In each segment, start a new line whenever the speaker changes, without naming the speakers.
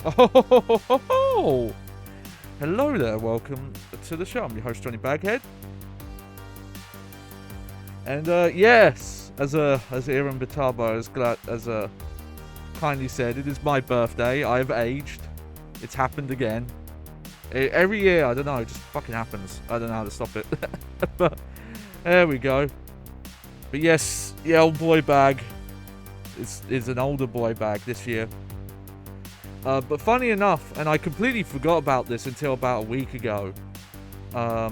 Oh, hello there, welcome to the show. I'm your host, Johnny Baghead. And yes, as Aaron Bitabo has kindly said, it is my birthday. I have aged. It's happened again. Every year, I don't know, it just fucking happens. I don't know how to stop it. But there we go. But yes, the old boy bag is an older boy bag this year. But funny enough, and I completely forgot about this until about a week ago. I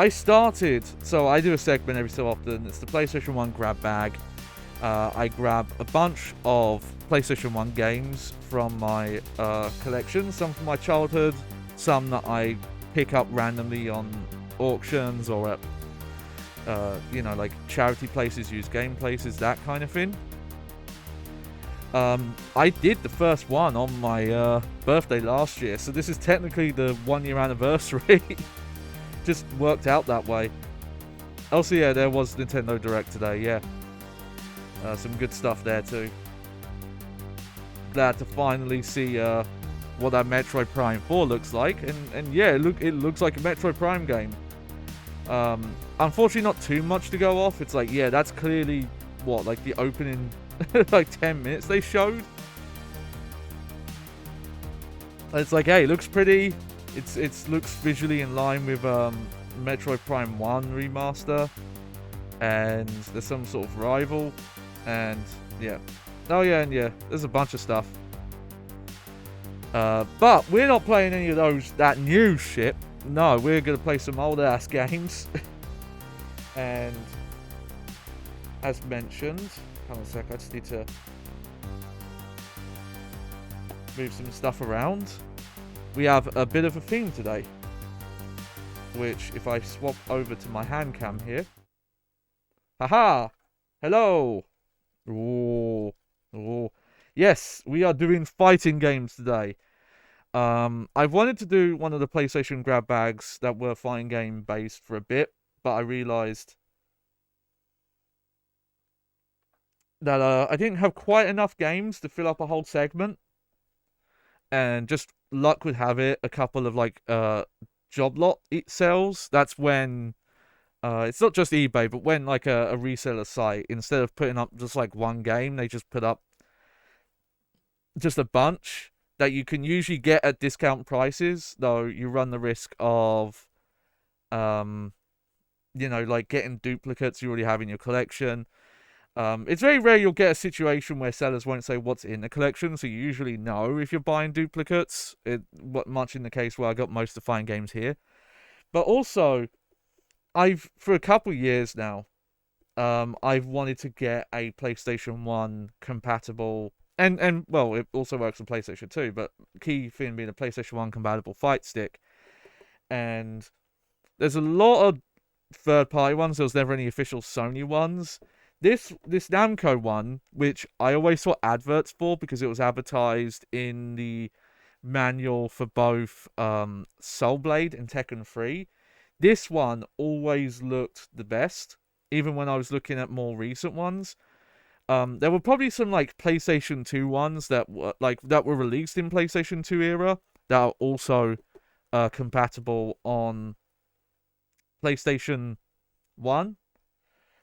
started, so I do a segment every so often. It's the PlayStation 1 Grab Bag. I grab a bunch of PlayStation 1 games from my collection. Some from my childhood, some that I pick up randomly on auctions or at, like charity places, used game places, that kind of thing. I did the first one on my birthday last year, so this is technically the 1 year anniversary. Just worked out that way. Also, yeah, there was Nintendo Direct today, yeah. Some good stuff there too. Glad to finally see what that Metroid Prime 4 looks like, and yeah, it looks like a Metroid Prime game. Unfortunately, not too much to go off. It's like, yeah, that's clearly like the opening like 10 minutes they showed. It's like, hey, it looks pretty. It looks visually in line with Metroid Prime 1 remaster, and there's some sort of rival, and yeah. Oh yeah, and yeah, there's a bunch of stuff. But we're not playing any of that new shit. No, we're gonna play some old ass games. And as mentioned, hold on a sec, I just need to move some stuff around. We have a bit of a theme today, which if I swap over to my hand cam here, haha, hello. Ooh. Yes, we are doing fighting games today. I've wanted to do one of the PlayStation Grab Bags that were fighting game based for a bit, but I realized that I didn't have quite enough games to fill up a whole segment, and just luck would have it, a couple of like job lot sales. That's when it's not just eBay, but when like a reseller site, instead of putting up just like one game, they just put up just a bunch that you can usually get at discount prices, though you run the risk of like getting duplicates you already have in your collection. It's very rare you'll get a situation where sellers won't say what's in the collection, so you usually know if you're buying duplicates. Much in the case where I got most of the fine games here. But also, for a couple years now, I've wanted to get a PlayStation 1 compatible, and well, it also works on PlayStation 2, but key thing being a PlayStation 1 compatible fight stick. And there's a lot of third-party ones. There was never any official Sony ones. This Namco one, which I always saw adverts for because it was advertised in the manual for both Soul Blade and Tekken 3. This one always looked the best, even when I was looking at more recent ones. There were probably some like PlayStation 2 ones that were released in PlayStation 2 era that are also compatible on PlayStation 1.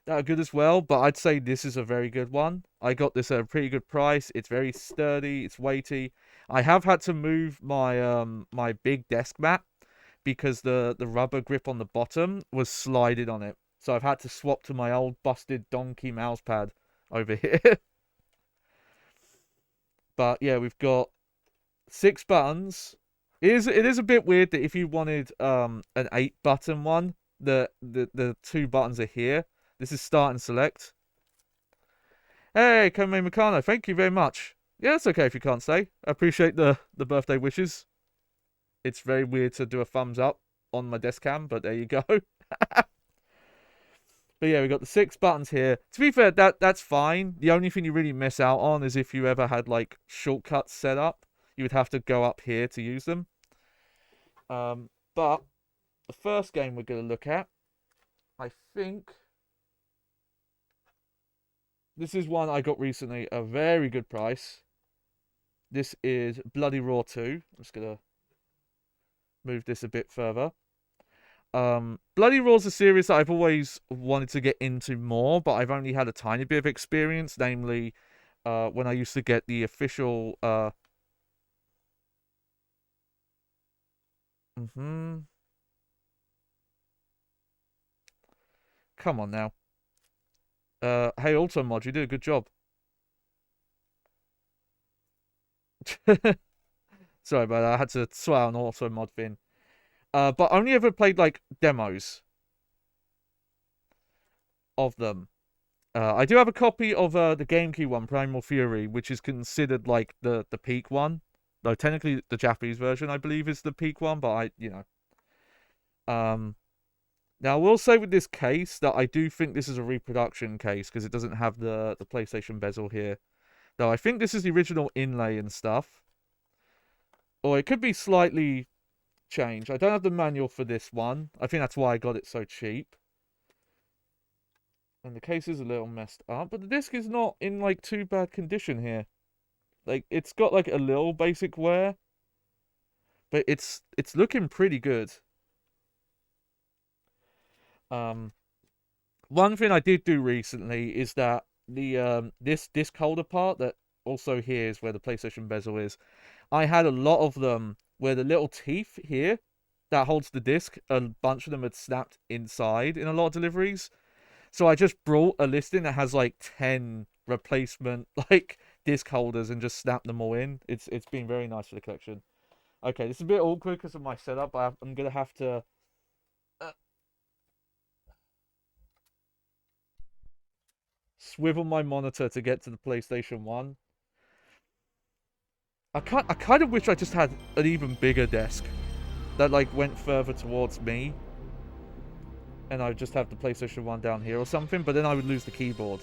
That are good as well, but I'd say this is a very good one. I got this at a pretty good price. It's very sturdy, it's weighty. I have had to move my my big desk mat because the rubber grip on the bottom was slided on it. So I've had to swap to my old busted donkey mouse pad over here. But yeah, we've got 6 buttons. It is a bit weird that if you wanted an 8 button one, the 2 buttons are here. This is start and select. Hey, Komei Mikano, thank you very much. Yeah, it's okay if you can't stay. I appreciate the birthday wishes. It's very weird to do a thumbs up on my desk cam, but there you go. But yeah, we got the 6 buttons here. To be fair, that's fine. The only thing you really miss out on is if you ever had like shortcuts set up, you would have to go up here to use them. But the first game we're going to look at, I think, This is one I got recently, a very good price. This is Bloody Raw 2. I'm just gonna move this a bit further. Bloody Raw's a series that I've always wanted to get into more, but I've only had a tiny bit of experience, namely when I used to get the official Come on now. Hey Automod, you did a good job. Sorry about that, I had to swear on Automod thing. But only ever played like demos of them. I do have a copy of the GameCube one, Primal Fury, which is considered like the peak one. Though technically the Japanese version, I believe, is the peak one, but now I will say with this case that I do think this is a reproduction case because it doesn't have the PlayStation bezel here. Though I think this is the original inlay and stuff. Or it could be slightly changed. I don't have the manual for this one. I think that's why I got it so cheap. And the case is a little messed up, but the disc is not in like too bad condition here. Like it's got like a little basic wear, but it's looking pretty good. One thing I did do recently is that the this disc holder part that also here is where the PlayStation bezel is. I had a lot of them where the little teeth here that holds the disc, a bunch of them had snapped inside in a lot of deliveries. So I just brought a listing that has like 10 replacement like disc holders and just snapped them all in. It's been very nice for the collection. Okay, this is a bit awkward because of my setup, but I'm gonna have to swivel my monitor to get to the PlayStation 1. I kind of wish I just had an even bigger desk that like went further towards me. And I would just have the PlayStation 1 down here or something, but then I would lose the keyboard.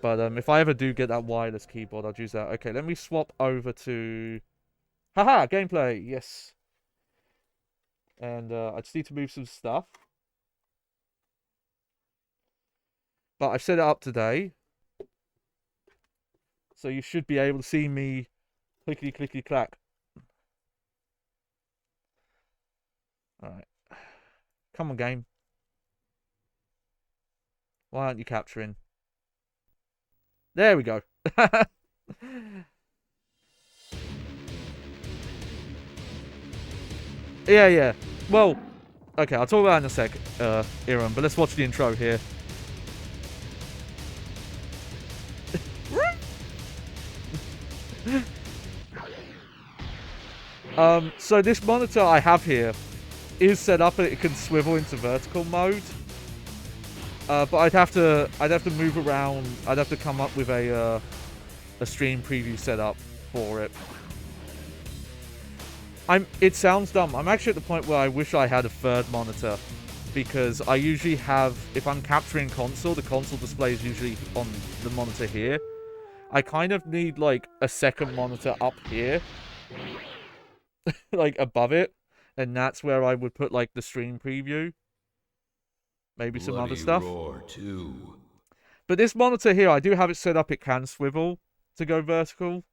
But if I ever do get that wireless keyboard, I'll use that. Okay, let me swap over to... Haha, gameplay, yes. And I just need to move some stuff. But I've set it up today. So you should be able to see me clickety clickety clack. Alright. Come on, game. Why aren't you capturing? There we go. Yeah. Well, okay, I'll talk about it in a sec, Iran, but let's watch the intro here. So this monitor I have here is set up and it can swivel into vertical mode. But I'd have to move around. I'd have to come up with a stream preview setup for it. It sounds dumb. I'm actually at the point where I wish I had a third monitor, because I usually have, if I'm capturing console, the console display is usually on the monitor here. I kind of need like a second monitor up here, like above it, and that's where I would put like the stream preview. Maybe some other stuff. But this monitor here, I do have it set up, it can swivel to go vertical.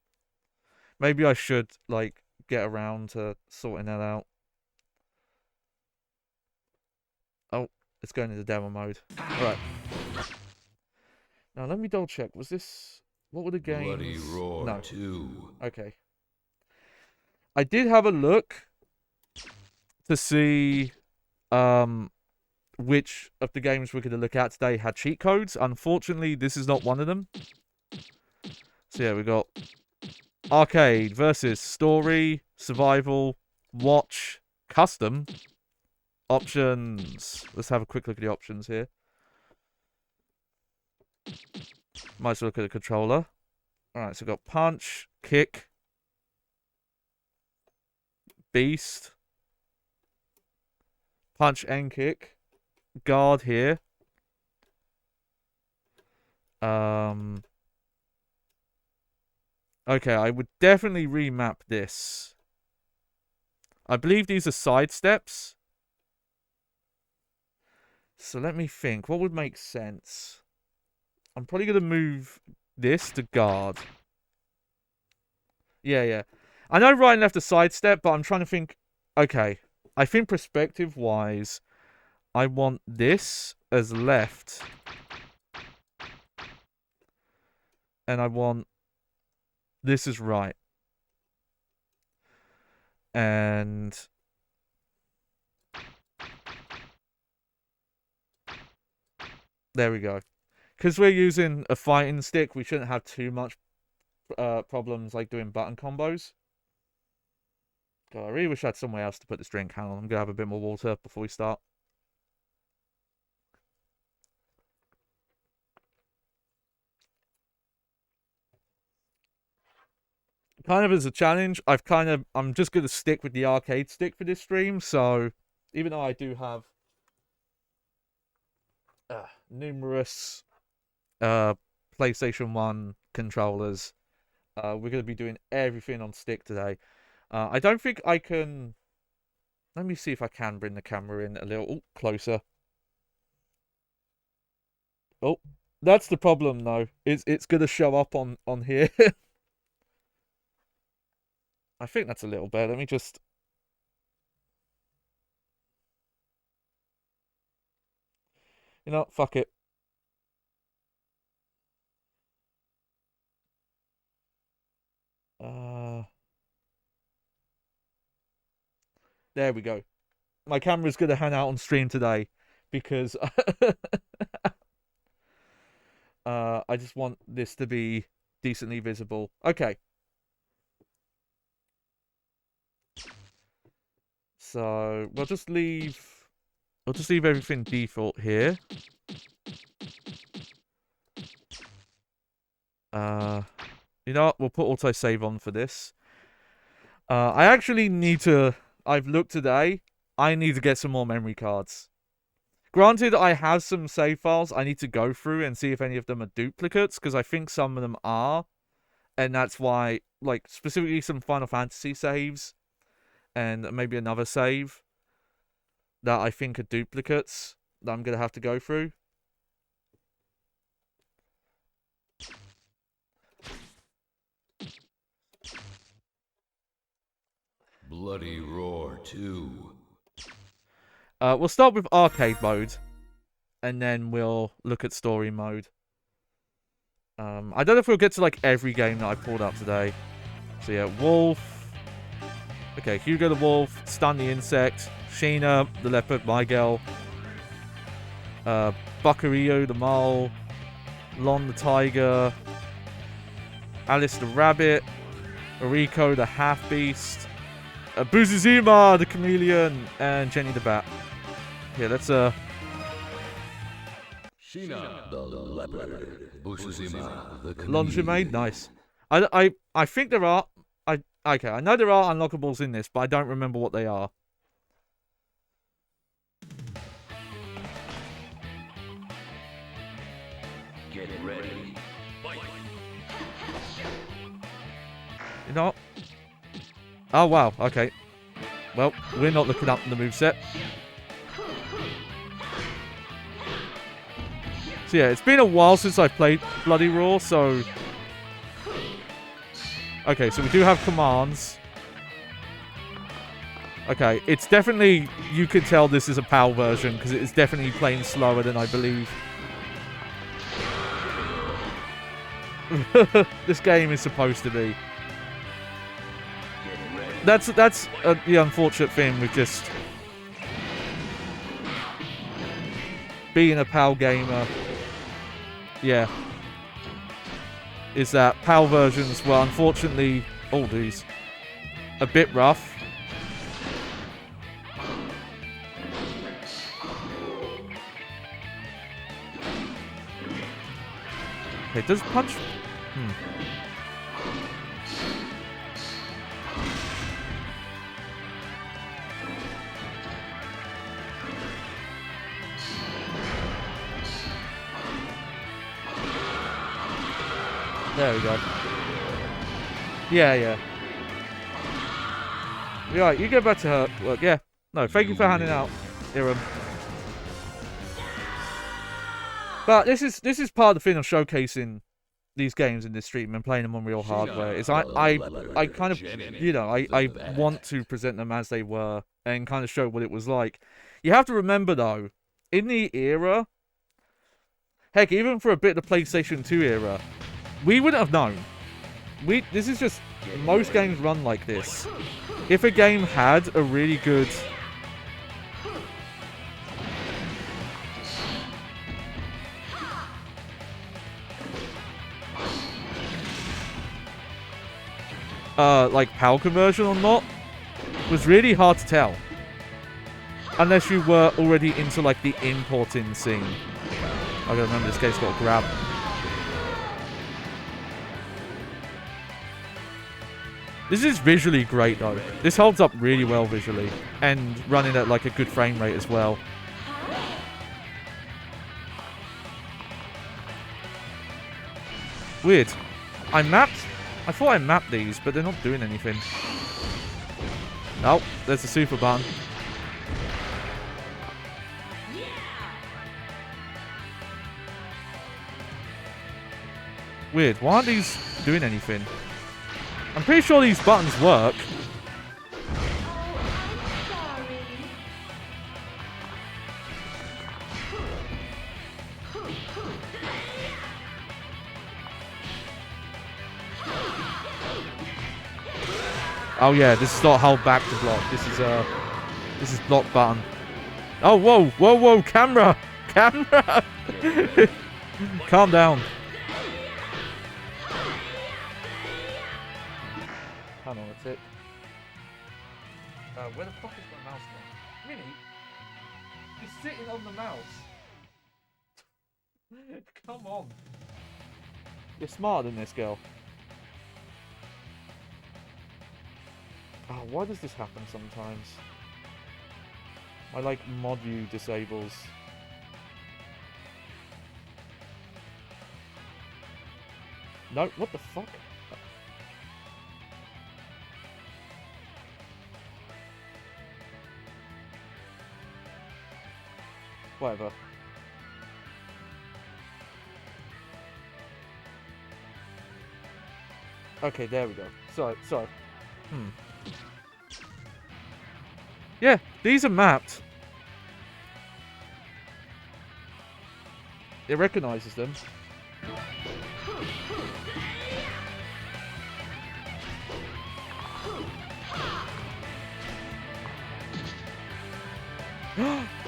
Maybe I should like get around to sorting that out. Oh, it's going into demo mode. Alright. Now let me double check. Was this... What were the games?
Bloody Roar
no.
2.
Okay. I did have a look to see which of the games we're going to look at today had cheat codes. Unfortunately, this is not one of them. So yeah, we got Arcade versus Story, Survival, Watch, Custom, Options. Let's have a quick look at the options here. Might as well look at the controller. Alright, so we've got Punch, Kick, Beast, Punch and Kick, Guard here. Okay, I would definitely remap this. I believe these are side steps. So let me think. What would make sense? I'm probably going to move this to guard. Yeah. I know right and left a sidestep, but I'm trying to think... Okay. I think perspective-wise, I want this as left. And I want this as right. And... There we go. Because we're using a fighting stick, we shouldn't have too much problems like doing button combos. God, I really wish I had somewhere else to put this drink. Hang on, I'm going to have a bit more water before we start. Kind of as a challenge, I'm just going to stick with the arcade stick for this stream. So, even though I do have numerous PlayStation 1 controllers, we're going to be doing everything on stick today. I don't think I can... Let me see if I can bring the camera in a little closer. Oh, that's the problem, though. It's going to show up on here. I think that's a little better. Let me just... You know, fuck it. There we go. My camera's going to hang out on stream today because I just want this to be decently visible. Okay. So we'll just leave everything default here. You know what? We'll put autosave on for this. I actually need to... I've looked today. I need to get some more memory cards. Granted, I have some save files I need to go through and see if any of them are duplicates, because I think some of them are. And that's why, like, specifically some Final Fantasy saves, and maybe another save that I think are duplicates that I'm going to have to go through.
Bloody Roar 2.
We'll start with arcade mode, and then we'll look at story mode. I don't know if we'll get to like every game that I pulled up today. So yeah, Wolf. Okay, Hugo the Wolf, Stun the Insect, Sheena the Leopard, Miguel, Buckaroo the Mole, Lon the Tiger, Alice the Rabbit, Oriko the Half Beast, Buzuzima the Chameleon, and Jenny the Bat. Yeah, that's
Sheena the Leopard, Buzuzima the
Chameleon. Nice. I think there are... Okay, I know there are unlockables in this, but I don't remember what they are.
Get ready. Fight.
You know what? Oh, wow. Okay. Well, we're not looking up in the moveset. So yeah, it's been a while since I played Bloody Roar, so... Okay, so we do have commands. Okay, it's definitely... You can tell this is a PAL version, because it is definitely playing slower than I believe. This game is supposed to be. That's the unfortunate thing with just being a PAL gamer. Yeah. Is that PAL versions were unfortunately, oh geez, a bit rough. Okay, does punch... There we go. Yeah. Right, you go back to her. Look, yeah. No, thank you for handing out, Iram. But this is part of the thing of showcasing these games in this stream and playing them on real hardware. Is I kind of, you know, I want to present them as they were and kind of show what it was like. You have to remember though, in the era, heck, even for a bit of the PlayStation 2 era, we wouldn't have known. This is just, most games run like this. If a game had a really good like power conversion or not, was really hard to tell. Unless you were already into like the importing scene. I gotta remember this game's got a grab. This is visually great though. This holds up really well visually. And running at like a good frame rate as well. Weird. I thought I mapped these, but they're not doing anything. Oh, there's the super button. Weird. Why aren't these doing anything? I'm pretty sure these buttons work. Oh yeah, this is not hold back to block. This is block button. Oh whoa, whoa, whoa, camera, camera. Calm down. Hang on a tick. Where the fuck is my mouse now? Minnie, you're sitting on the mouse. Come on. You're smarter than this girl. Oh, why does this happen sometimes? My, like, mod view disables. No, what the fuck? Whatever. Okay, there we go. Sorry. Yeah, these are mapped. It recognizes them.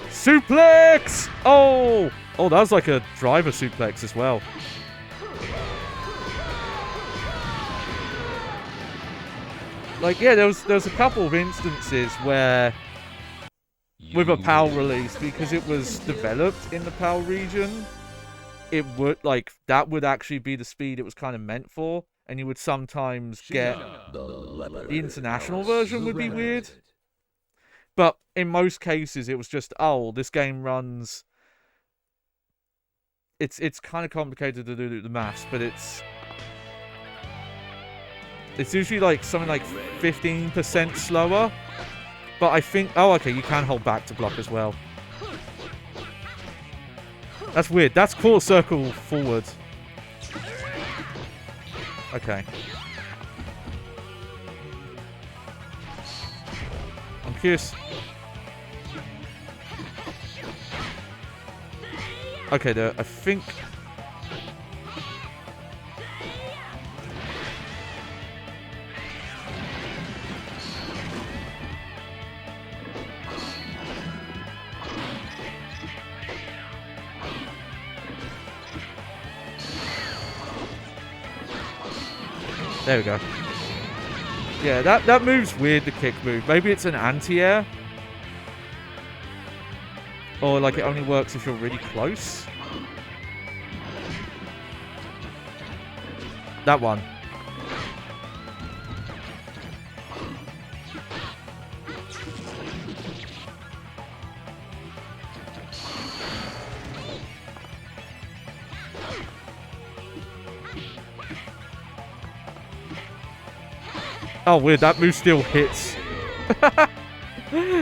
Suplex! Oh! Oh, that was like a driver suplex as well. Like, yeah, there was a couple of instances where with a PAL release, because it was developed in the PAL region, it would, like, that would actually be the speed it was kind of meant for, and you would sometimes get the international version would be weird. But in most cases, it was just, oh, this game runs. It's kind of complicated to do the maths, but it's usually like something like 15% slower. But I think, oh, okay, you can hold back to block as well. That's weird. That's quarter circle forward. Okay. I'm curious. Okay, I think. There we go. Yeah, that move's weird, the kick move. Maybe it's an anti-air. Or, like, it only works if you're really close. That one. Oh, weird. That move still hits.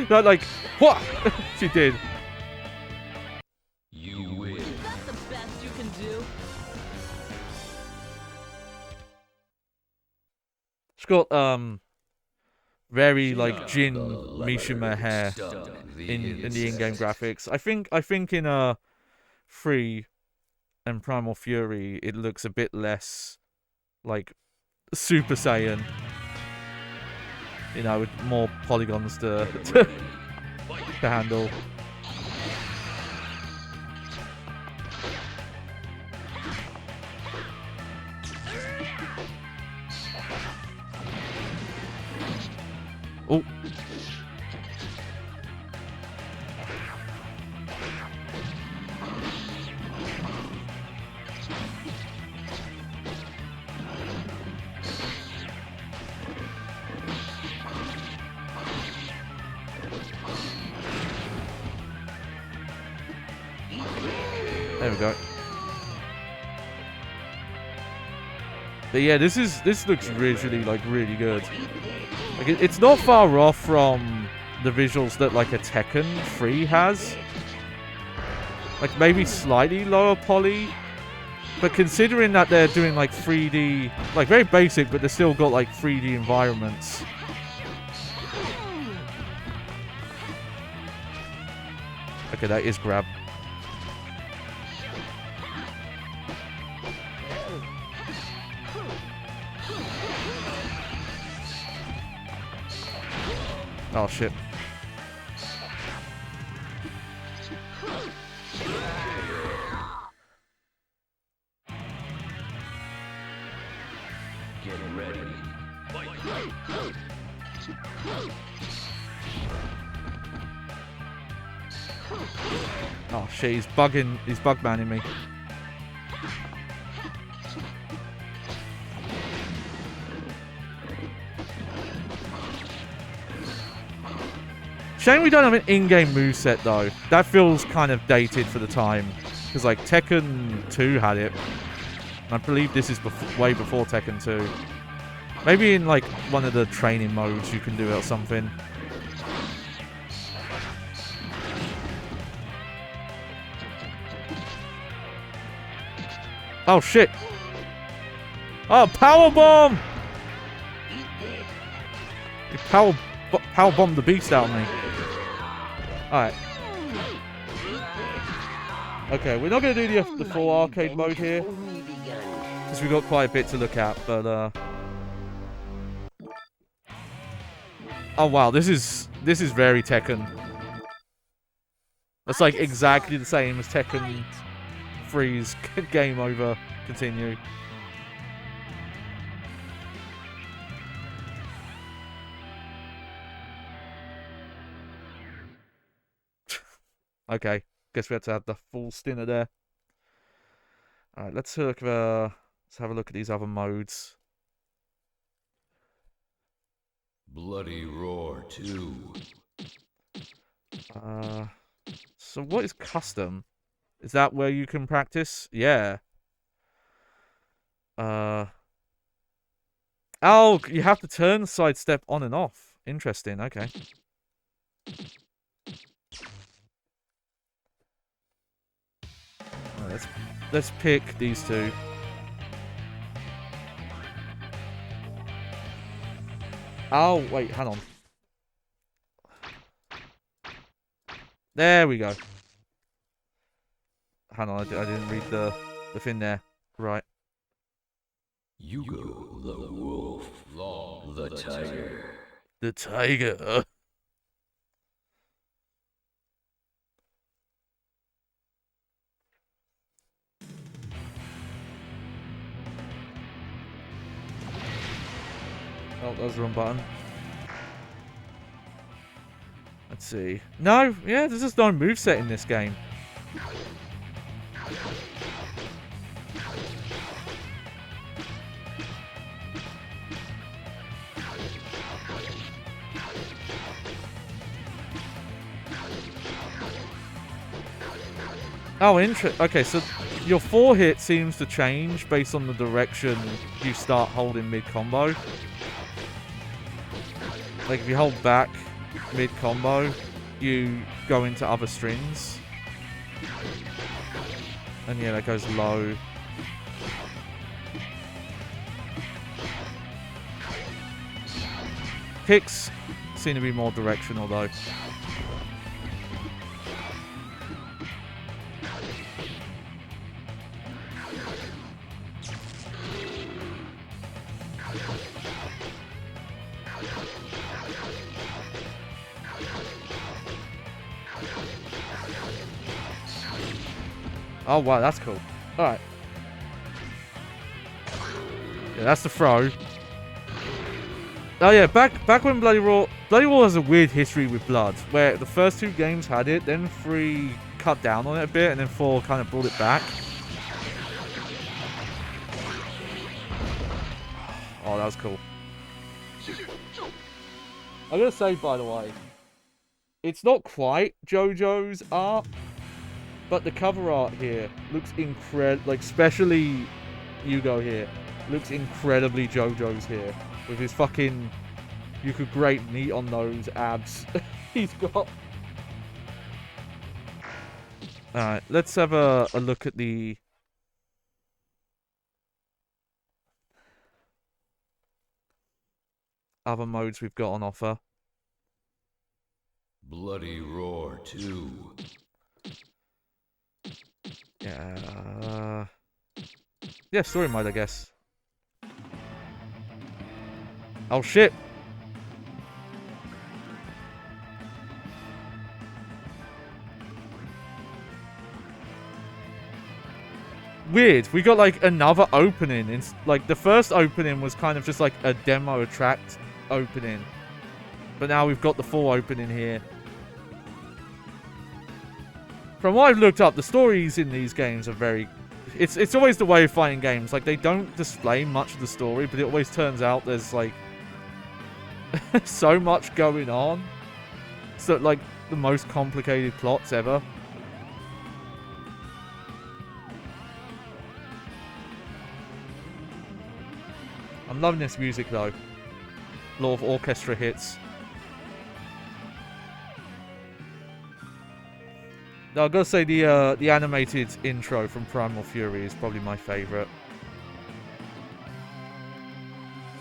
Not like, what? She did.
You win.
It's got very like Jin Mishima hair in the in-game graphics. I think in 3 and Primal Fury it looks a bit less like Super Saiyan. You know, with more polygons to handle. Oh. There we go. But yeah, this looks visually like really good. Like it's not far off from the visuals that like a Tekken 3 has. Like maybe slightly lower poly, but considering that they're doing like 3D, like very basic, but they still got like 3D environments. Okay, that is grab. Oh shit.
Get ready. Fight.
Oh shit, he's bugging, he's bug-manning me. Shame we don't have an in-game moveset though. That feels kind of dated for the time. Because like Tekken 2 had it. And I believe this is way before Tekken 2. Maybe in like one of the training modes you can do it or something. Oh shit! Oh, powerbomb! You powerbombed the beast out of me. Alright. Okay, we're not going to do the full arcade mode here. Because we've got quite a bit to look at, but oh wow, this is very Tekken. That's like exactly the same as Tekken 3's game over, continue. Okay, guess we had to have the full stinner there. Alright, let's have a look at these other modes.
Bloody Roar 2.
So what is custom? Is that where you can practice? Yeah. Oh, you have to turn sidestep on and off. Interesting, okay. Let's pick these two. Oh, wait, hang on. There we go. Hang on, I didn't read the thing there. Right.
Yugo the wolf. Long the tiger.
The tiger. Oh, that was the wrong button. Let's see. No, yeah, there's just no moveset in this game. Oh, okay, so your 4-hit seems to change based on the direction you start holding mid-combo. Like, if you hold back mid-combo, you go into other strings. And yeah, that goes low. Kicks seem to be more directional, though. Oh, wow, that's cool. Alright. Yeah, that's the throw. Oh yeah, back when Bloody Roar has a weird history with blood, where the first 2 games had it, then 3 cut down on it a bit, and then 4 kind of brought it back. Oh, that was cool. I'm gonna say, by the way, it's not quite JoJo's art, but the cover art here looks incredible. Like, especially Yugo here, looks incredibly JoJo's here. With his fucking... You could grate meat on those abs he's got. Alright, let's have a look at the... other modes we've got on offer.
Bloody Roar 2.
Yeah, story mode, I guess. Oh shit! Weird, we got like another opening. It's like the first opening was kind of just like a demo track opening. But now we've got the full opening here. From what I've looked up, the stories in these games are very... It's always the way of fighting games. Like, they don't display much of the story, but it always turns out there's like... so much going on. So, like, the most complicated plots ever. I'm loving this music, though. A lot of orchestra hits. Now, I've got to say the animated intro from Primal Fury is probably my favourite.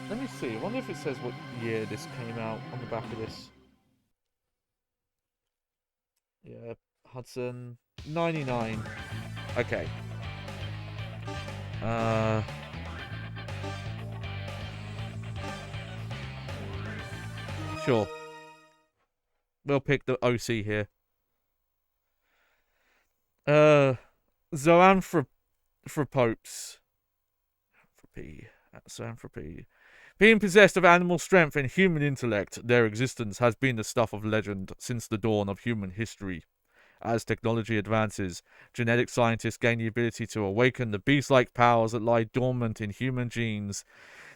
Let me see. I wonder if it says what year this came out on the back of this. Yeah, Hudson 99. Okay. Sure. We'll pick the OC here. Zoanthropopes. Zoanthropy. Being possessed of animal strength and human intellect, their existence has been the stuff of legend since the dawn of human history. As technology advances, genetic scientists gain the ability to awaken the beast-like powers that lie dormant in human genes.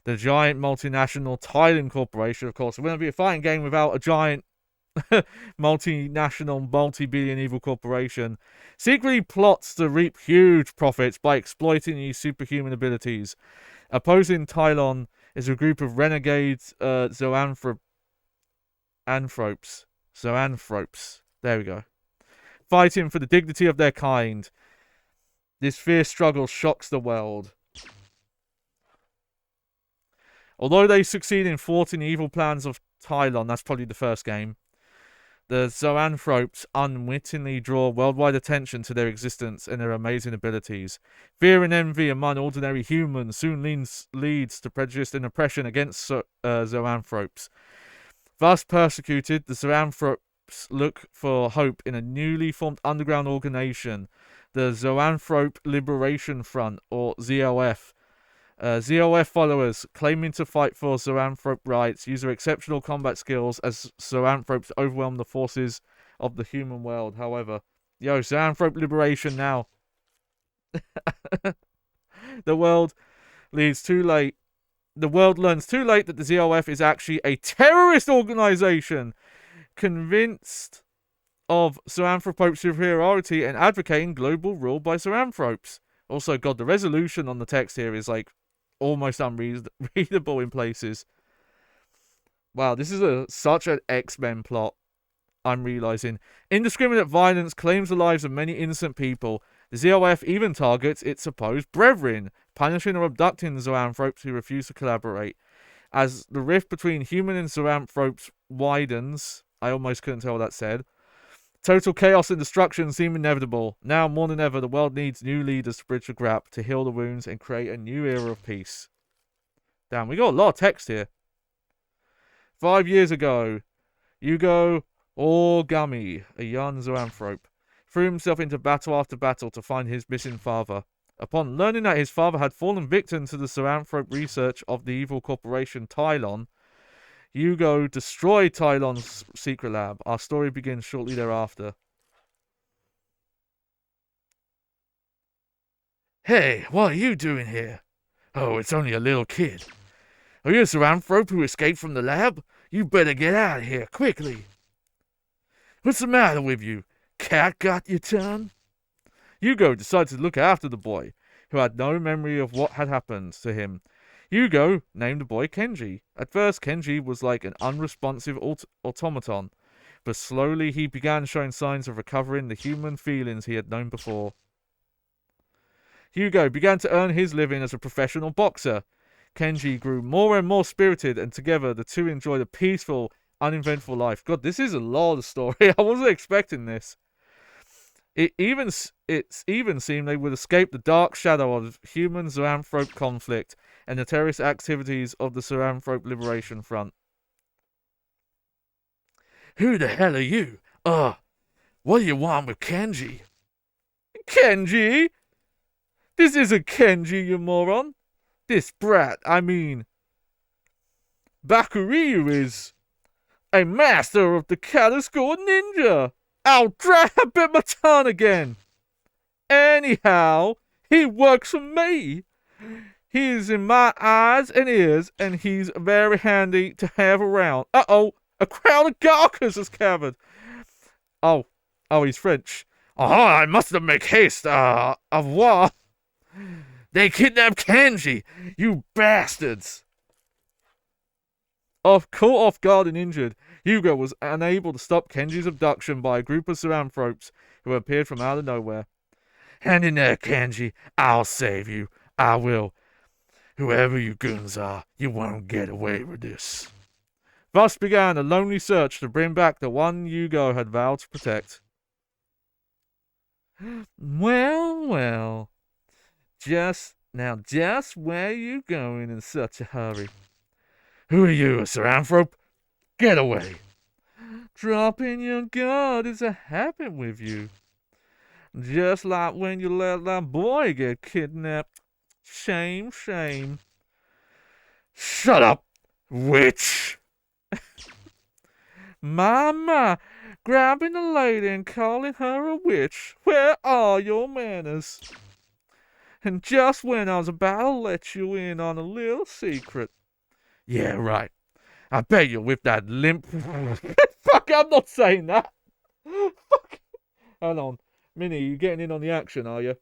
The giant multinational Thailand Corporation, of course, it wouldn't be a fighting game without a giant multinational, multi-billion evil corporation, secretly plots to reap huge profits by exploiting these superhuman abilities. Opposing Tylon is a group of renegade zoanthropes. There we go. Fighting for the dignity of their kind. This fierce struggle shocks the world. Although they succeed in thwarting the evil plans of Tylon, that's probably the first game, the zoanthropes unwittingly draw worldwide attention to their existence and their amazing abilities. Fear and envy among ordinary humans soon leads to prejudice and oppression against zoanthropes. Thus persecuted, the zoanthropes look for hope in a newly formed underground organization, the Zoanthrope Liberation Front, or ZOF. ZOF followers, claiming to fight for zoanthrope rights, use their exceptional combat skills as zoanthropes overwhelm the forces of the human world. However, zoanthrope liberation now. The world learns too late that the ZOF is actually a terrorist organization, convinced of zoanthrope superiority and advocating global rule by zoanthropes. Also, God, the resolution on the text here is like almost unreadable in places. Wow, this is such an X-Men plot, I'm realizing. Indiscriminate violence claims the lives of many innocent people. The ZOF even targets its supposed brethren, punishing or abducting the zoanthropes who refuse to collaborate. As the rift between human and zoanthropes widens, I almost couldn't tell what that said. Total chaos and destruction seem inevitable. Now more than ever, the world needs new leaders to bridge the gap, to heal the wounds, and create a new era of peace. Damn, we got a lot of text here. 5 years ago, Yugo Origami, a young zoanthrope, threw himself into battle after battle to find his missing father. Upon learning that his father had fallen victim to the zoanthrope research of the evil corporation Tylon, Yugo destroyed Tylon's secret lab. Our story begins shortly thereafter. Hey, what are you doing here? Oh, it's only a little kid. Are you a zoanthrope who escaped from the lab? You better get out of here, quickly. What's the matter with you? Cat got your tongue? Yugo decided to look after the boy, who had no memory of what had happened to him. Yugo named the boy Kenji. At first, Kenji was like an unresponsive automaton, but slowly he began showing signs of recovering the human feelings he had known before. Yugo began to earn his living as a professional boxer. Kenji grew more and more spirited, and together the two enjoyed a peaceful, uneventful life. God, this is a lot of story. I wasn't expecting this. It even seemed they would escape the dark shadow of human zoanthrope conflict and the terrorist activities of the Zoanthrope Liberation Front. Who the hell are you? What do you want with Kenji? Kenji? This isn't Kenji, you moron. This brat, Bakuryu is a master of the Kata-score ninja. I'll dry a bit my tongue again. Anyhow, he works for me. He's in my eyes and ears, and he's very handy to have around. Uh-oh, a crowd of gawkers has gathered. Oh, he's French. Oh, I must have make haste. Au revoir. They kidnapped Kenji, you bastards. Caught off guard and injured, Yugo was unable to stop Kenji's abduction by a group of zoanthropes who appeared from out of nowhere. Hand in there, Kenji. I'll save you. I will. Whoever you goons are, you won't get away with this. Thus began a lonely search to bring back the one Yugo had vowed to protect. Well. Just where you going in such a hurry? Who are you, a zoanthrope? Get away. Dropping your guard is a habit with you. Just like when you let that boy get kidnapped. Shame. Shut up, witch. My, grabbing a lady and calling her a witch. Where are your manners? And just when I was about to let you in on a little secret. Yeah, right. I bet you're with that limp... Fuck, I'm not saying that. Fuck. Hold on. Minnie, you getting in on the action, are you?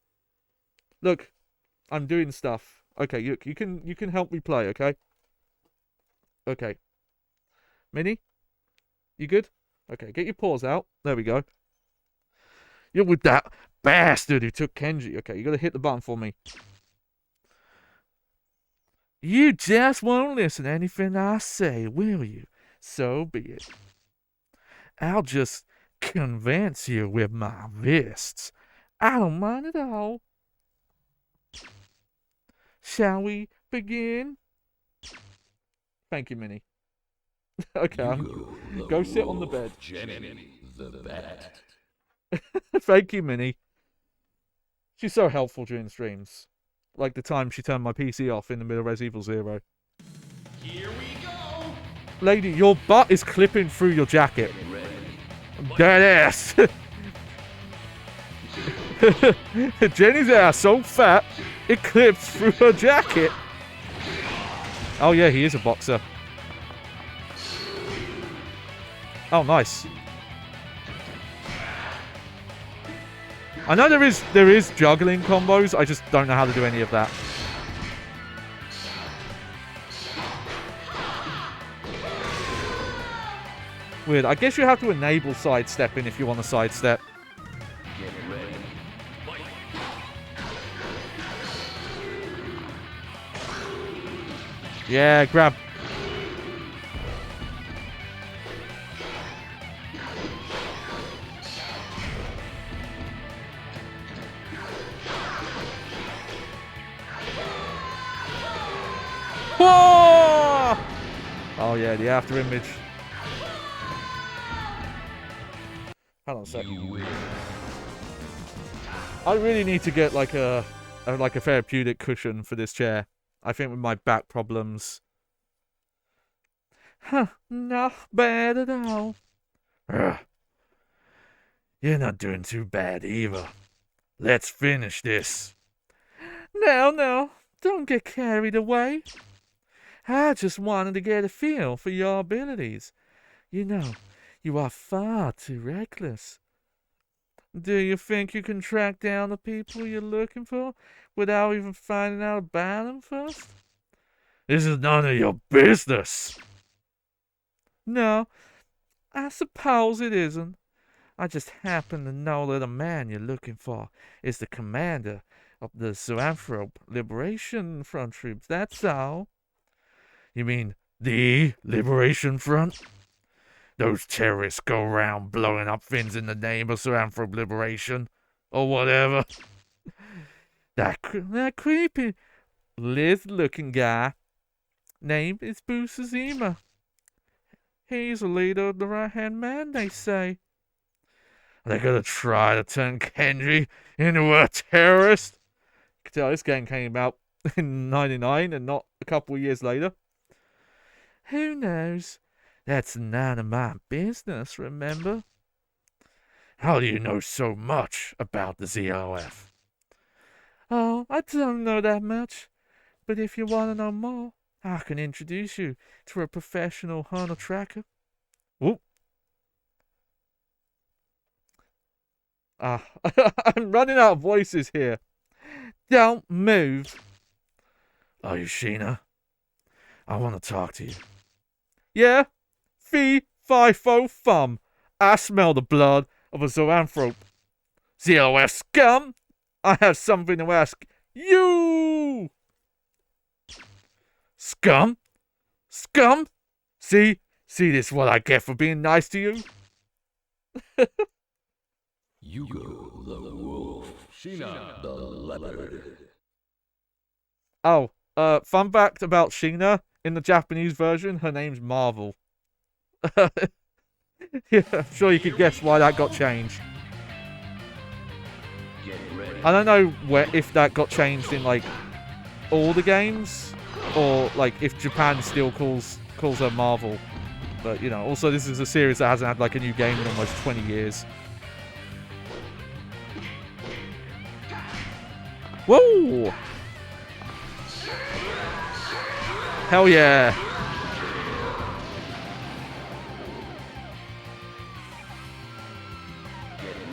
Look, I'm doing stuff. Okay, you can help me play, okay? Okay. Minnie? You good? Okay, get your paws out. There we go. You're with that bastard who took Kenji. Okay, you gotta hit the button for me. You just won't listen to anything I say, will you? So be it. I'll just convince you with my wrists. I don't mind at all. Shall we begin? Thank you, Minnie. Okay, go sit on the bed.
Jenny, the bat.
Thank you, Minnie. She's so helpful during streams. Like the time she turned my PC off in the middle of Res Evil 0.
Here we go.
Lady, your butt is clipping through your jacket. Dead ass. Jenny's ass so fat, it clips through her jacket. Oh yeah, he is a boxer. Oh, nice. I know there is juggling combos, I just don't know how to do any of that. Weird. I guess you have to enable sidestepping if you want to sidestep.
Get ready.
Yeah, grab Oh yeah, the after image. Hold on a sec.
You win.
I really need to get like a therapeutic cushion for this chair. I think with my back problems. Huh, not bad at all. Ugh. You're not doing too bad either. Let's finish this. No, don't get carried away. I just wanted to get a feel for your abilities. You know, you are far too reckless. Do you think you can track down the people you're looking for without even finding out about them first? This is none of your business. No, I suppose it isn't. I just happen to know that the man you're looking for is the commander of the Zoanthrope Liberation Front troops, that's all. You mean the Liberation Front? Those terrorists go around blowing up things in the name of Zoanthrope Liberation, or whatever. That creepy, lizard-looking guy, name is Busuzima. He's the leader of the right-hand man, they say. They're gonna try to turn Kendry into a terrorist? You can tell this game came out in '99 and not a couple of years later. Who knows? That's none of my business, remember? How do you know so much about the ZOF? Oh, I don't know that much. But if you want to know more, I can introduce you to a professional hunter tracker. Whoop. Ah, I'm running out of voices here. Don't move. Are you Sheena? I want to talk to you. Yeah? Fee, fi, fo, fum. I smell the blood of a zoanthrope. ZOF scum! I have something to ask you! Scum? Scum? See this what I get for being nice to you?
Yugo the wolf. Sheena the leopard.
Oh, fun fact about Sheena, in the Japanese version, her name's Marvel. Yeah, I'm sure you could guess why that got changed. I don't know if that got changed in like all the games, or like if Japan still calls her Marvel. But you know, also this is a series that hasn't had like a new game in almost 20 years. Whoa! Hell yeah!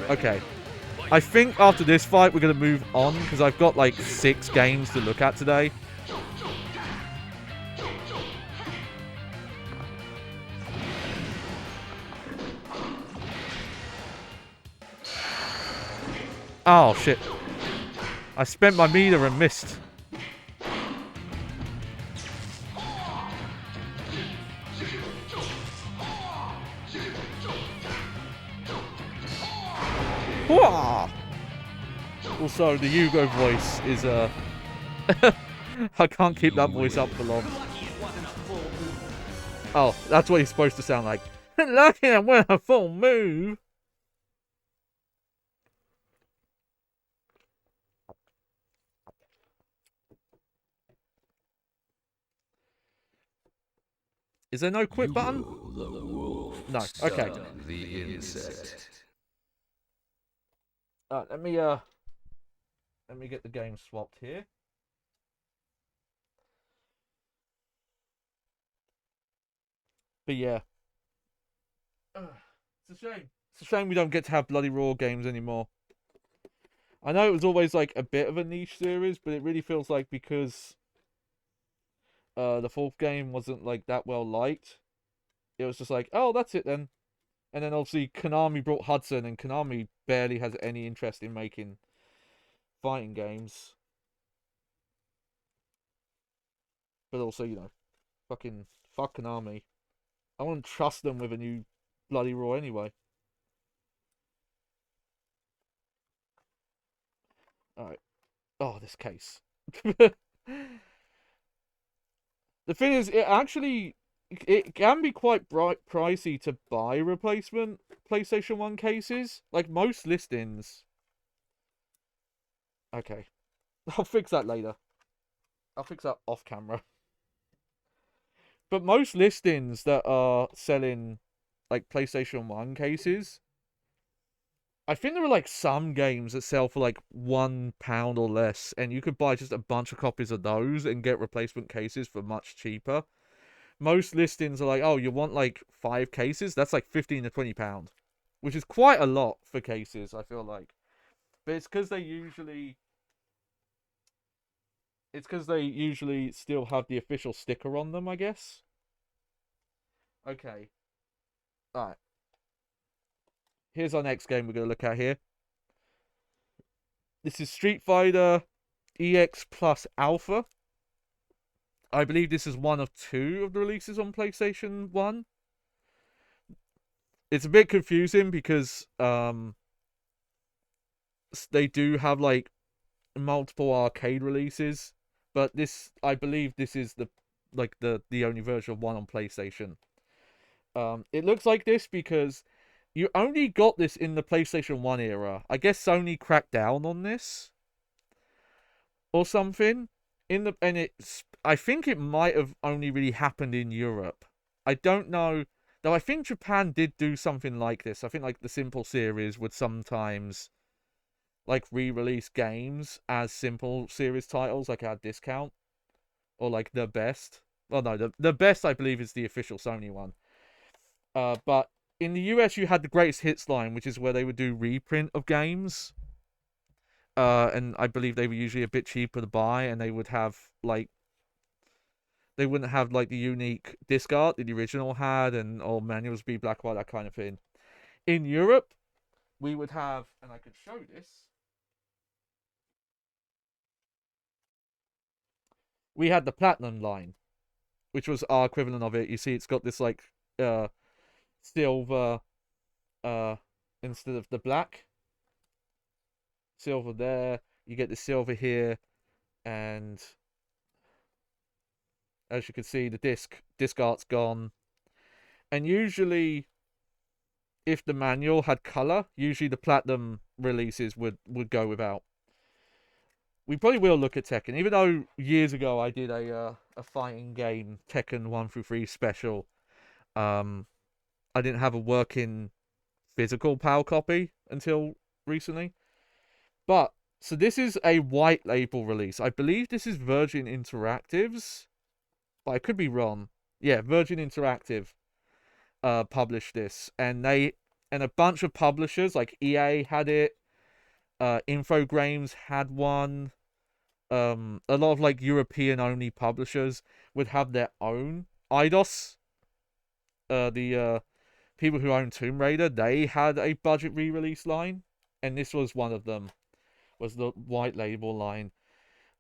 Okay. I think after this fight we're going to move on, because I've got like 6 games to look at today. Oh shit. I spent my meter and missed. Also, the Yugo voice is I can't keep that voice up for long. Oh, that's what he's supposed to sound like. Lucky I went a full move. Is there no quit button? No. Okay.
The insect.
Let me get the game swapped here. But yeah. It's a shame. It's a shame we don't get to have bloody Raw games anymore. I know it was always like a bit of a niche series, but it really feels like because the 4th game wasn't like that well liked, it was just like, oh, that's it then. And then obviously Konami brought Hudson, and Konami barely has any interest in making fighting games. But also, you know, fucking fuck Konami. I wouldn't trust them with a new bloody Raw anyway. Alright. Oh, this case. The thing is, it actually it can be quite pricey to buy replacement PlayStation 1 cases. Like most listings. Okay, I'll fix that later. I'll fix that off camera. But most listings that are selling like PlayStation 1 cases, I think there are like some games that sell for like £1 or less, and you could buy just a bunch of copies of those and get replacement cases for much cheaper. Most listings are like, oh, you want like 5 cases? That's like £15 to £20, which is quite a lot for cases, I feel like. But it's because they usually still have the official sticker on them, I guess. Okay. Alright. Here's our next game we're going to look at here. This is Street Fighter EX Plus Alpha. I believe this is one of 2 of the releases on PlayStation 1. It's a bit confusing because they do have like multiple arcade releases, but this, I believe this is the only version of one on PlayStation. It looks like this because you only got this in the PlayStation 1 era. I guess Sony cracked down on this or something. I think it might have only really happened in Europe. I don't know. Though I think Japan did do something like this. I think like the Simple series would sometimes like re-release games as Simple series titles, like at a discount. Or like the best. Well, no, the best I believe is the official Sony one. But in the US, you had the greatest hits line, which is where they would do reprint of games. And I believe they were usually a bit cheaper to buy, and they would have like they wouldn't have like the unique disc art that the original had, and all manuals be black white, that kind of thing. In Europe, we would have, and I could show this. We had the platinum line, which was our equivalent of it. You see, it's got this like silver instead of the black. Silver there. You get the silver here, and as you can see, the disc art's gone. And usually, if the manual had color, usually the platinum releases would go without. We probably will look at Tekken, even though years ago I did a fighting game, Tekken 1 through 3 special. I didn't have a working physical PAL copy until recently. But so this is a white label release. I believe this is Virgin Interactive's, but I could be wrong. Yeah, Virgin Interactive published this, and a bunch of publishers like EA had it, Infogrames had one. A lot of like European only publishers would have their own. Eidos, the people who own Tomb Raider, they had a budget re-release line, and this was one of them. Was the white label line.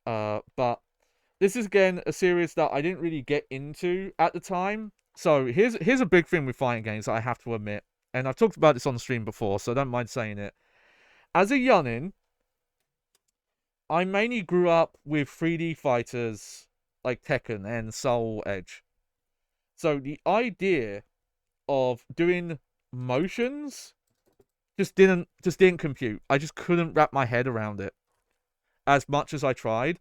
But this is again a series that I didn't really get into at the time. So here's a big thing with fighting games that I have to admit, and I've talked about this on the stream before, so I don't mind saying it. As a youngin, I mainly grew up with 3D fighters like Tekken and Soul Edge. So the idea of doing motions just didn't compute. I just couldn't wrap my head around it as much as I tried.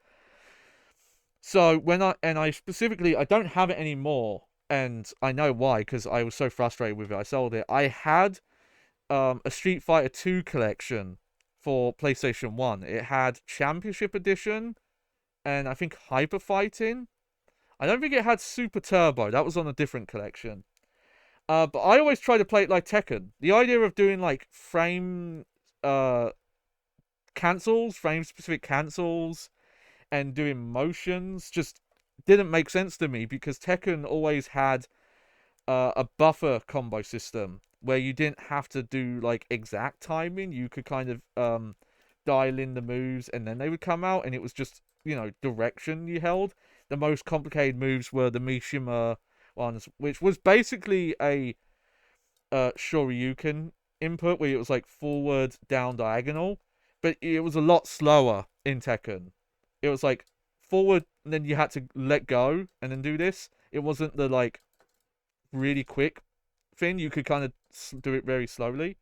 So when I specifically, I don't have it anymore, and I know why, because I was so frustrated with it. I sold it. I had a Street Fighter 2 collection for PlayStation 1. It had Championship Edition and I think Hyper Fighting. I don't think it had Super Turbo. That was on a different collection. But I always try to play it like Tekken. The idea of doing like frame cancels, frame specific cancels, and doing motions just didn't make sense to me, because Tekken always had a buffer combo system where you didn't have to do like exact timing. You could kind of dial in the moves and then they would come out, and it was just, direction you held. The most complicated moves were the Mishima ones, which was basically a Shoryuken input where it was like forward, down, diagonal, but it was a lot slower in Tekken. It was like forward, and then you had to let go and then do this. It wasn't the like really quick thing. You could kind of do it very slowly.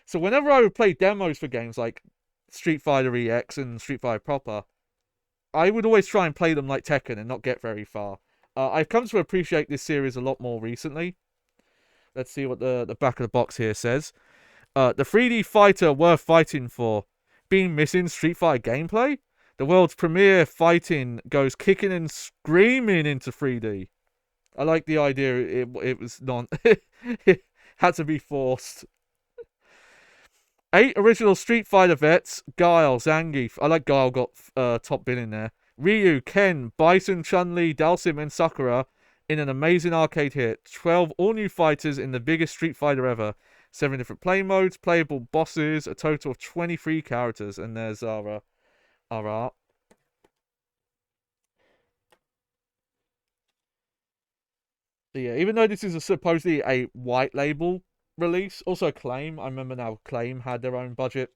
So whenever I would play demos for games like Street Fighter EX and Street Fighter Proper, I would always try and play them like Tekken and not get very far. I've come to appreciate this series a lot more recently. Let's see what the back of the box here says. The 3D fighter worth fighting for. Been missing Street Fighter gameplay? The world's premier fighting goes kicking and screaming into 3D. I like the idea it was not... it had to be forced. 8 original Street Fighter vets. Guile, Zangief. I like Guile got top billing there. Ryu, Ken, Bison, Chun-Li, Dalsim, and Sakura in an amazing arcade hit. 12 all-new fighters in the biggest Street Fighter ever. 7 different play modes, playable bosses, a total of 23 characters. And there's our art. So yeah, even though this is supposedly a white label release, also Acclaim. I remember now Acclaim had their own budget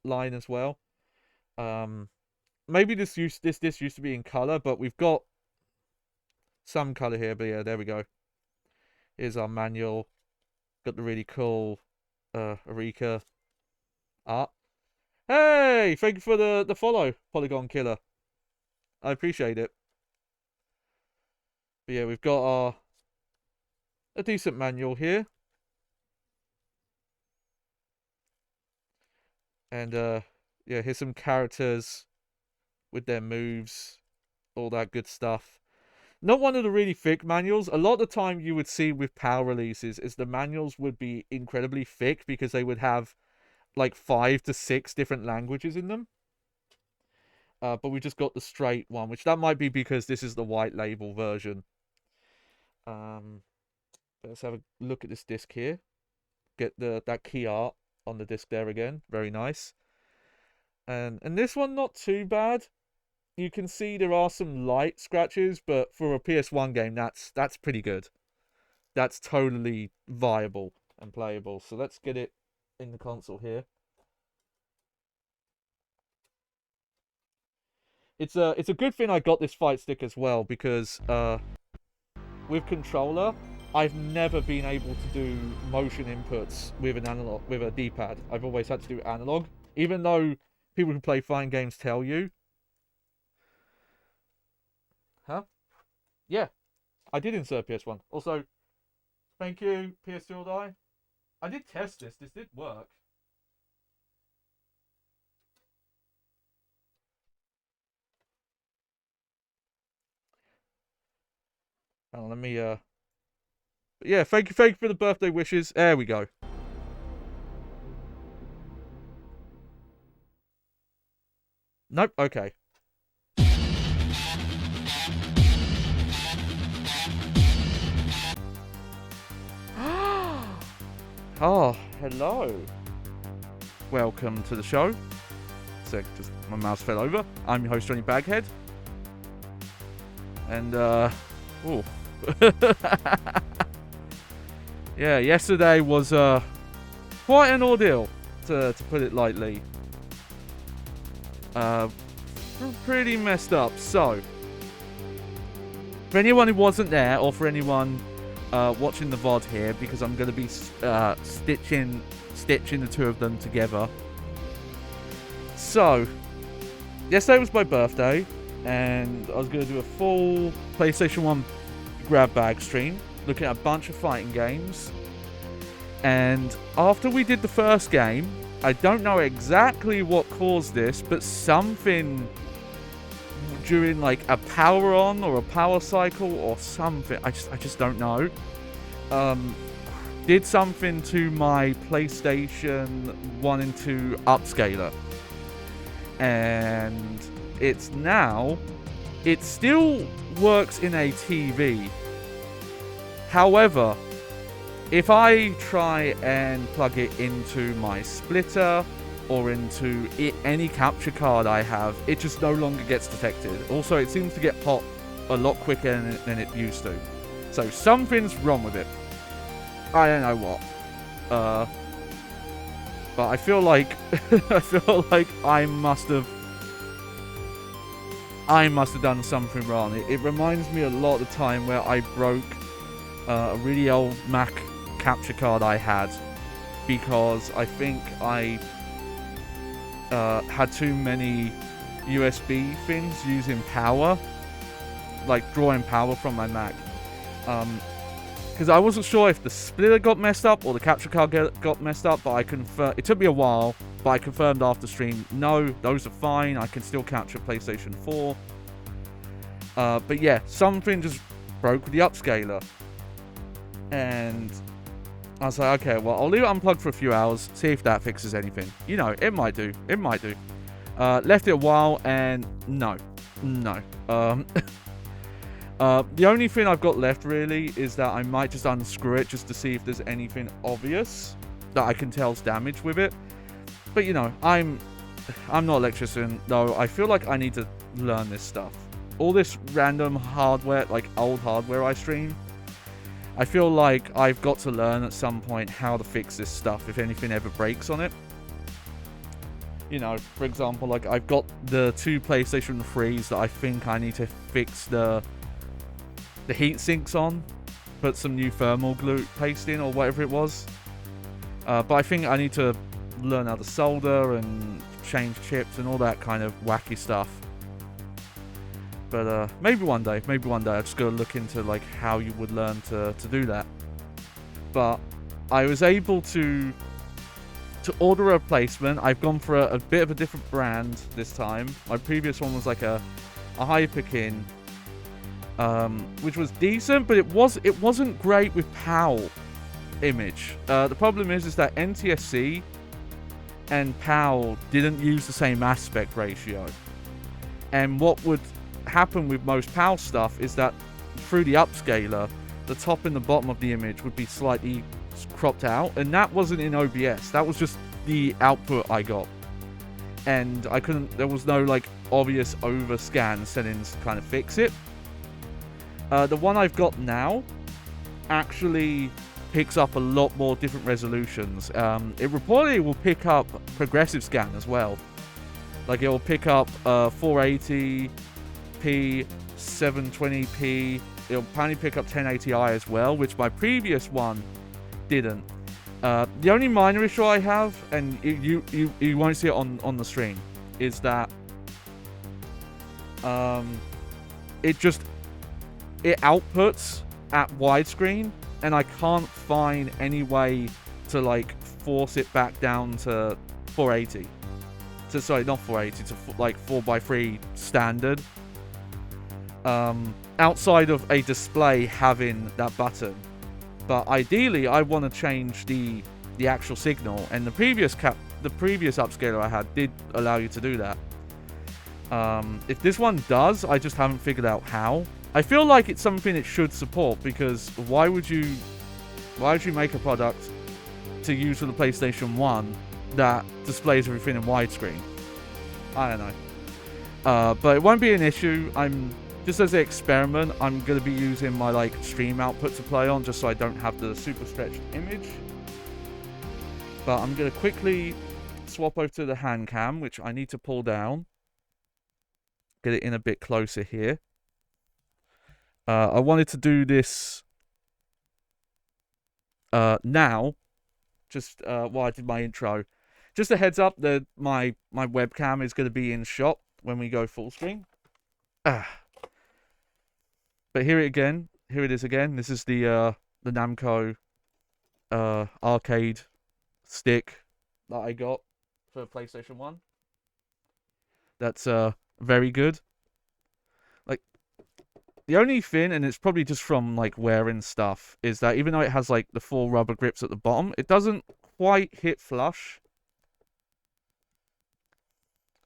line as well. Maybe this used to be in color, but we've got some color here. But yeah, there we go. Here's our manual. Got the really cool Eureka art. Hey, thank you for the follow, Polygon Killer. I appreciate it. But yeah, we've got a decent manual here. And yeah, here's some characters with their moves, all that good stuff. Not one of the really thick manuals. A lot of the time you would see with PAL releases is the manuals would be incredibly thick because they would have like 5 to 6 different languages in them. But we just got the straight one, which that might be because this is the white label version. Let's have a look at this disc here. Get that key art on the disc there again. Very nice. And this one, not too bad. You can see there are some light scratches, but for a PS1 game, that's pretty good. That's totally viable and playable. So let's get it in the console here. It's a good thing I got this fight stick as well, because with controller, I've never been able to do motion inputs with a D-pad. I've always had to do analog, even though people who play fighting games tell you. Huh? Yeah, I did insert PS1. Also, thank you, PS2 Die. I did test this. This did work. Oh, let me But yeah, thank you for the birthday wishes. There we go. Nope. Okay. Oh, hello. Welcome to the show. So, just my mouse fell over. I'm your host, Johnny Baghead. And, ooh. Yeah, yesterday was, quite an ordeal, to put it lightly. Pretty messed up. So, for anyone who wasn't there, or for anyone watching the VOD here, because I'm going to be stitching the two of them together. So, yesterday was my birthday, and I was going to do a full PlayStation 1 Grab Bag stream, looking at a bunch of fighting games. And after we did the first game, I don't know exactly what caused this, but something during like a power on or a power cycle or something, I just don't know, did something to my PlayStation 1 and 2 upscaler. And it still works in a TV. However, if I try and plug it into my splitter or into any capture card I have, it just no longer gets detected. Also, it seems to get hot a lot quicker than it used to. So something's wrong with it. I don't know what. But I feel like I must have done something wrong. It reminds me a lot of the time where I broke a really old Mac capture card I had, because I think I had too many USB things using power, like drawing power from my Mac. Because I wasn't sure if the splitter got messed up or the capture card got messed up, but I confirmed. It took me a while, but I confirmed after stream, no, those are fine. I can still capture PlayStation 4. But yeah, something just broke with the upscaler. And I was like, okay, well, I'll leave it unplugged for a few hours, see if that fixes anything. You know, it might do. It might do. Left it a while, and no. The only thing I've got left, really, is that I might just unscrew it just to see if there's anything obvious that I can tell's damage with it. But, you know, I'm not an electrician, though. I feel like I need to learn this stuff. All this random hardware, like old hardware I stream, I feel like I've got to learn at some point how to fix this stuff if anything ever breaks on it. You know, for example, like I've got the 2 PlayStation 3s that I think I need to fix the heat sinks on, put some new thermal glue paste in or whatever it was. But I think I need to learn how to solder and change chips and all that kind of wacky stuff. But maybe one day I just gotta look into like how you would learn to do that. But I was able to order a replacement. I've gone for a bit of a different brand this time. My previous one was like a Hyperkin, which was decent, but it wasn't great with PAL image. The problem is that NTSC and PAL didn't use the same aspect ratio. And what would happen with most PAL stuff is that through the upscaler, the top and the bottom of the image would be slightly cropped out, and that wasn't in OBS. That was just the output I got, and there was no like obvious overscan settings to kind of fix it. The one I've got now actually picks up a lot more different resolutions. It reportedly will pick up progressive scan as well. Like it will pick up 480p, 720p. It'll apparently pick up 1080i as well, which my previous one didn't. The only minor issue I have, and you won't see it on the stream, is that it outputs at widescreen, and I can't find any way to like force it back down to 480. Sorry, not 480, to like 4:3 standard. Outside of a display having that button. But ideally, I want to change the actual signal, and the previous upscaler I had did allow you to do that. If this one does, I just haven't figured out how. I feel like it's something it should support, because why would you make a product to use for the PlayStation 1 that displays everything in widescreen? I don't know. But it won't be an issue. Just as an experiment, I'm going to be using my like stream output to play on, just so I don't have the super stretched image. But I'm going to quickly swap over to the hand cam, which I need to pull down. Get it in a bit closer here. I wanted to do this now, just while I did my intro. Just a heads up that my webcam is going to be in shot when we go full screen. But here it is again. This is the Namco Arcade Stick that I got for PlayStation 1. That's very good. Like, the only thing, and it's probably just from like wearing stuff, is that even though it has like the 4 rubber grips at the bottom, it doesn't quite hit flush.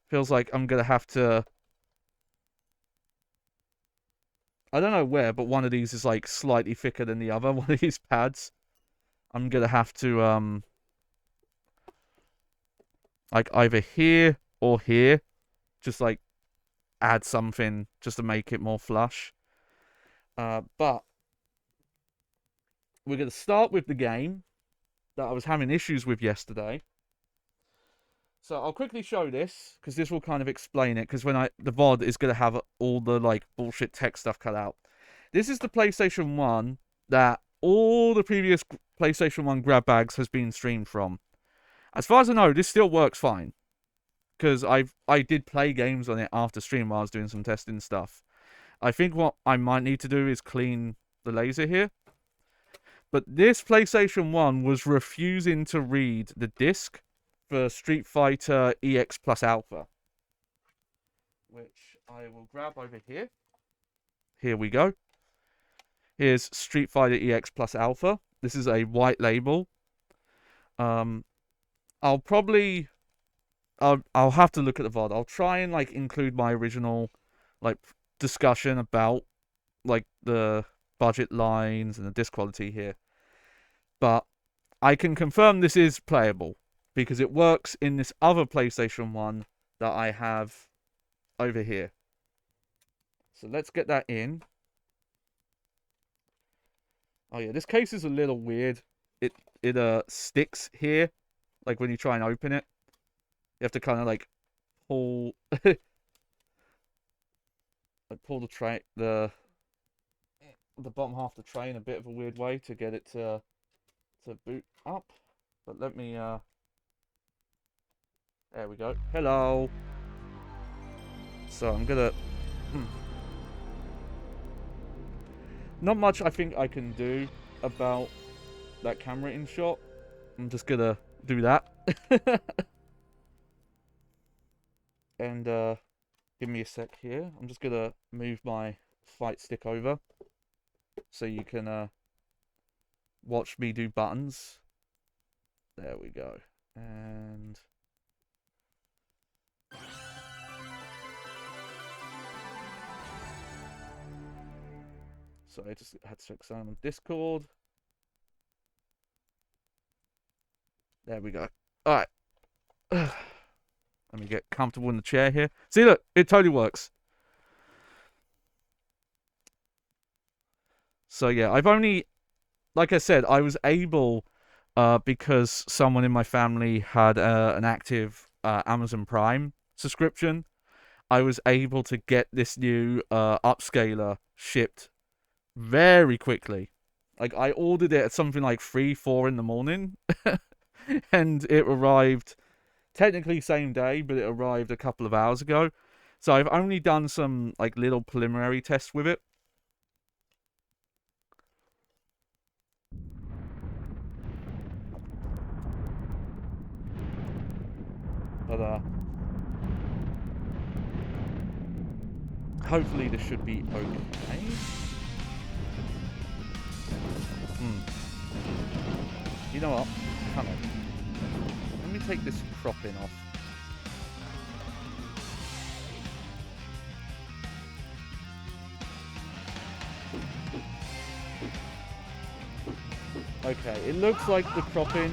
Feels like I'm gonna have to, I don't know where, but one of these is like slightly thicker than the other. One of these pads, I'm gonna have to like either here or here, just like add something just to make it more flush. But we're gonna start with the game that I was having issues with yesterday. So I'll quickly show this, because this will kind of explain it, because the VOD is going to have all the like bullshit tech stuff cut out. This is the PlayStation 1 that all the previous PlayStation 1 grab bags has been streamed from. As far as I know, this still works fine. Because I did play games on it after stream while I was doing some testing stuff. I think what I might need to do is clean the laser here. But this PlayStation 1 was refusing to read the disc for Street Fighter EX Plus Alpha. Which I will grab over here. Here we go. Here's Street Fighter EX Plus Alpha. This is a white label. I'll have to look at the VOD. I'll try and like include my original like discussion about like the budget lines and the disc quality here. But I can confirm this is playable because it works in this other PlayStation 1 that I have over here. So let's get that in. Oh yeah, this case is a little weird. It sticks here, like when you try and open it. You have to kind of like pull, like pull the tray, the bottom half of the tray in a bit of a weird way to get it to boot up. But let me there we go. Hello. So I'm gonna. Not much I think I can do about that camera in shot. I'm just gonna do that. And give me a sec here. I'm just gonna move my fight stick over so you can watch me do buttons. There we go. And so I just had to check someone on Discord. There we go. Alright. Let me get comfortable in the chair here. See, look, it totally works. So yeah, I've only, like I said, I was able, because someone in my family had an active Amazon Prime subscription, I was able to get this new upscaler shipped very quickly. Like, I ordered it at something like 3-4 in the morning, and it arrived technically same day, but it arrived a couple of hours ago. So I've only done some like little preliminary tests with it. But hopefully this should be okay. You know what? Come on. Let me take this cropping off. Okay, it looks like the cropping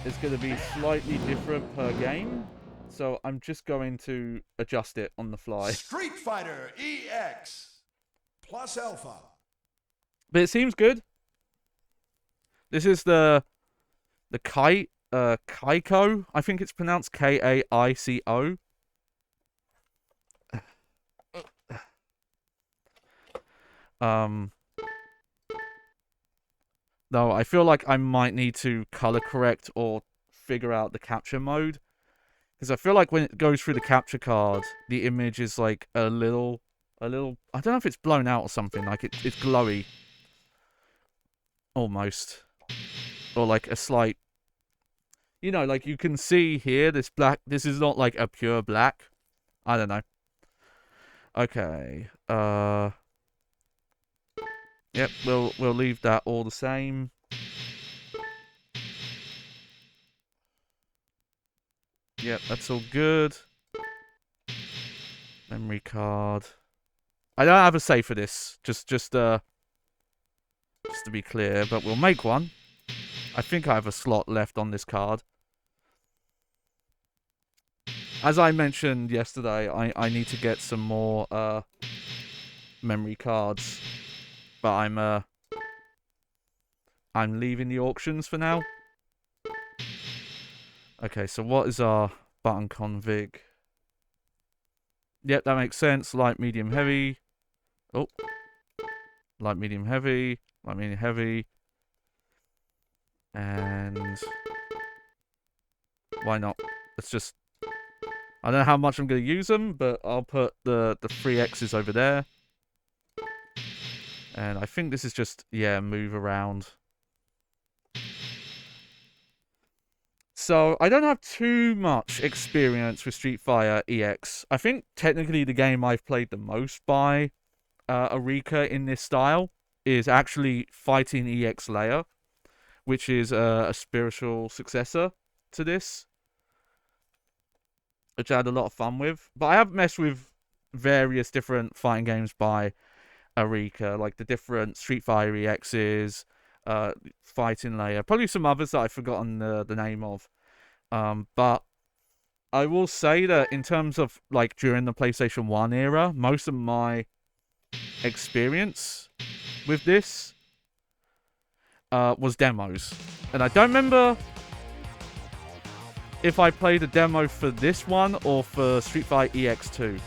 is going to be slightly different per game, so I'm just going to adjust it on the fly.
Street Fighter EX Plus Alpha.
But it seems good. This is the Kaiko. I think it's pronounced Kaico. No, I feel like I might need to color correct or figure out the capture mode. Because I feel like when it goes through the capture card, the image is like a little, I don't know if it's blown out or something, like it's glowy. Almost. Or like a slight, you know, like you can see here, this black, this is not like a pure black. I don't know. Okay, yep, we'll leave that all the same. Yep, that's all good. Memory card. I don't have a save for this. Just to be clear, but we'll make one. I think I have a slot left on this card. As I mentioned yesterday, I need to get some more memory cards. But I'm leaving the auctions for now. Okay, so what is our button config? Yep, that makes sense. Light, medium, heavy. Oh. Light, medium, heavy. Light, medium, heavy. And... why not? Let's just... I don't know how much I'm going to use them, but I'll put the 3 X's over there. And I think this is just, yeah, move around. So, I don't have too much experience with Street Fighter EX. I think technically the game I've played the most by Arika in this style is actually Fighting EX Layer, which is a spiritual successor to this, which I had a lot of fun with. But I have messed with various different fighting games by Arika, like the different Street Fighter EXs, Fighting Layer, probably some others that I've forgotten the name of. But I will say that in terms of like during the PlayStation 1 era, most of my experience with this was demos. And I don't remember if I played a demo for this one or for Street Fighter EX2.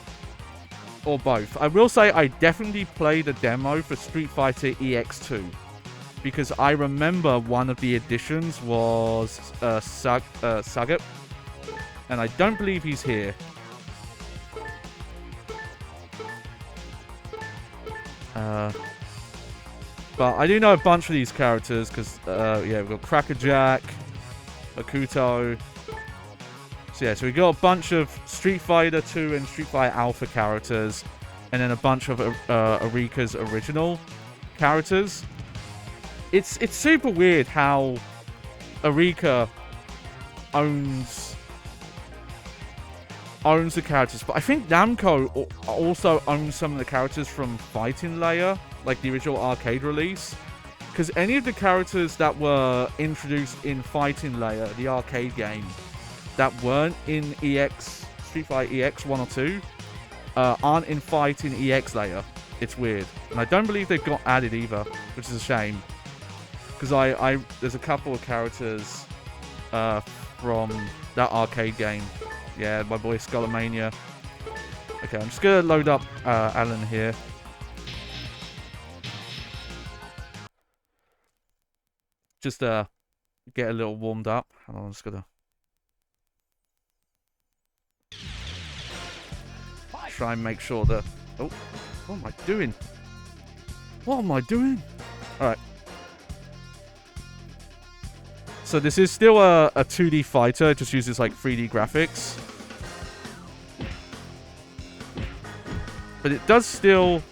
Or both. I will say I definitely played a demo for Street Fighter EX2. Because I remember one of the editions was Sagat. And I don't believe he's here. But I do know a bunch of these characters because, yeah, we've got Crackerjack, Akuto. So yeah, so we got a bunch of Street Fighter 2 and Street Fighter Alpha characters, and then a bunch of Arika's original characters. It's super weird how Arika owns the characters, but I think Namco also owns some of the characters from Fighting Layer, like the original arcade release. Because any of the characters that were introduced in Fighting Layer, the arcade game, that weren't in Street Fighter EX 1 or 2, aren't in Fighting EX Layer. It's weird. And I don't believe they've got added either, which is a shame. Because there's a couple of characters from that arcade game. Yeah, my boy Skullomania. Okay, I'm just going to load up Alan here. Just get a little warmed up. And I'm just going to try and make sure that... Oh, what am I doing? What am I doing? Alright. So this is still a 2D fighter. It just uses like 3D graphics. But it does still...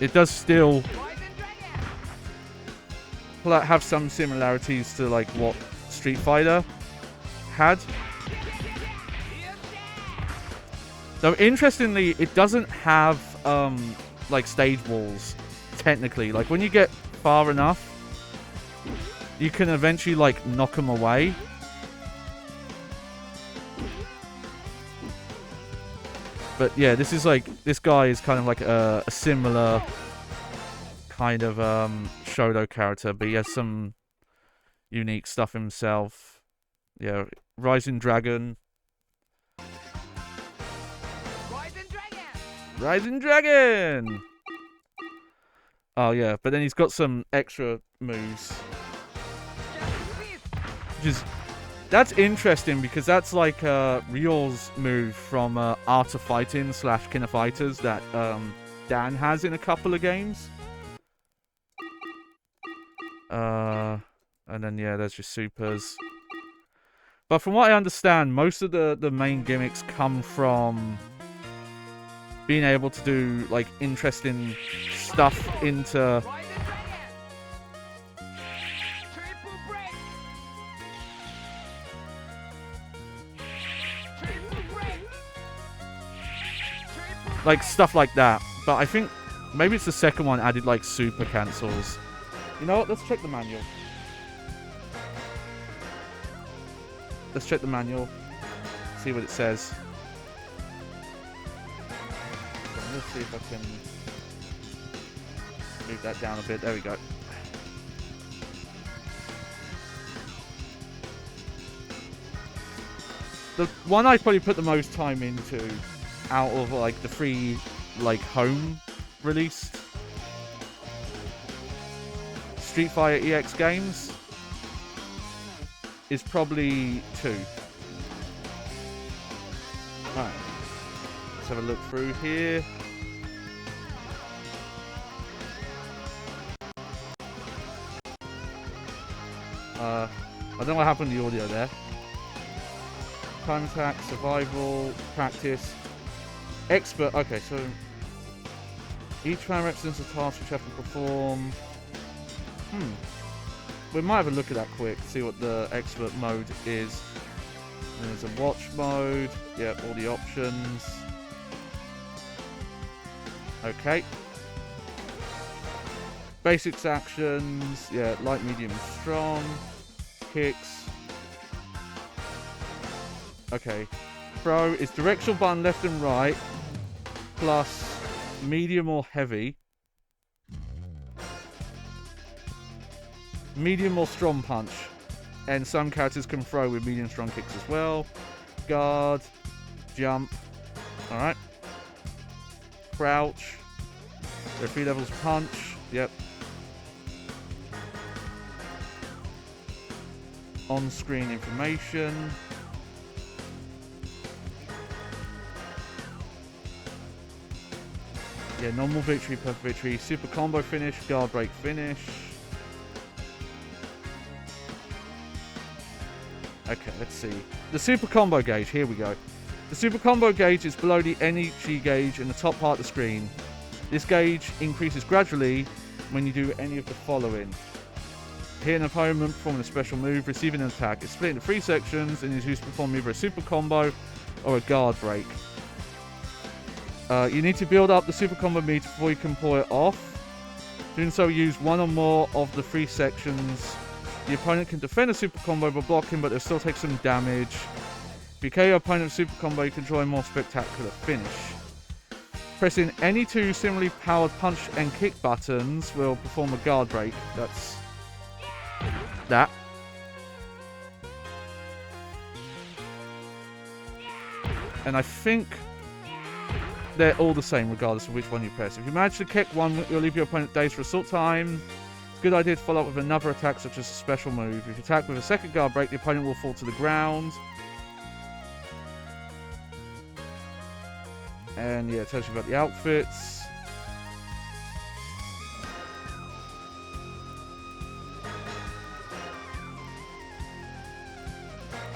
It does still have some similarities to like what Street Fighter had. Though interestingly, it doesn't have like stage walls technically. Like when you get far enough, you can eventually like knock them away. But yeah, this guy is kind of like a similar kind of Shoto character, but he has some unique stuff himself. Yeah, Rising Dragon. Rising Dragon! Oh yeah, but then he's got some extra moves. That's interesting because that's like Ryul's move from Art of Fighting / King of Fighters that Dan has in a couple of games. And then yeah, there's your supers. But from what I understand, most of the main gimmicks come from being able to do like interesting stuff into like stuff like that. But I think maybe it's the second one added like super cancels. You know what? Let's check the manual. Let's check the manual. See what it says. Let's see if I can move that down a bit. There we go. The one I probably put the most time into out of like the free like home released Street Fighter EX games is probably 2. Alright. Let's have a look through here. I don't know what happened to the audio there. Time attack, survival, practice, expert. Okay, so each round represents a task which you have to perform. We might have a look at that quick, see what the expert mode is. And there's a watch mode. Yep, all the options. Okay. Basics actions. Yeah, light, medium, strong. Kicks. Okay. Throw is directional button left and right. Plus medium or heavy. Medium or strong punch. And some characters can throw with medium strong kicks as well. Guard. Jump. Alright. Crouch. There are 3 levels of punch. Yep. On-screen information. Yeah, normal victory, perfect victory, super combo finish, guard break finish. Okay, let's see. The super combo gauge, here we go. The super combo gauge is below the energy gauge in the top part of the screen. This gauge increases gradually when you do any of the following. Hit an opponent performing a special move, receiving an attack. It's split into 3 sections and is used to perform either a super combo or a guard break. You need to build up the super combo meter before you can pull it off. Doing so, use one or more of the 3 sections. The opponent can defend a super combo by blocking, but they'll still take some damage. If you KO your opponent's super combo, you can draw a more spectacular finish. Pressing any 2 similarly powered punch and kick buttons will perform a guard break. That's that. And I think they're all the same regardless of which one you press. If you manage to kick one, you'll leave your opponent dazed for a short time. It's a good idea to follow up with another attack such as a special move. If you attack with a second guard break, the opponent will fall to the ground. And yeah, it tells you about the outfits.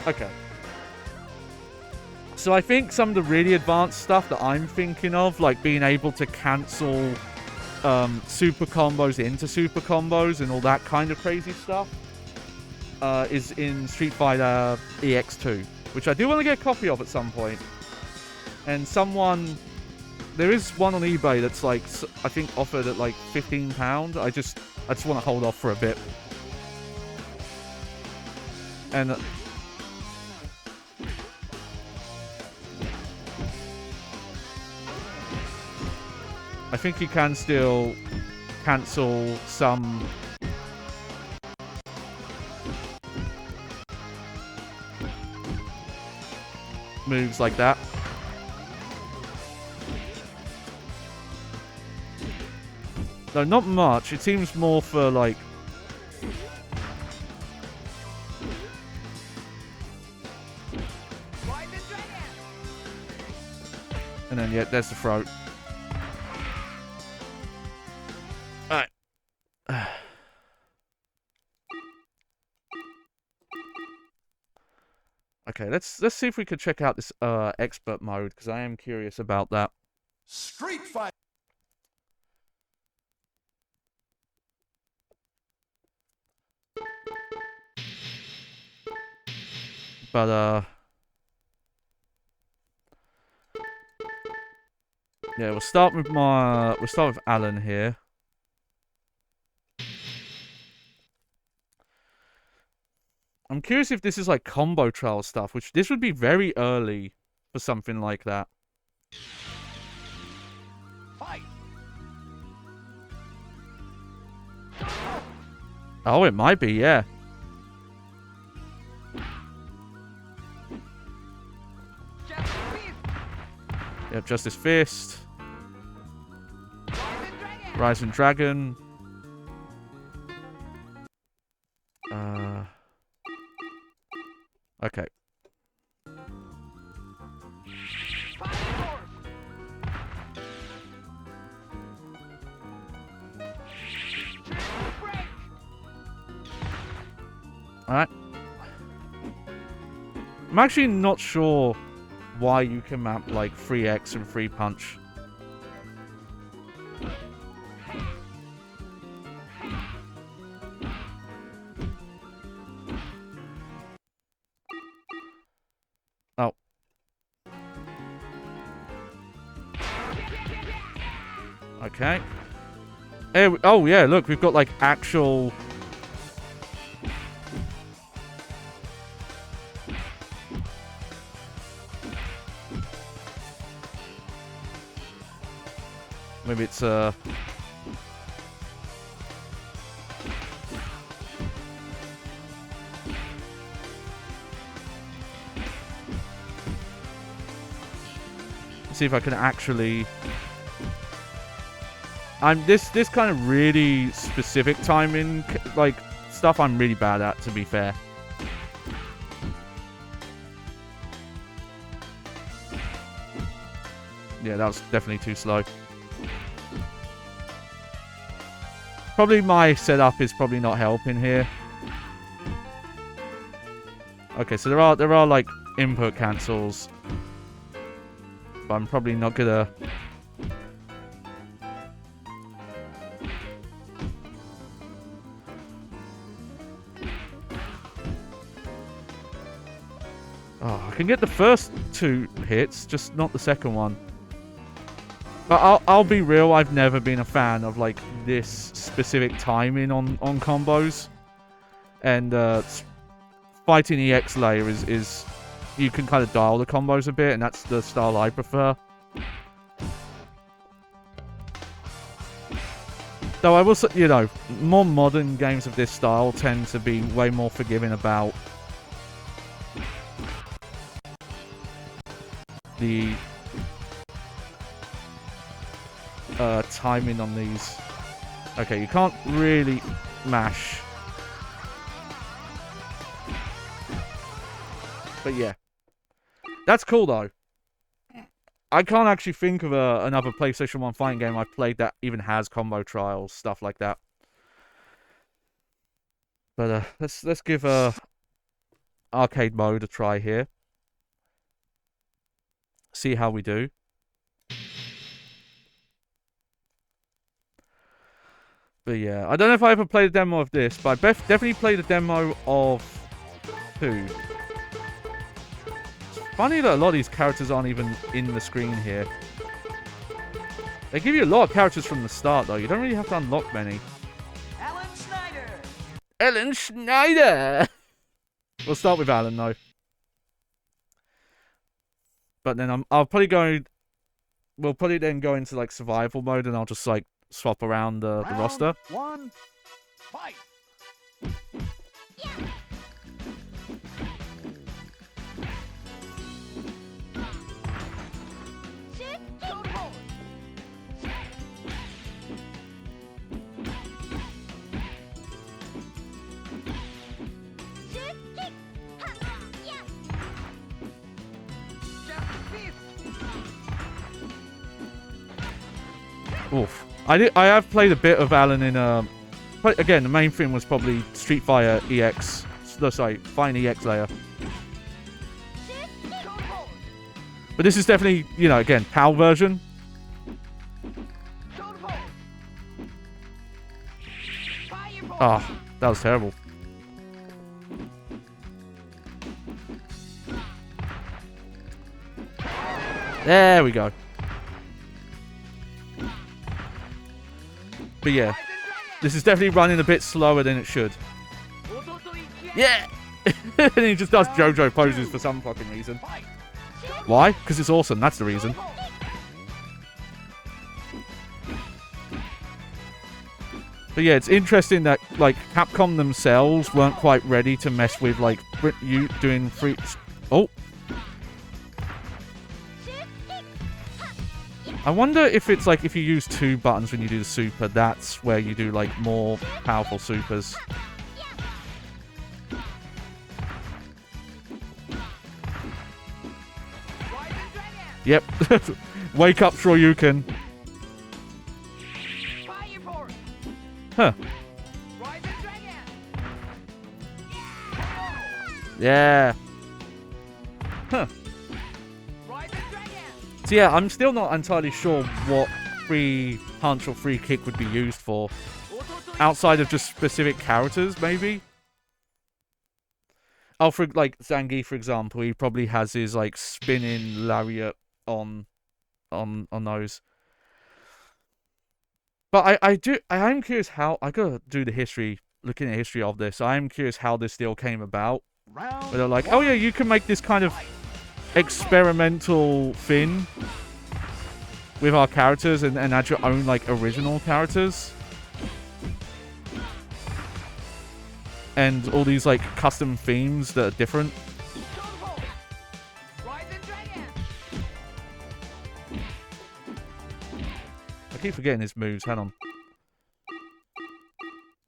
Okay. So I think some of the really advanced stuff that I'm thinking of, like being able to cancel super combos into super combos and all that kind of crazy stuff, is in Street Fighter EX2, which I do want to get a copy of at some point. And there is one on eBay that's like, I think offered at like £15. I just want to hold off for a bit. And I think you can still cancel some moves like that. No, not much. It seems more for like... And then, yeah, there's the throat. Alright. Okay, let's see if we could check out this expert mode, because I am curious about that.
Street Fighter.
But yeah, we'll start with Alan here. I'm curious if this is like combo trial stuff, which this would be very early for something like that. Oh, it might be, yeah. Yep, Justice Fist. Rising Dragon. Okay. Alright. I'm actually not sure why you can map like 3x and 3 punch. Oh. Okay. Oh yeah, look, we've got like actual... Maybe it's see if I can actually... this kind of really specific timing like stuff I'm really bad at, to be fair. Yeah, that was definitely too slow. Probably my setup is probably not helping here. Okay, so there are like input cancels, but I'm probably not gonna... Oh, I can get the first 2 hits, just not the second one. But I'll be real, I've never been a fan of like this specific timing on combos. And fighting EX layer is you can kind of dial the combos a bit, and that's the style I prefer. Though I will say, you know, more modern games of this style tend to be way more forgiving about the timing on these. Okay, you can't really mash. But yeah. That's cool though. I can't actually think of another PlayStation 1 fighting game I've played that even has combo trials, stuff like that. But let's give arcade mode a try here. See how we do. But yeah, I don't know if I ever played a demo of this, but I definitely played a demo of 2. It's funny that a lot of these characters aren't even in the screen here. They give you a lot of characters from the start, though. You don't really have to unlock many.
Alan Schneider!
Alan Schneider! We'll start with Alan, though. But then I'll probably go... We'll probably then go into, like, survival mode, and I'll just, like, swap around the roster.
1, fight!
Oof. I have played a bit of Alan in but again, the main thing was probably Street Fighter EX. No, sorry, Fighting EX layer. But this is definitely, you know, again, PAL version. Ah, oh, that was terrible. There we go. But yeah, this is definitely running a bit slower than it should. Yeah! And he just does JoJo poses for some fucking reason. Why? Because it's awesome, that's the reason. But yeah, it's interesting that like Capcom themselves weren't quite ready to mess with like you doing free. Oh, I wonder if it's like if you use 2 buttons when you do the super, that's where you do like more powerful supers. Yep. Wake up, Shoryuken. Huh. Yeah. Huh. So yeah, I'm still not entirely sure what free punch or free kick would be used for. Outside of just specific characters, maybe? Oh, for like Zangief, for example, he probably has his like spinning lariat on those. But I am curious how I gotta do the history, looking at the history of this. I am curious how this deal came about. Where they're like, oh yeah, you can make this kind of experimental thing with our characters and add your own like original characters. And all these like custom themes that are different. I keep forgetting his moves. Hang on.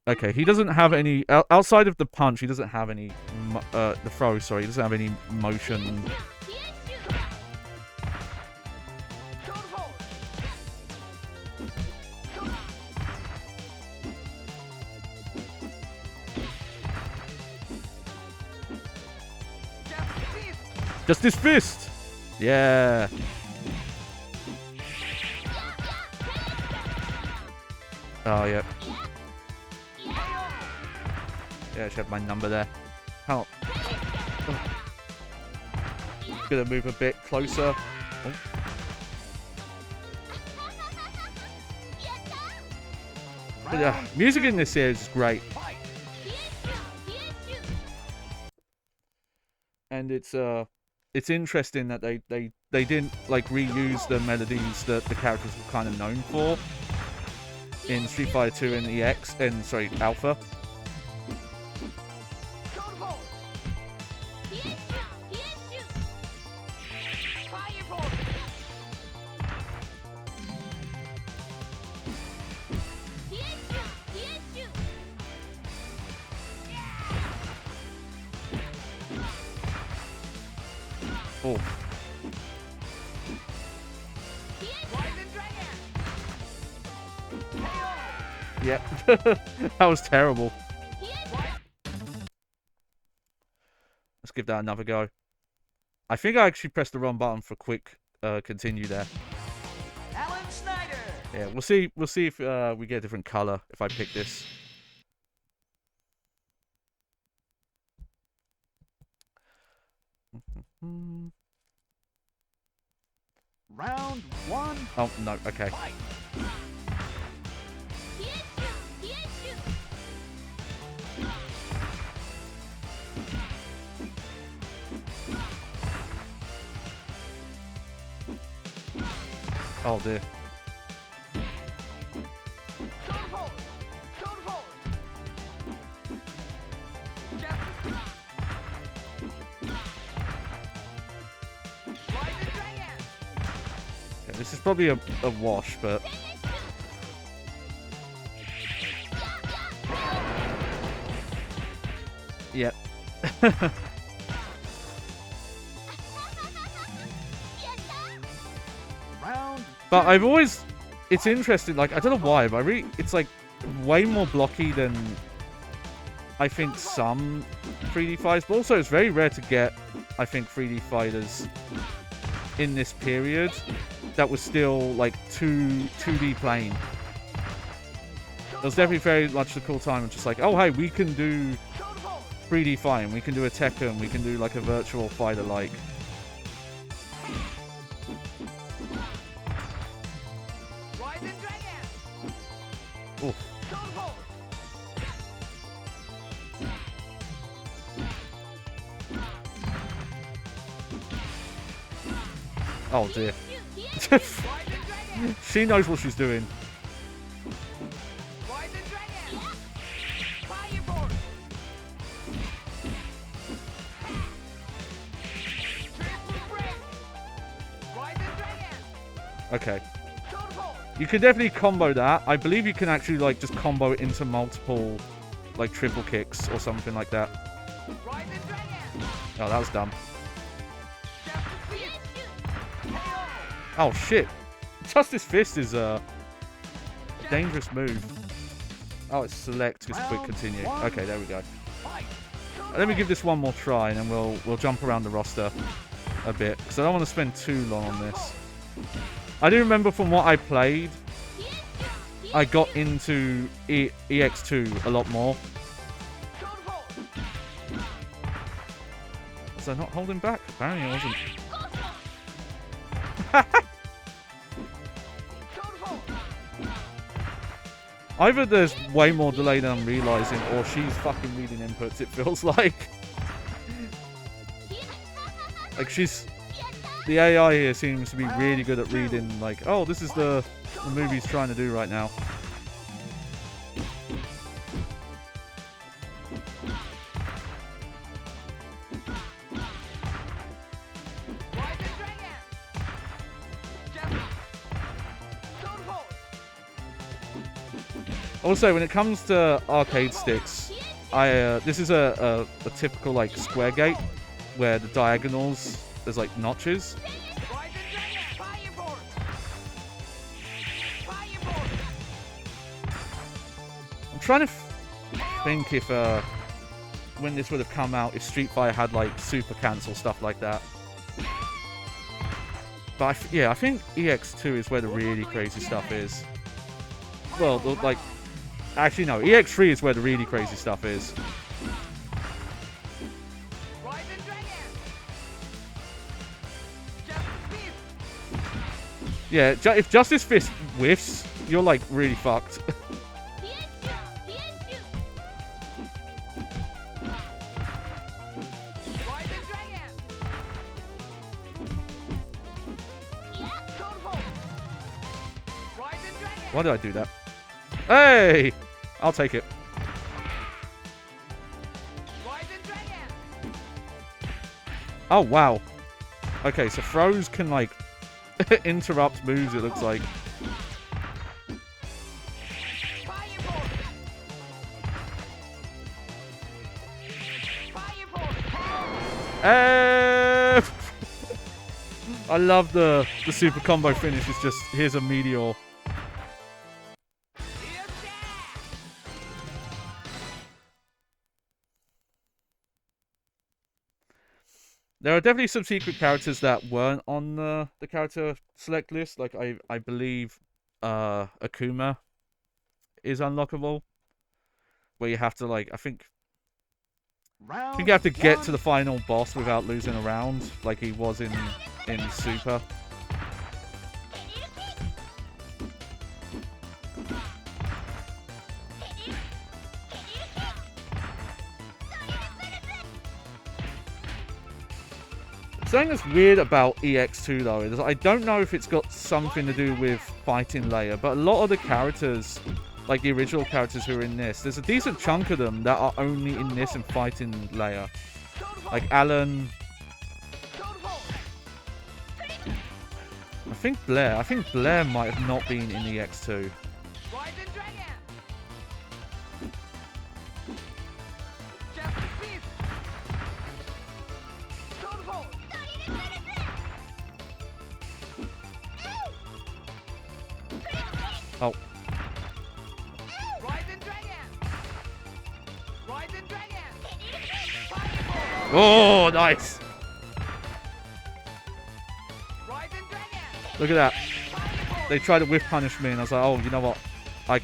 Okay, he doesn't have any outside of the punch. He doesn't have any the throw. Sorry, he doesn't have any motion. Just his fist. Yeah. Oh, yeah. Yeah, I should have my number there. How? Oh. Gonna move a bit closer. Oh. But, yeah, music in this series is great. And it's interesting that they didn't like reuse the melodies that the characters were kind of known for in Street Fighter 2 and EX and sorry, Alpha. Oh. Yep. That was terrible. Let's give that another go. I think I actually pressed the wrong button for quick continue there.
Alan Snyder.
Yeah, we'll see if we get a different color if I pick this.
Round 1.
Oh, no, okay.
Fight.
Oh dear. This is probably a wash, but... Yep. But I've always... It's interesting, like, I don't know why, but it's like way more blocky than I think some 3D fighters, but also it's very rare to get, I think, 3D fighters in this period that was still like 2D playing. It was definitely very much a cool time. It's just like, oh hey, we can do 3D fighting, we can do a Tekken, we can do like a virtual fighter like. Oof. Oh dear. She knows what she's doing. Okay. You can definitely combo that. I believe you can actually, like, just combo it into multiple, like, triple kicks or something like that. Oh, that was dumb. Oh, shit. Justice Fist is a dangerous move. Oh, it's select, just quick continue. Okay, there we go. Let me give this one more try, and then we'll jump around the roster a bit, because I don't want to spend too long on this. I do remember from what I played, I got into EX2 a lot more. Was I not holding back? Apparently I wasn't. Either there's way more delay than I'm realizing, or she's fucking reading inputs, it feels like. Like, the AI here seems to be really good at reading, like, oh, this is the move he's trying to do right now. Also, when it comes to arcade sticks, this is a typical, like, square gate where the diagonals, there's, like, notches. I'm trying to think if when this would have come out, if Street Fighter had, like, super cancel, stuff like that. But yeah, I think EX2 is where the really crazy stuff is. Well, like, actually no, EX3 is where the really crazy stuff is. Yeah, if Justice Fist whiffs, you're, like, really fucked. Why did I do that? Hey! I'll take it. Oh, wow. Okay, so throws can, like, interrupt moves, it looks like. I love the super combo finish. It's just, here's a meteor. There are definitely some secret characters that weren't on the character select list. Like, I believe Akuma is unlockable. Where you have to, like, I think you have to get to the final boss without losing a round, like he was in Super. Something that's weird about EX2 though is I don't know if it's got something to do with fighting layer, but a lot of the characters, like the original characters who are in this, there's a decent chunk of them that are only in this and fighting layer. Like Alan. I think Blair might have not been in EX2. Oh. Oh, nice. Look at that. They tried to whiff punish me and I was like, oh, you know what? I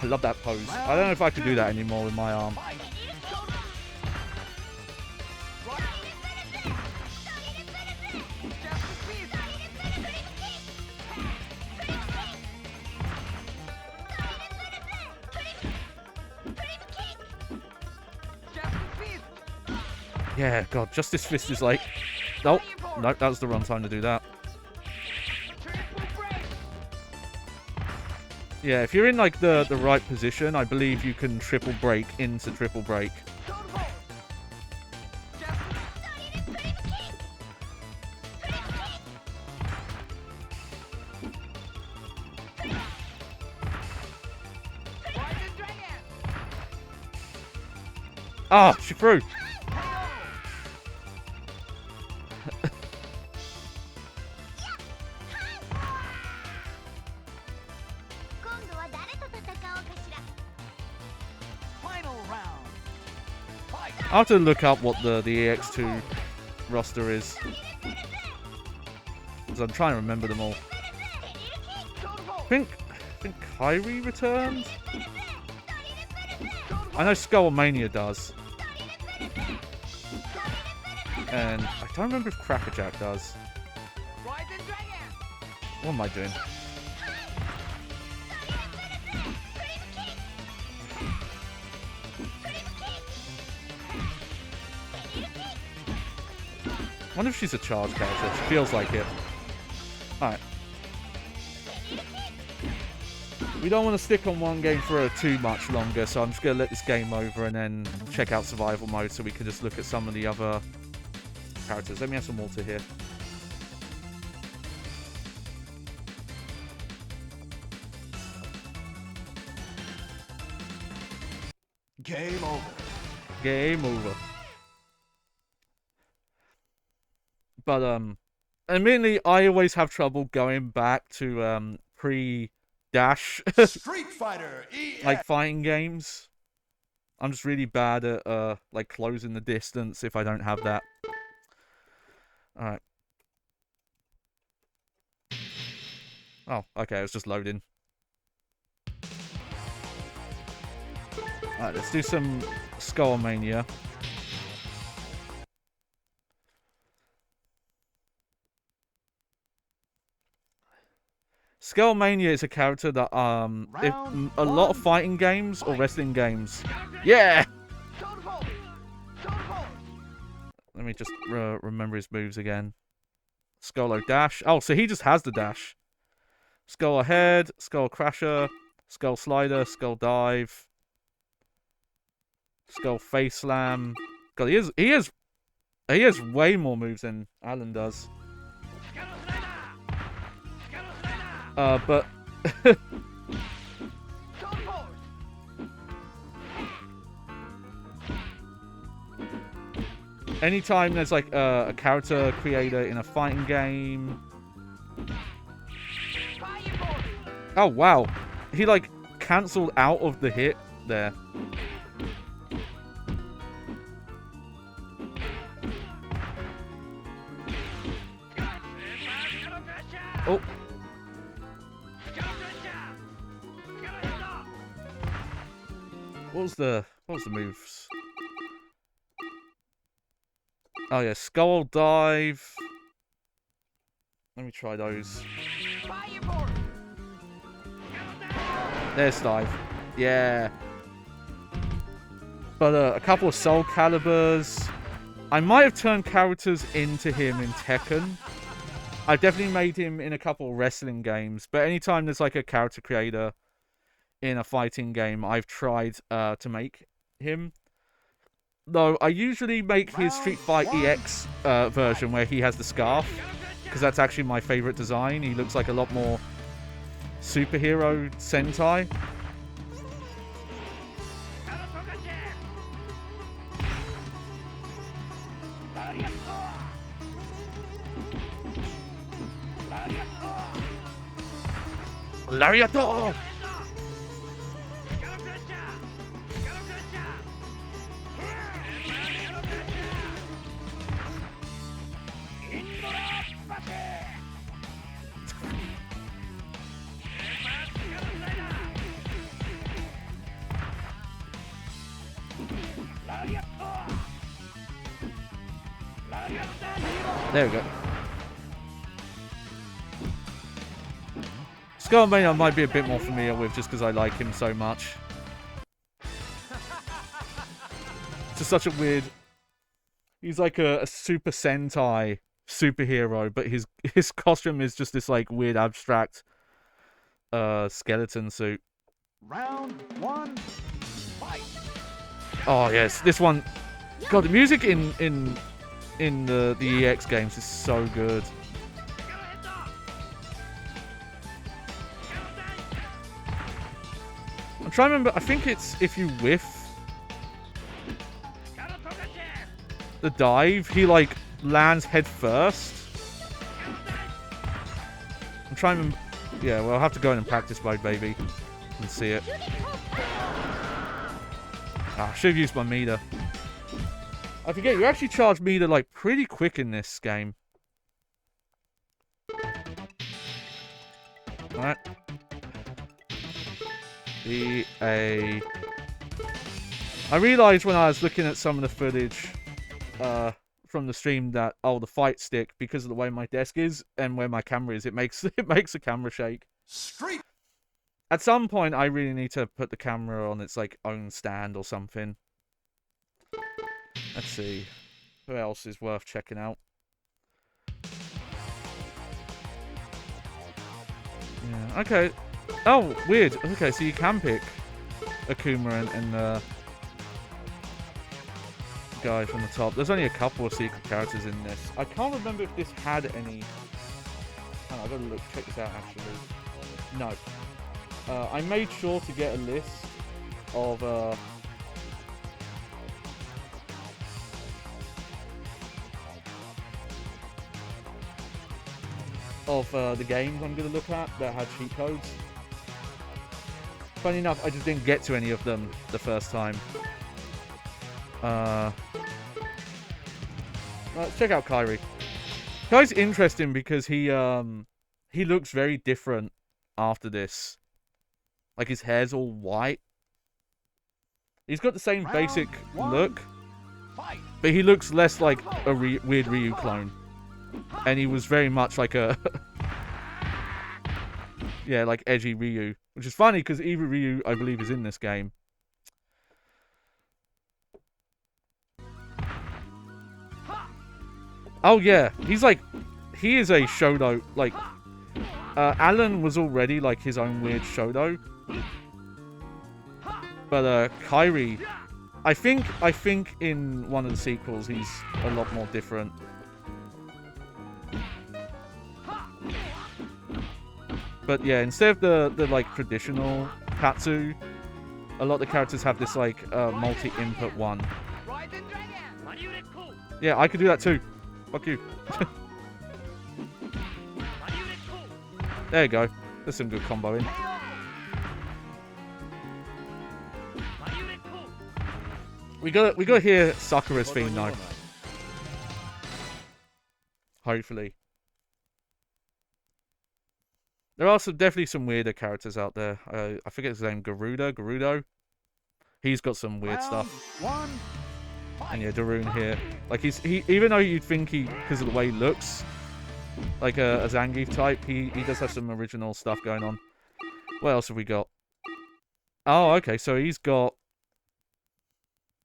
love that pose. I don't know if I could do that anymore with my arm. Yeah, God, Justice Fist is like... Nope, nope, that was the wrong time to do that. Yeah, if you're in, like, the right position, I believe you can triple break into triple break. Ah, she threw.
Final round. Fight.
I'll have to look up what the EX2 roster is. Because I'm trying to remember them all. I think Kyrie returned? I know Skullmania does. And I don't remember if Crackerjack does. What am I doing? I wonder if she's a charge character. She feels like it. Alright. We don't want to stick on one game for too much longer, so I'm just going to let this game over and then check out survival mode so we can just look at some of the other characters. Let me have some water here.
Game over.
Game over. But, admittedly, I always have trouble going back to, pre-dash,
Street Fighter EX.
like, fighting games. I'm just really bad at, like, closing the distance if I don't have that. Alright. Oh, okay, it's just loading. Alright, let's do some Skullmania. Skullmania is a character that, if a lot of fighting games or wrestling games. Yeah! Let me just remember his moves again. Skullo dash. Oh, so he just has the dash. Skull ahead, Skull crasher, Skull slider, Skull dive, Skull face slam. God, he has way more moves than Alan does. But anytime there's like a character creator in a fighting game. Oh wow, he like cancelled out of the hit there. Oh. What was the moves? Oh yeah, skull dive. Let me try those. There's dive. Yeah. But a couple of Soul Caliburs. I might have turned characters into him in Tekken. I've definitely made him in a couple of wrestling games. But anytime there's like a character creator in a fighting game, I've tried to make him. Though I usually make his Street Fighter EX version where he has the scarf, because that's actually my favorite design. He looks like a lot more superhero Sentai. Lariato! There we go. Skullmania I might be a bit more familiar with just because I like him so much. It's just such a weird... He's like a Super Sentai superhero, but his costume is just this like weird abstract skeleton suit.
Round one. Fight.
Oh yes, this one. God, the music in the EX games is so good. I'm trying to remember. I think it's if you whiff. the dive, he like lands head first. I'm trying to... Yeah, well, I'll have to go in and practice mode, baby. And see it. Ah, I should have used my meter. I forget, you actually charge meter like pretty quick in this game. Alright. I realised when I was looking at some of the footage from the stream that, oh, the fight stick, because of the way my desk is and where my camera is, it makes the camera shake.
Street.
At some point, I really need to put the camera on its like own stand or something. Let's see. Who else is worth checking out? Yeah, okay. Oh, weird. Okay, so you can pick Akuma and the guy from the top. There's only a couple of secret characters in this. I can't remember if this had any... Oh, I've got to check this out, actually. No. I made sure to get a list of... the games I'm going to look at that had cheat codes. Funny enough, I just didn't get to any of them the first time. Let's check out Kairi. Kairi's interesting because he looks very different after this. Like his hair's all white. He's got the same basic look, but he looks less like a weird Ryu clone. And he was very much like a... yeah, like edgy Ryu. Which is funny, because Evil Ryu, I believe, is in this game. Oh, yeah. He's like... He is a Shodo. Like... Alan was already, like, his own weird Shodo. But, Kairi... I think in one of the sequels, he's a lot more different. But yeah, instead of the like traditional Katsu, a lot of the characters have this like multi-input one. Yeah, I could do that too. Fuck you. There you go. There's some good comboing. We got to hear Sakura's theme now. Hopefully. There are definitely some weirder characters out there. I forget his name, Gerudo. He's got some weird stuff. And yeah, Darun here. Like he even though you'd think because of the way he looks, like a Zangief type, he does have some original stuff going on. What else have we got? Oh, okay, so he's got...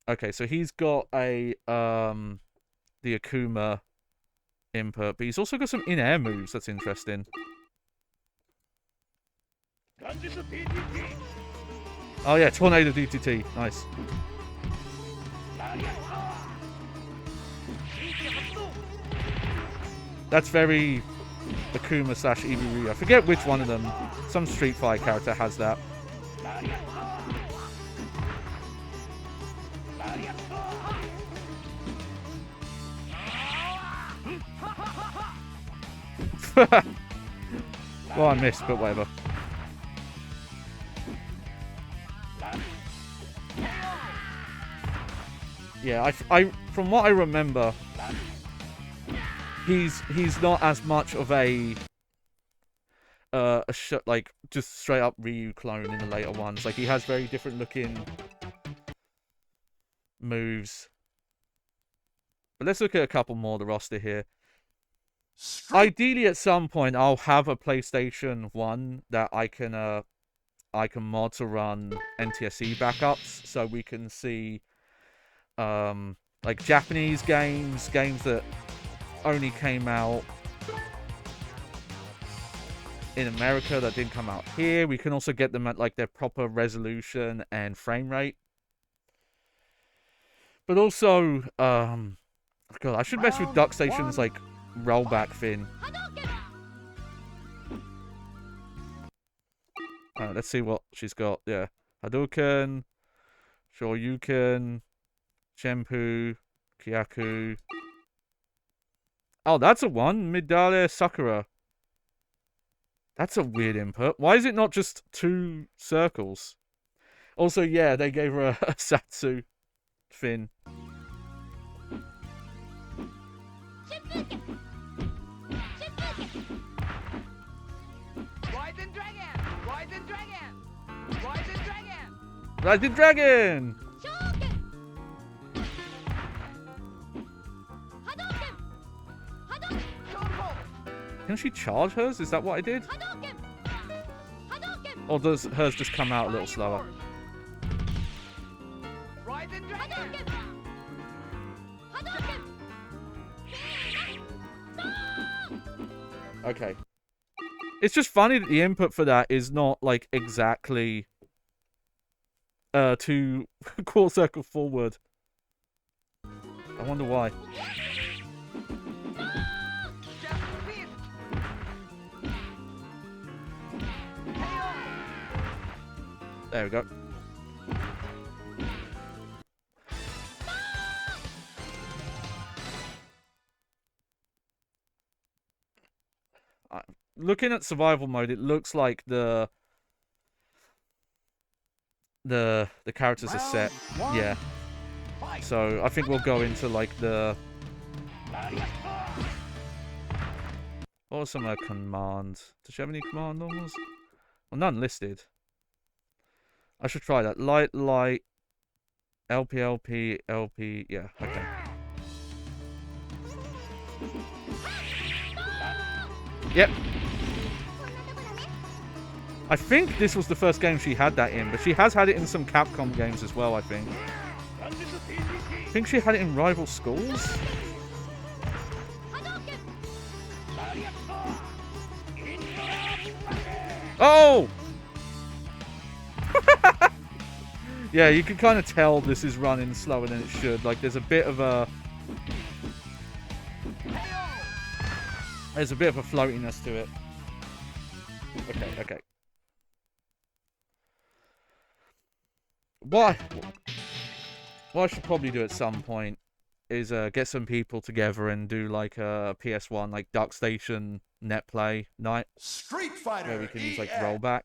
Okay, so he's got a the Akuma input, but he's also got some in-air moves. That's interesting. Oh yeah, Tornado DTT. Nice. That's very Akuma / Ibiryu. I forget which one of them. Some Street Fighter character has that. Well, I missed, but whatever. Yeah, I from what I remember, he's not as much of a like just straight up Ryu clone in the later ones. Like he has very different looking moves. But let's look at a couple more of the roster here. Ideally, at some point, I'll have a PlayStation 1 that I can mod to run NTSC backups, so we can see like Japanese games that only came out in America that didn't come out here. We can also get them at like their proper resolution and frame rate. But also, God, I should mess with DuckStation's like rollback thing. Alright, let's see what she's got. Yeah, Hadouken, Shoryuken, Shenpu, Kyaku. Oh, that's a 1. Midale Sakura. That's a weird input. Why is it not just 2 circles? Also, yeah, they gave her a Satsu fin.
Rising Dragon! Rising Dragon! Rising Dragon!
Rising Dragon!
Shoryuken! Hadouken! Hadouken! Shoryuken!
Can she charge hers? Is that what I did?
Hadouken! Hadouken!
Or does hers just come out a little slower?
Rising Dragon! Hadouken!
Okay. It's just funny that the input for that is not, like, exactly 2 quarter circle forward. I wonder why. There we go. Looking at survival mode, it looks like the characters are set. Yeah. So I think we'll go into like the. What are some of her commands? Does she have any command normals? Well, none listed. I should try that. Light, LP, LP, LP. Yeah, okay. Yep. I think this was the first game she had that in, but she has had it in some Capcom games as well, I think. I think she had it in Rival Schools. Oh! Yeah, you can kind of tell this is running slower than it should. Like, there's a bit of a... There's a bit of a floatiness to it. Okay, okay. What I should probably do at some point is get some people together and do like a PS1 like Dark Station net play night.
Street Fighter.
Where we can use like
EX.
rollback.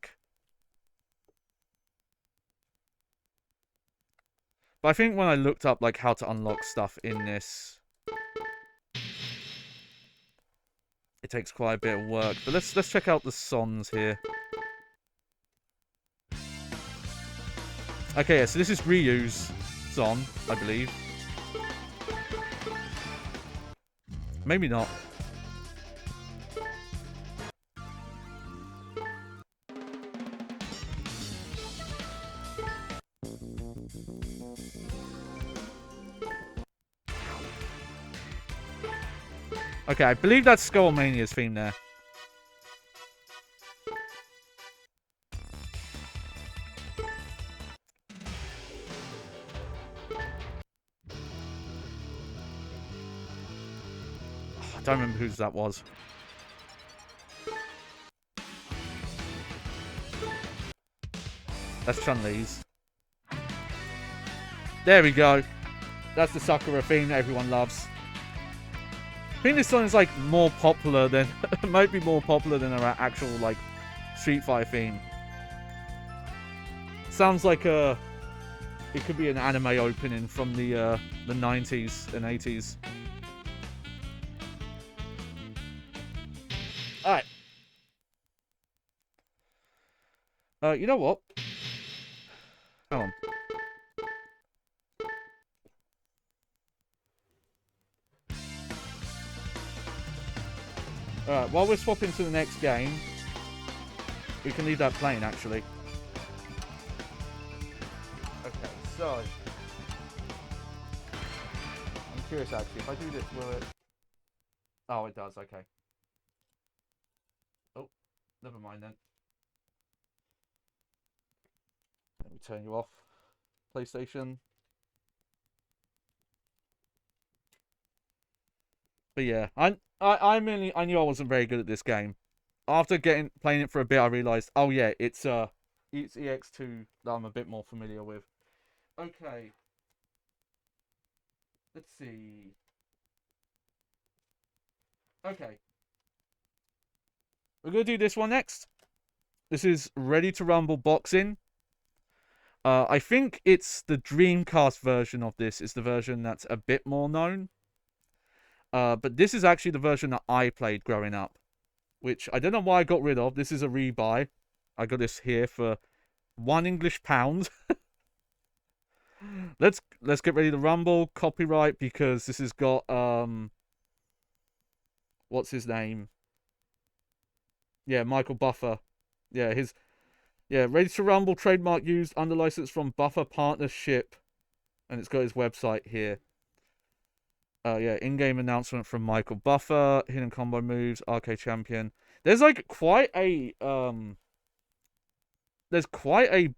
But I think when I looked up like how to unlock stuff in this, it takes quite a bit of work. But let's check out the sons here. Okay, yeah, so this is Ryu's son, I believe. Maybe not. Okay, I believe that's Skullmania's theme there. I don't remember whose that was. That's Chun-Li's. There we go. That's the Sakura theme that everyone loves. I think this song is like more popular than might be more popular than our actual like Street Fighter theme. Sounds like it could be an anime opening from the 90s and 80s. Alright. You know what? Hang on. Alright, while we're swapping to the next game, we can leave that playing, actually. Okay, so... I'm curious, actually. If I do this, will it... Oh, it does, okay. Oh, never mind, then. Let me turn you off. PlayStation. But yeah, I knew I wasn't very good at this game. After playing it for a bit, I realized, oh yeah, it's EX2 that I'm a bit more familiar with. Okay. Let's see. Okay. We're going to do this one next. This is Ready to Rumble Boxing. I think it's the Dreamcast version of this is the version that's a bit more known. But this is actually the version that I played growing up, which I don't know why I got rid of. This is a rebuy. I got this here for £1 English. Let's get ready to rumble. Copyright, because this has got what's his name? Yeah, Michael Buffer. Yeah, Ready to Rumble trademark used under license from Buffer Partnership, and it's got his website here. In-game announcement from Michael Buffer, hidden combo moves, arcade champion. There's like quite a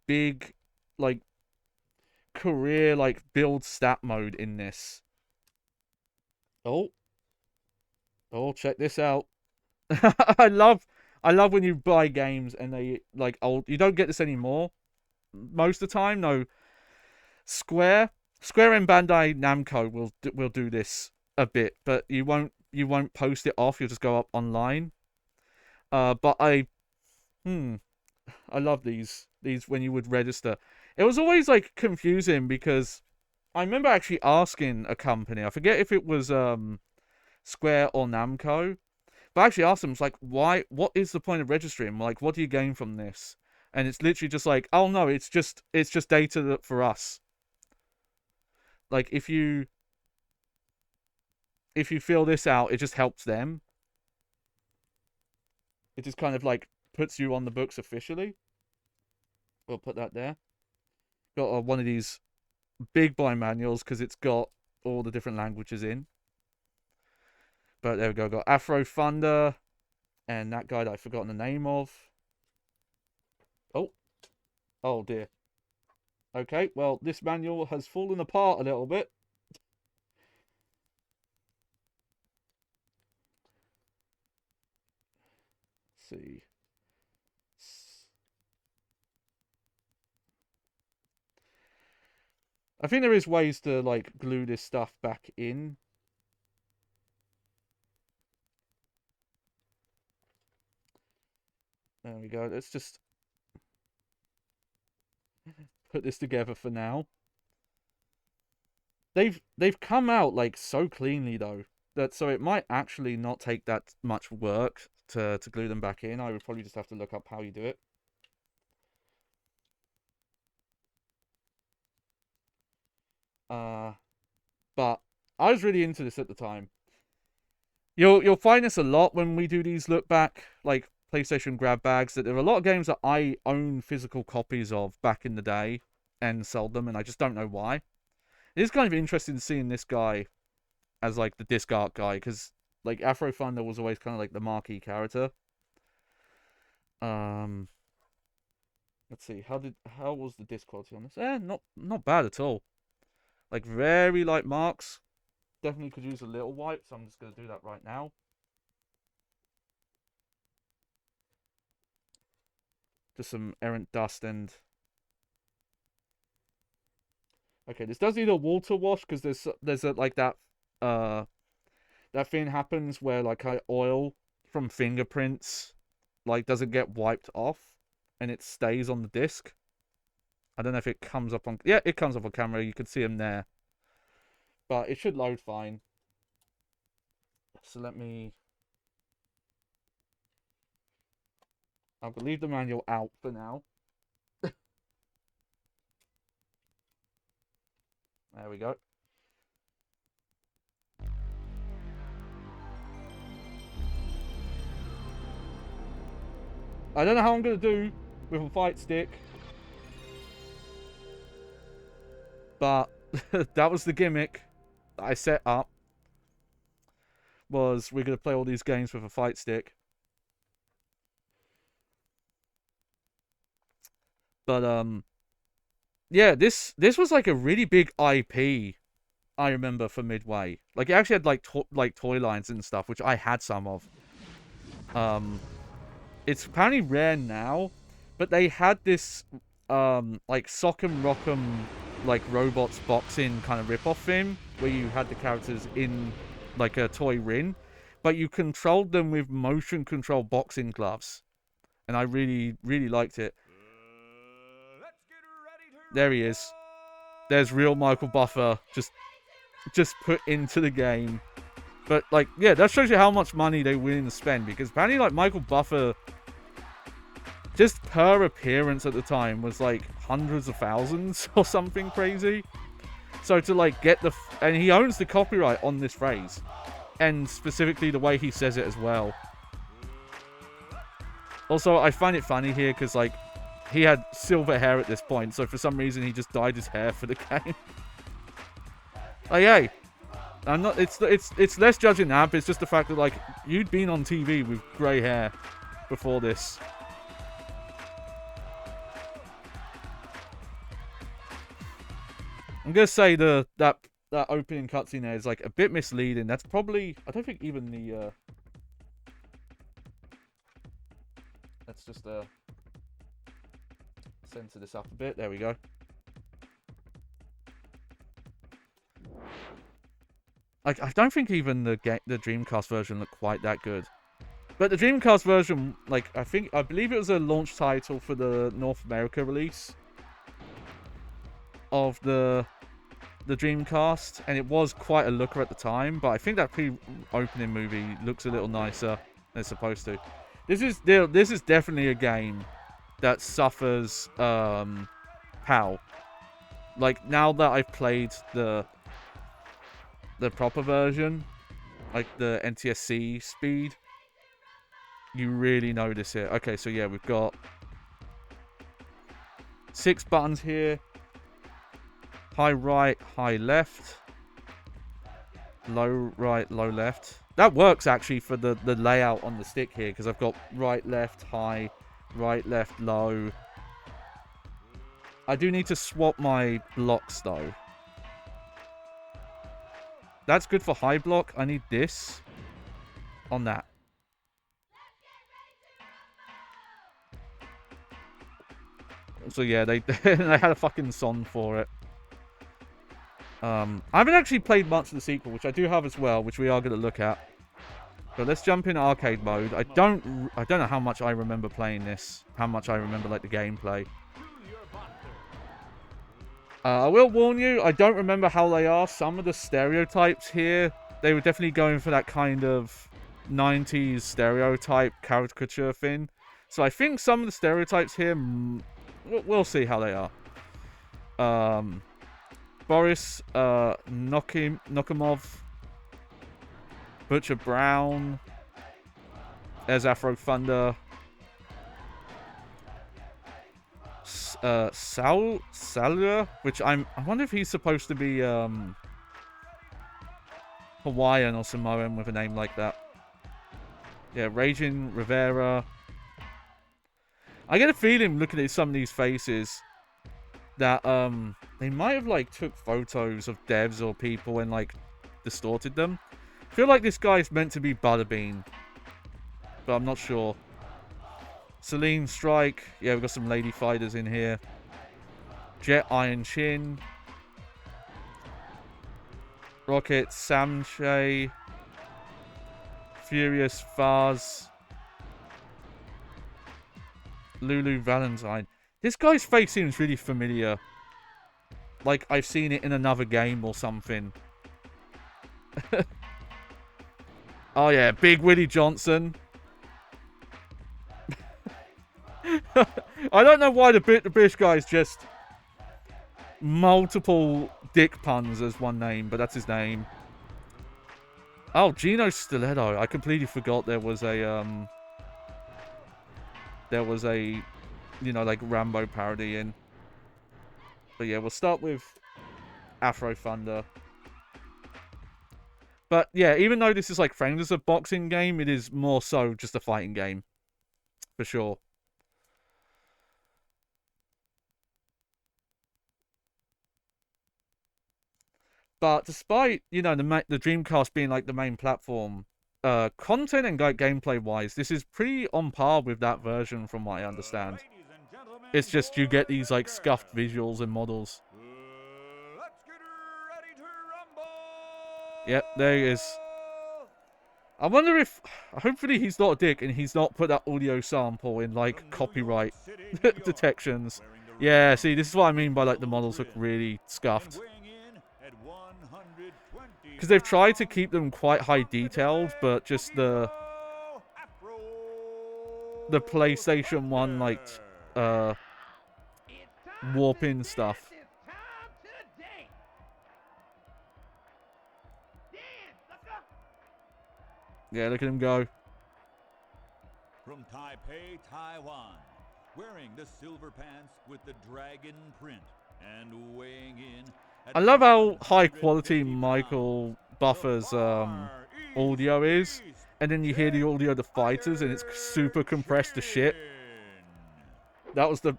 big like career like build stat mode in this. Oh, check this out. I love when you buy games and they like old. You don't get this anymore. Most of the time, no. Square and Bandai Namco will do this a bit, but you won't post it off. You'll just go up online. But I love these when you would register. It was always like confusing because I remember actually asking a company. I forget if it was Square or Namco. But I actually asked them, it's like, why? What is the point of registering? Like, what do you gain from this? And it's literally just like, oh no, it's just data for us. Like, if you fill this out, it just helps them. It just kind of like puts you on the books officially. We'll put that there. Got one of these big buy manuals because it's got all the different languages in. But there we go. Got Afro Thunder and that guy that I've forgotten the name of. Oh dear. Okay, well, this manual has fallen apart a little bit. Let's see. I think there is ways to like glue this stuff back in. There we go. Let's just put this together for now. They've come out like so cleanly though that so it might actually not take that much work to glue them back in. I would probably just have to look up how you do it. But I was really into this at the time. You'll find this a lot when we do these look back like PlayStation Grab Bags, that there are a lot of games that I own physical copies of back in the day and sold them, and I just don't know why. It is kind of interesting seeing this guy as like the disc art guy, because like Afro Thunder was always kind of like the marquee character. Let's see, how was the disc quality on this? Not bad at all. Like very light marks. Definitely could use a little wipe, so I'm just gonna do that right now. Just some errant dust and... Okay, this does need a water wash because there's a, like that that thing happens where like oil from fingerprints like doesn't get wiped off and it stays on the disc. I don't know if it comes up on... Yeah, it comes up on camera. You can see them there. But it should load fine. So let me... I'll leave the manual out for now. There we go. I don't know how I'm going to do with a fight stick. But that was the gimmick that I set up. Was we're going to play all these games with a fight stick. But yeah, this was like a really big IP. I remember for Midway. Like it actually had like toy lines and stuff, which I had some of. It's apparently rare now, but they had this like Sock'em Rock'em like robots boxing kind of rip-off thing where you had the characters in like a toy ring, but you controlled them with motion control boxing gloves, and I really, really liked it. There he is. There's real Michael Buffer just put into the game. But like, yeah, that shows you how much money they're willing to spend, because apparently like Michael Buffer, just per appearance at the time, was like hundreds of thousands or something crazy. So to like get and he owns the copyright on this phrase, and specifically the way he says it as well. Also, I find it funny here because like he had silver hair at this point, so for some reason he just dyed his hair for the game. Like, hey, I'm not. It's less judging that, but it's just the fact that like you'd been on TV with grey hair before this. I'm gonna say that opening cutscene there is like a bit misleading. That's probably, I don't think even the let's just center this up a bit. There we go. Like, I don't think even the Dreamcast version looked quite that good. But the Dreamcast version, like, I believe it was a launch title for the North America release of the Dreamcast, and it was quite a looker at the time, but I think that pre-opening movie looks a little nicer than it's supposed to. This is definitely a game that suffers PAL. Like, now that I've played the proper version, like the NTSC speed, you really notice it. Okay, so yeah, we've got 6 buttons here. High right, high left. Low right, low left. That works actually for the layout on the stick here, because I've got right, left, high, right, left, low. I do need to swap my blocks though. That's good for high block. I need this on that. So yeah, they they had a fucking song for it. I haven't actually played much of the sequel, which I do have as well, which we are going to look at. But let's jump in arcade mode. I don't know how much I remember playing this, how much I remember like the gameplay. I will warn you, I don't remember how they are. Some of the stereotypes here, they were definitely going for that kind of 90s stereotype caricature thing. So I think some of the stereotypes here, we'll see how they are. Boris Nokimov, Butcher Brown, there's Afro Thunder, Salua, which I wonder if he's supposed to be Hawaiian or Samoan with a name like that. Yeah, Raging Rivera. I get a feeling looking at some of these faces that they might have like took photos of devs or people and like distorted them. I feel like this guy's meant to be Butterbean, but I'm not sure. Celine Strike. Yeah, we've got some lady fighters in here. Jet Iron Chin. Rocket Samshay. Furious Faz. Lulu Valentine. This guy's face seems really familiar. Like I've seen it in another game or something. Oh yeah, Big Willie Johnson. I don't know why the British guy's just multiple dick puns as one name, but that's his name. Oh, Gino Stiletto. I completely forgot there was a you know, like Rambo parody in. But yeah, we'll start with Afro Thunder. But yeah, even though this is like framed as a boxing game, it is more so just a fighting game. For sure. But despite, you know, the Dreamcast being like the main platform, content and gameplay wise, this is pretty on par with that version from what I understand. It's just you get these like scuffed visuals and models.
Let's get ready to rumble!
Yep, there he is. I wonder if... Hopefully he's not a dick and he's not put that audio sample in, like, copyright detections. Yeah, see, this is what I mean by, like, the models look really scuffed. Because they've tried to keep them quite high detailed, but just the PlayStation 1, like, warping stuff.
It's time to dance. Dance, sucker.
Yeah, look at him go.
From Taipei, Taiwan, wearing the silver pants with the dragon print and weighing in.
I love how high quality Michael Buffer's audio is, and then you hear the audio of the fighters, and it's super compressed to shit. That was the...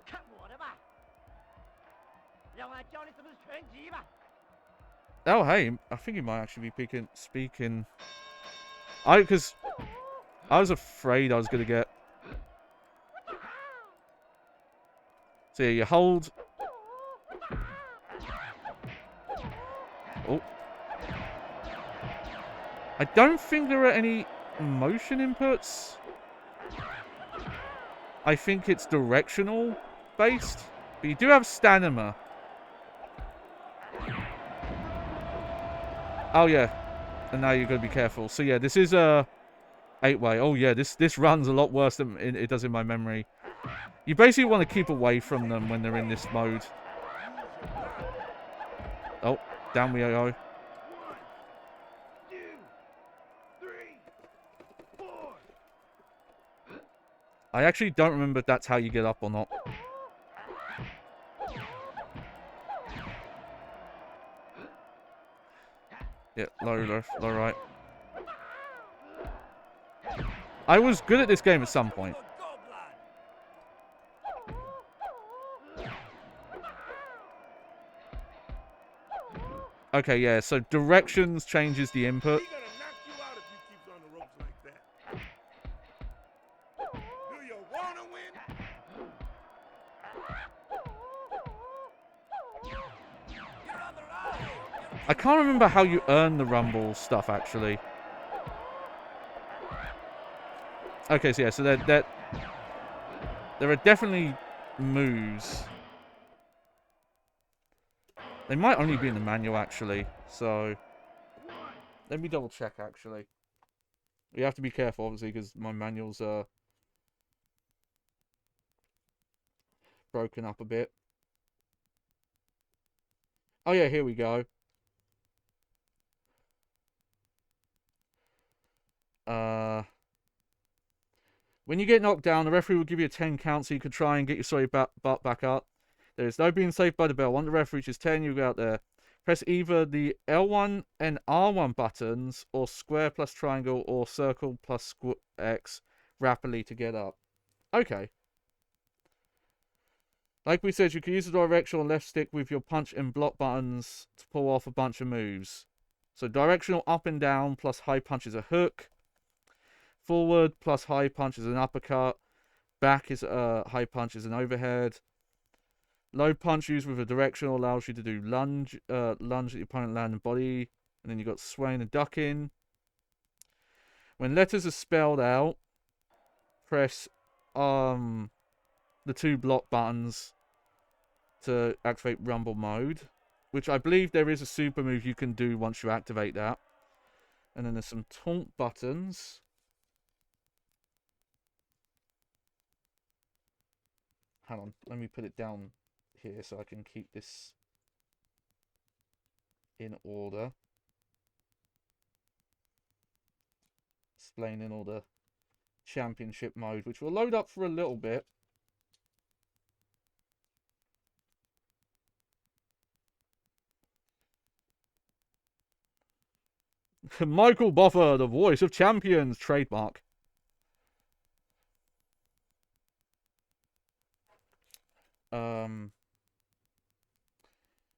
看我的吧，让我来教你什么是拳击吧。
Oh, hey, I think he might actually be speaking... Because I was afraid I was going to get... So yeah, you hold... Oh. I don't think there are any motion inputs. I think it's directional based. But you do have stamina. Oh yeah. And now you've got to be careful. So yeah, this is a 8-way. Oh yeah, this runs a lot worse than it does in my memory. You basically want to keep away from them when they're in this mode. Oh, down we go.
1, 2, 3, 4.
I actually don't remember if that's how you get up or not. Yeah, low left, low right. I was good at this game at some point. Okay, yeah, so directions changes the input.
He gonna knock you out if you keep on the ropes like that. Do you wanna win?
I can't remember how you earn the Rumble stuff, actually. Okay, so yeah, so there are definitely moves. They might only be in the manual, actually, so... Let me double check, actually. You have to be careful, obviously, because my manual's broken up a bit. Oh yeah, here we go. When you get knocked down, the referee will give you a 10 count so you can try and get your sorry butt back up. There is no being saved by the bell. Once the referee reaches 10, you go out there. Press either the L1 and R1 buttons, or square plus triangle, or circle plus X rapidly to get up. Okay. Like we said, you can use the directional and left stick with your punch and block buttons to pull off a bunch of moves. So directional up and down plus high punch is a hook. Forward plus high punch is an uppercut. Back is high punch is an overhead. Low punch used with a directional allows you to do lunge at the opponent land and body. And then you've got swaying and ducking. When letters are spelled out, press the 2 block buttons to activate rumble mode. Which I believe there is a super move you can do once you activate that. And then there's some taunt buttons. Hang on, let me put it down here so I can keep this in order. Explaining all the championship mode, which will load up for a little bit. Michael Buffer, the voice of champions, trademark.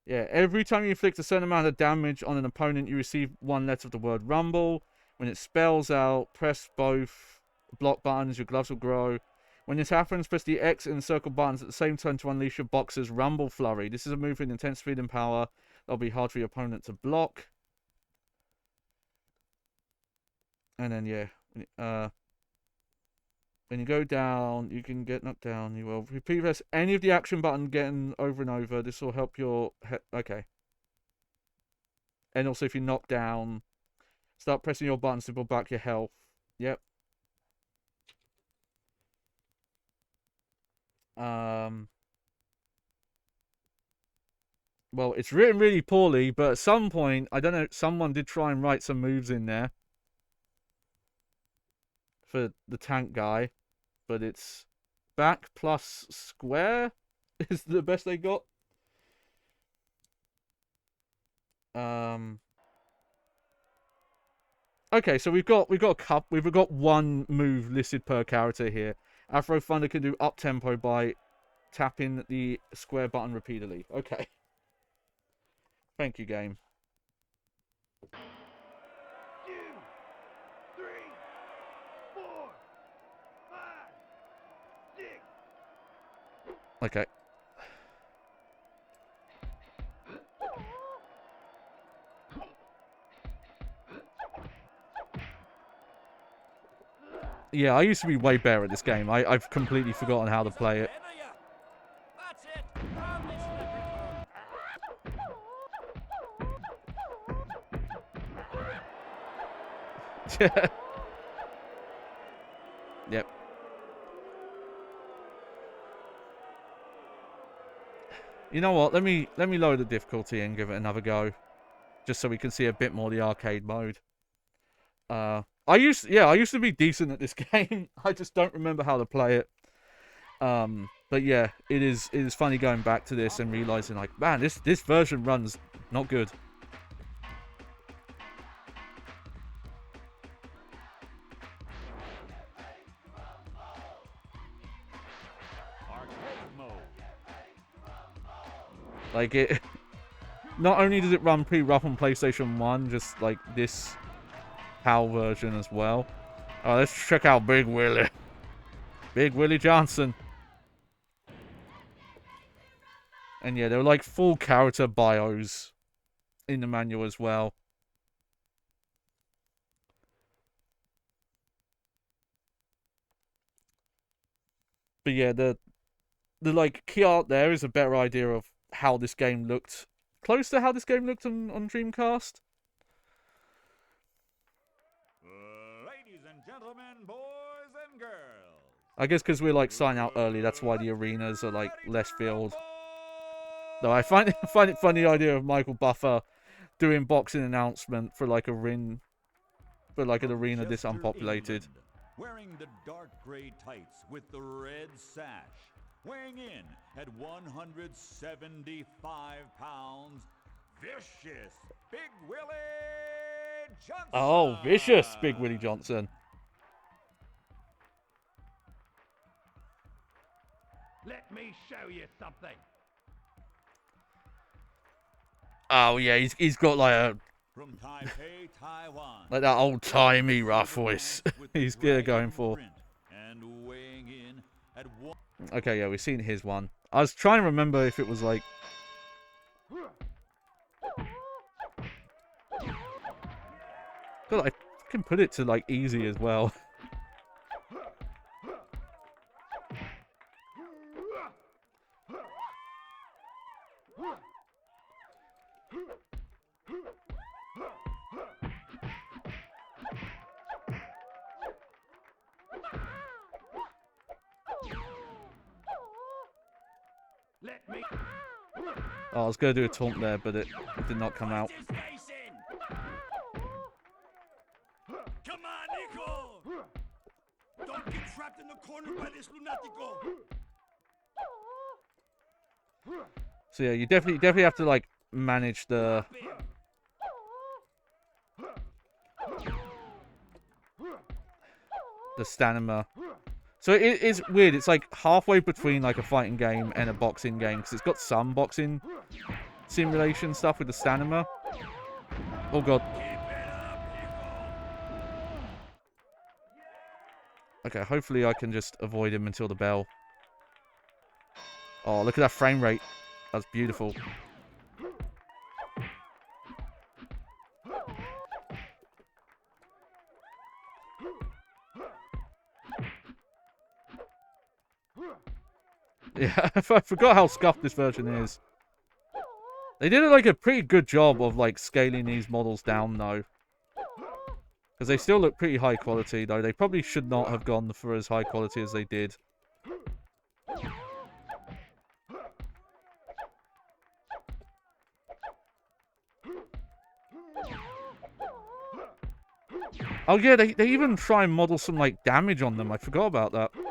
Yeah, every time you inflict a certain amount of damage on an opponent, you receive 1 letter of the word rumble. When it spells out, press both block buttons, your gloves will grow. When this happens, press the X and circle buttons at the same time to unleash your boxer's rumble flurry. This is a move with intense speed and power that'll be hard for your opponent to block. And then yeah, when you go down, you can get knocked down. You will repeat press any of the action button getting over and over. This will help your okay. And also, if you knock down, start pressing your buttons to build back your health. Yep. Well, it's written really poorly, but at some point, I don't know, someone did try and write some moves in there for the tank guy, but it's back plus square is the best they got. Okay, so we've got one move listed per character here. Afro Thunder can do up tempo by tapping the square button repeatedly. Okay. Thank you, game.
2, 3, 4, 5, 6.
Okay. Yeah, I used to be way better at this game. I've completely forgotten how to play it. Yep. You know what? Let me lower the difficulty and give it another go, just so we can see a bit more of the arcade mode. I used to be decent at this game. I just don't remember how to play it. But yeah, it is funny going back to this and realizing like, man, this version runs not good. Like it, not only does it run pretty rough on PlayStation 1, just like this PAL version as well. Oh, let's check out Big Willie. Big Willie Johnson. And yeah, there were like full character bios in the manual as well. But yeah, the like key art there is a better idea of how this game looked, close to how this game looked on Dreamcast.
Ladies and gentlemen, boys and girls.
I guess because we're like signing out early, that's why the arenas are like less filled. Though I find it funny the idea of Michael Buffer doing boxing announcement for like an arena this unpopulated.
England, wearing the dark gray tights with the red sash, weighing in at 175 pounds, vicious Big Willie Johnson.
Oh, vicious Big Willie Johnson.
Let me show you something.
Oh yeah, he's got like
From Taipei, Taiwan.
like that old timey rough voice. He's going for.
And weighing in at
Okay, yeah, we've seen his one. I was trying to remember if it was like. God, I can put it to like easy as well.
Let me.
Oh, I was going to do a taunt there, but it did not come out.
Come on, Nico! Don't get trapped in the corner by this lunatico!
So yeah, you definitely have to like manage the stamina. So it is weird. It's like halfway between like a fighting game and a boxing game because it's got some boxing simulation stuff with the stamina. Oh god. Okay, hopefully I can just avoid him until the bell. Oh, look at that frame rate. That's beautiful. Yeah, I forgot how scuffed this version is. They did like a pretty good job of like scaling these models down though. Because they still look pretty high quality though. They probably should not have gone for as high quality as they did. Oh yeah, they even try and model some like damage on them. I forgot about that.
1,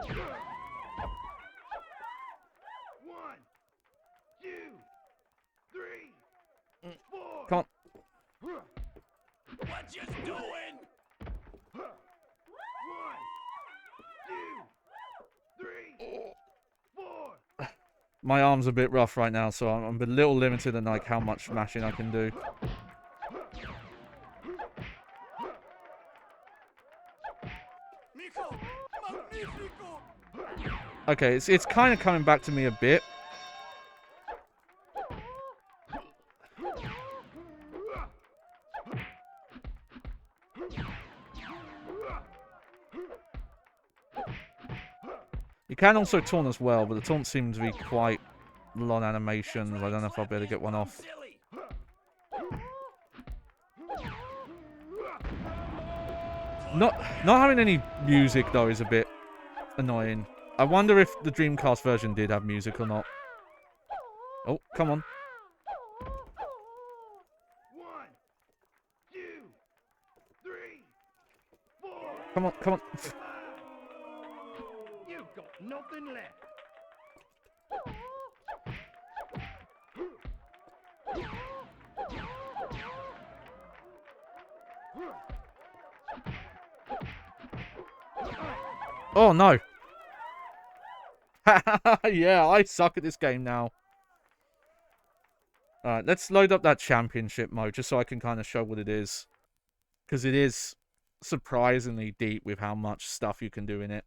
2, 3, 4.
Can't.
What you doing?
1, 2, 3, 4.
My arm's a bit rough right now, so I'm a little limited in like how much smashing I can do.
Nico! Magnifico!
Okay, it's kind of coming back to me a bit. You can also taunt as well, but the taunt seems to be quite long animations. I don't know if I'll be able to get one off.
Silly!
Not having any music though is a bit annoying. I wonder if the Dreamcast version did have music or not. Oh, come on.
1, 2, 3, 4.
Come on, come on.
You've got nothing left.
Oh no. Yeah, I suck at this game now. Alright, let's load up that championship mode just so I can kind of show what it is. Because it is surprisingly deep with how much stuff you can do in it.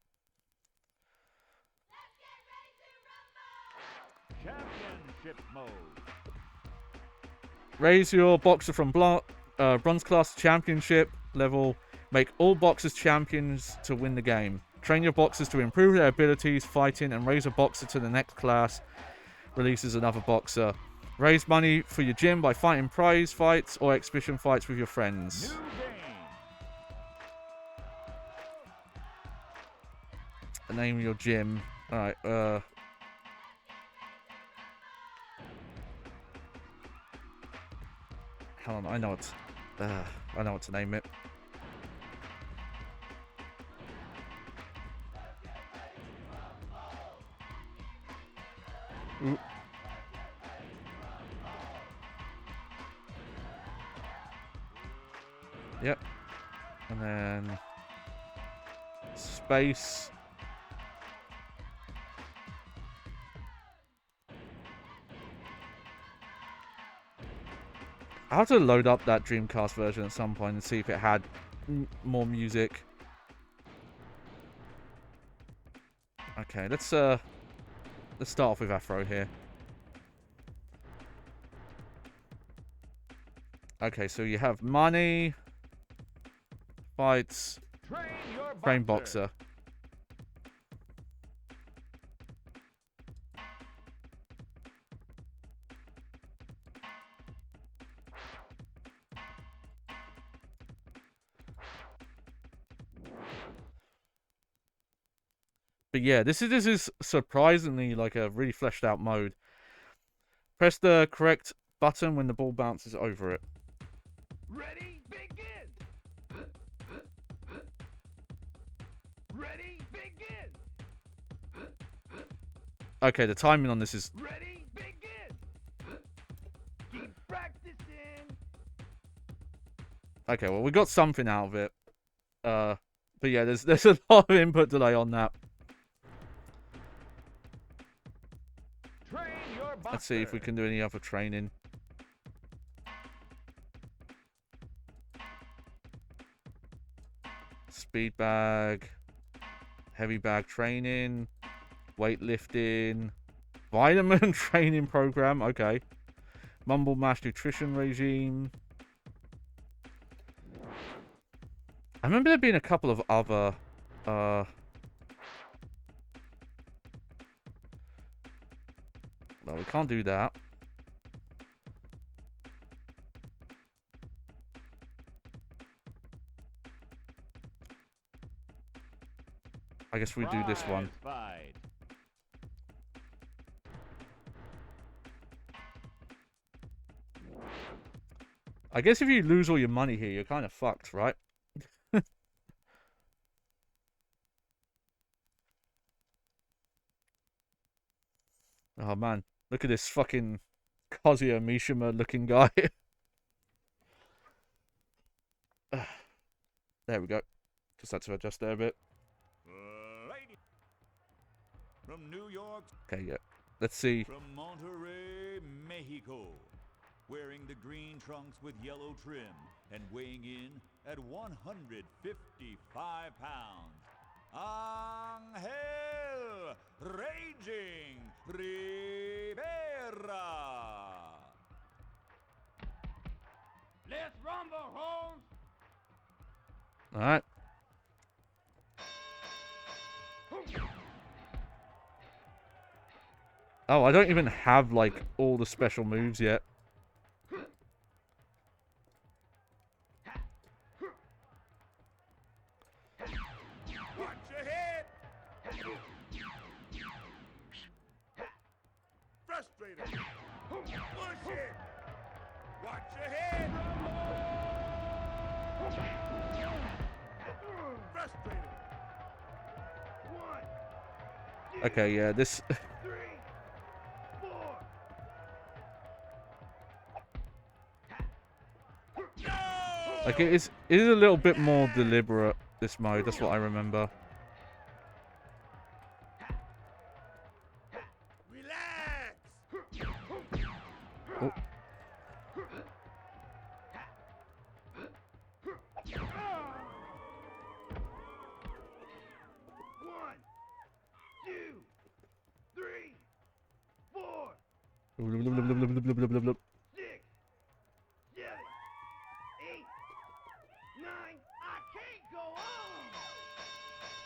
Championship mode.
Raise your boxer from bronze class to championship level. Make all boxers champions to win the game. Train your boxers to improve their abilities, fighting, and raise a boxer to the next class. Releases another boxer. Raise money for your gym by fighting prize fights or exhibition fights with your friends.
New game.
Name your gym. Alright, hold on, I know what to name it. Ooh. Yep. And then space. I'll have to load up that Dreamcast version at some point and see if it had more music. Okay, let's start off with Afro here. Okay, so you have money, fights, train boxer. But yeah, this is surprisingly like a really fleshed out mode. Press the correct button when the ball bounces over it.
Ready, begin! Ready, begin!
Okay, the timing on this is...
Ready, begin! Keep practicing!
Okay, well, we got something out of it. But yeah, there's a lot of input delay on that. Let's see if we can do any other training. Speed bag, heavy bag training, weightlifting, vitamin training program. Okay, mumble mash nutrition regime. I remember there being a couple of other Well, we can't do that. I guess we do this one.
Fight.
I guess if you lose all your money here, you're kind of fucked, right? Oh man, look at this fucking Kazuya Mishima looking guy. There we go. Just had to adjust there a bit.
Lady. From New York.
Okay, yeah. Let's see.
From Monterrey, Mexico. Wearing the green trunks with yellow trim and weighing in at 155 pounds. Angel Raging Rivera.
Let's rumble, hoes!
Alright. Oh, I don't even have, like, all the special moves yet.
Watch your head. Frustrated. Push it. Watch your head. Frustrated.
1,
Okay, yeah, this...
3, 4.
Like, it is a little bit more deliberate, this mode. That's what I remember.
Relax.
Oh.
One, two, three, 4,
Blub, blub, blub, blub, blub, blub, blub, blub.
6, 7, 8, 9. I can't go on.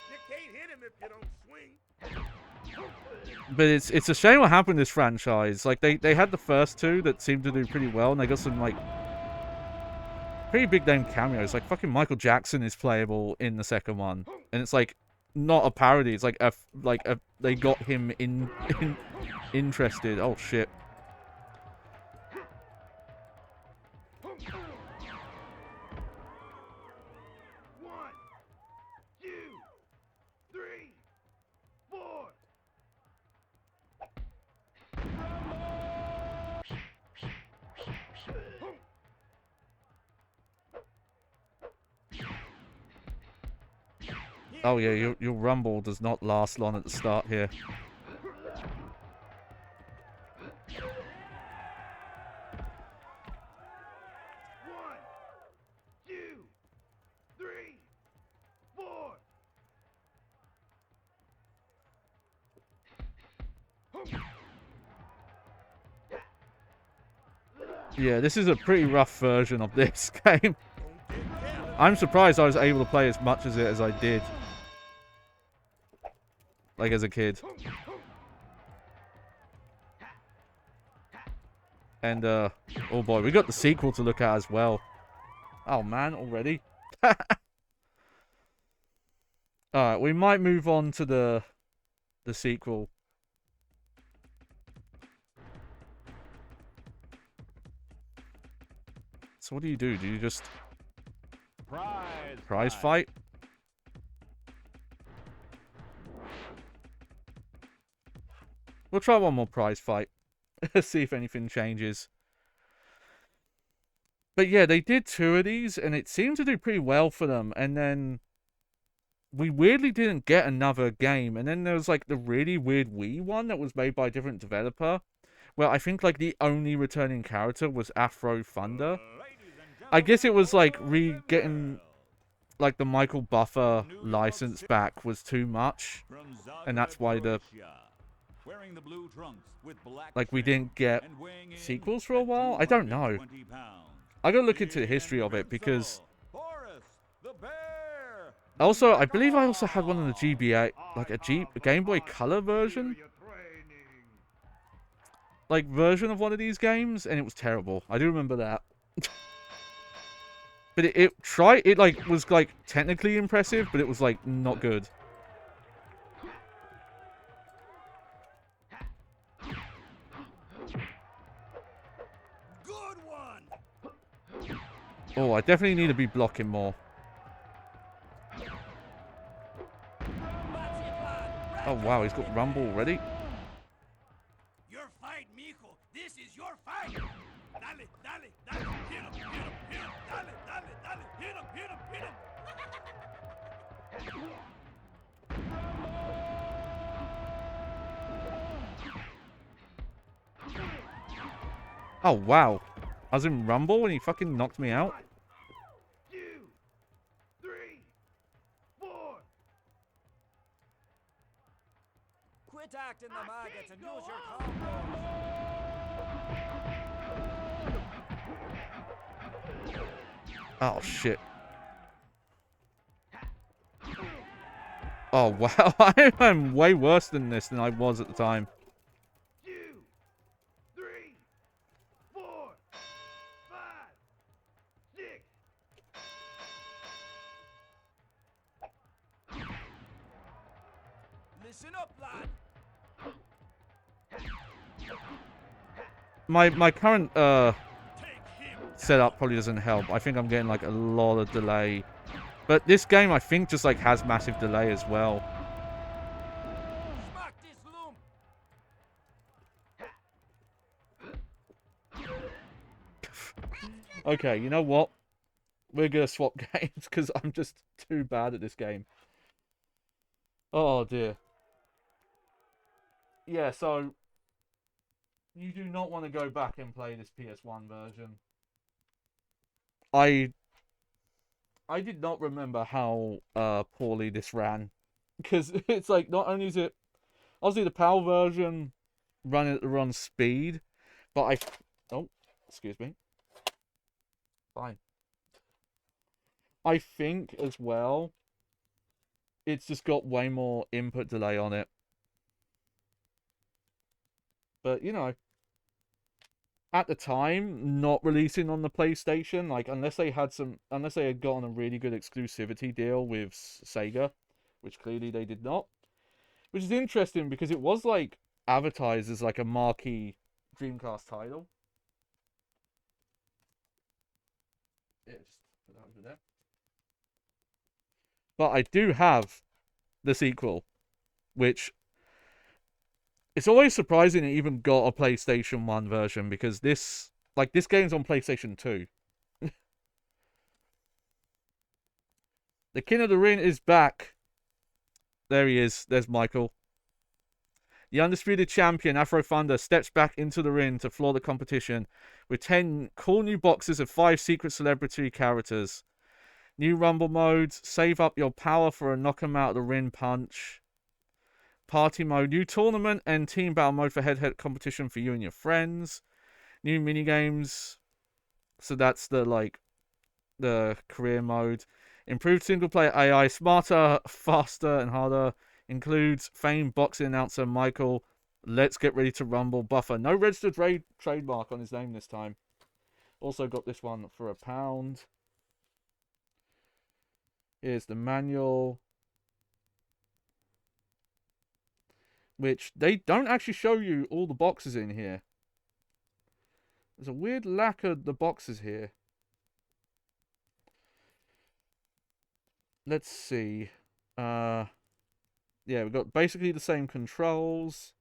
You can't hit him if you don't swing.
But it's a shame what happened to this franchise. Like, they had the first two that seemed to do pretty well, and they got some, like, pretty big name cameos. Like, fucking Michael Jackson is playable in the second one. And it's, like, not a parody. It's, like, they got him interested. Oh, shit.
One, two, three, 4.
Oh, yeah, your rumble does not last long at the start here.
One, two, three, 4.
Yeah, this is a pretty rough version of this game. I'm surprised I was able to play as much as it as I did. Like, as a kid. And, oh boy, we got the sequel to look at as well. Oh, man, already? Alright, we might move on to the sequel. So what do? Do you just... Prize fight? We'll try one more prize fight. See if anything changes. But yeah, they did 2 of these, and it seemed to do pretty well for them. And then we weirdly didn't get another game. And then there was like the really weird Wii one that was made by a different developer. Well, I think like the only returning character was Afro Thunder. I guess it was like getting like the Michael Buffer license back was too much. And that's why like we didn't get sequels for a while. I don't know. I gotta look into the history of it because also I believe I also had one in the GBA, like a Game Boy Color version. like version of one of these games, and it was terrible. I do remember that. But it like was like technically impressive, but it was like not good.
Good one.
Oh, I definitely need to be blocking more. Oh wow, he's got Rumble already.
Your fight, mijo. This is your fight. Dale, dale, dale. Hit him, hit him, hit him. Dale, dale, dale. Hit him, hit him, hit him.
Oh wow, I was in Rumble and he fucking knocked me out.
1, 2, 3, 4.
Quit acting the maggots and use your combos.
Oh shit. Oh wow, I am way worse than this than I was at the time.
2, 3, 4, 5, 6.
Listen up, lad.
My current
Take him.
setup probably doesn't help. I think I'm getting like a lot of delay. But this game I think just like has massive delay as well.
Smack this loom.
Okay, you know what? We're gonna swap games because I'm just too bad at this game. Oh dear. Yeah, so you do not want to go back and play this PS1 version. I did not remember how poorly this ran. Because it's like, not only is it obviously the PAL version running at the wrong speed, but oh, excuse me. Fine. I think as well it's just got way more input delay on it. But you know, at the time, not releasing on the PlayStation, like unless they had gotten a really good exclusivity deal with Sega, which clearly they did not. Which is interesting because it was like advertised as like a marquee Dreamcast title. Yeah, just put that over there. But I do have the sequel, which it's always surprising it even got a PlayStation 1 version because this game's on PlayStation 2. The King of the Ring is back. There he is. There's Michael. The undisputed champion, Afro Thunder, steps back into the ring to floor the competition with 10 cool new boxes of 5 secret celebrity characters. New Rumble modes, save up your power for a knock 'em out of the ring punch. Party mode, new tournament and team battle mode for head-to-head competition for you and your friends. New minigames. So that's the career mode. Improved single player AI, smarter, faster, and harder. Includes famed boxing announcer Michael. Let's get ready to rumble buffer. No registered trademark on his name this time. Also got this one for £1. Here's the manual. Which they don't actually show you all the boxes in here. There's a weird lack of the boxes here. Let's see. Yeah, we've got basically the same controls.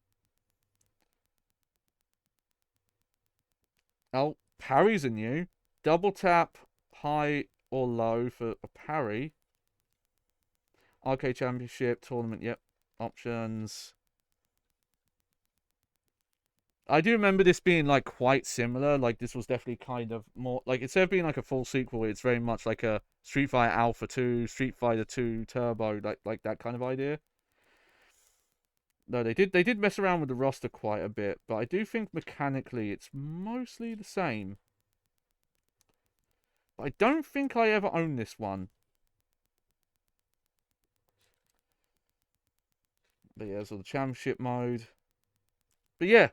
Oh, parries are new. Double tap, high or low for a parry. Arcade Championship, tournament, yep. Options. I do remember this being like quite similar. Like this was definitely kind of more like instead of being like a full sequel, it's very much like a Street Fighter Alpha 2, Street Fighter 2 Turbo, like that kind of idea. No, they did mess around with the roster quite a bit, but I do think mechanically it's mostly the same. But I don't think I ever owned this one. But yeah, so the championship mode. But yeah,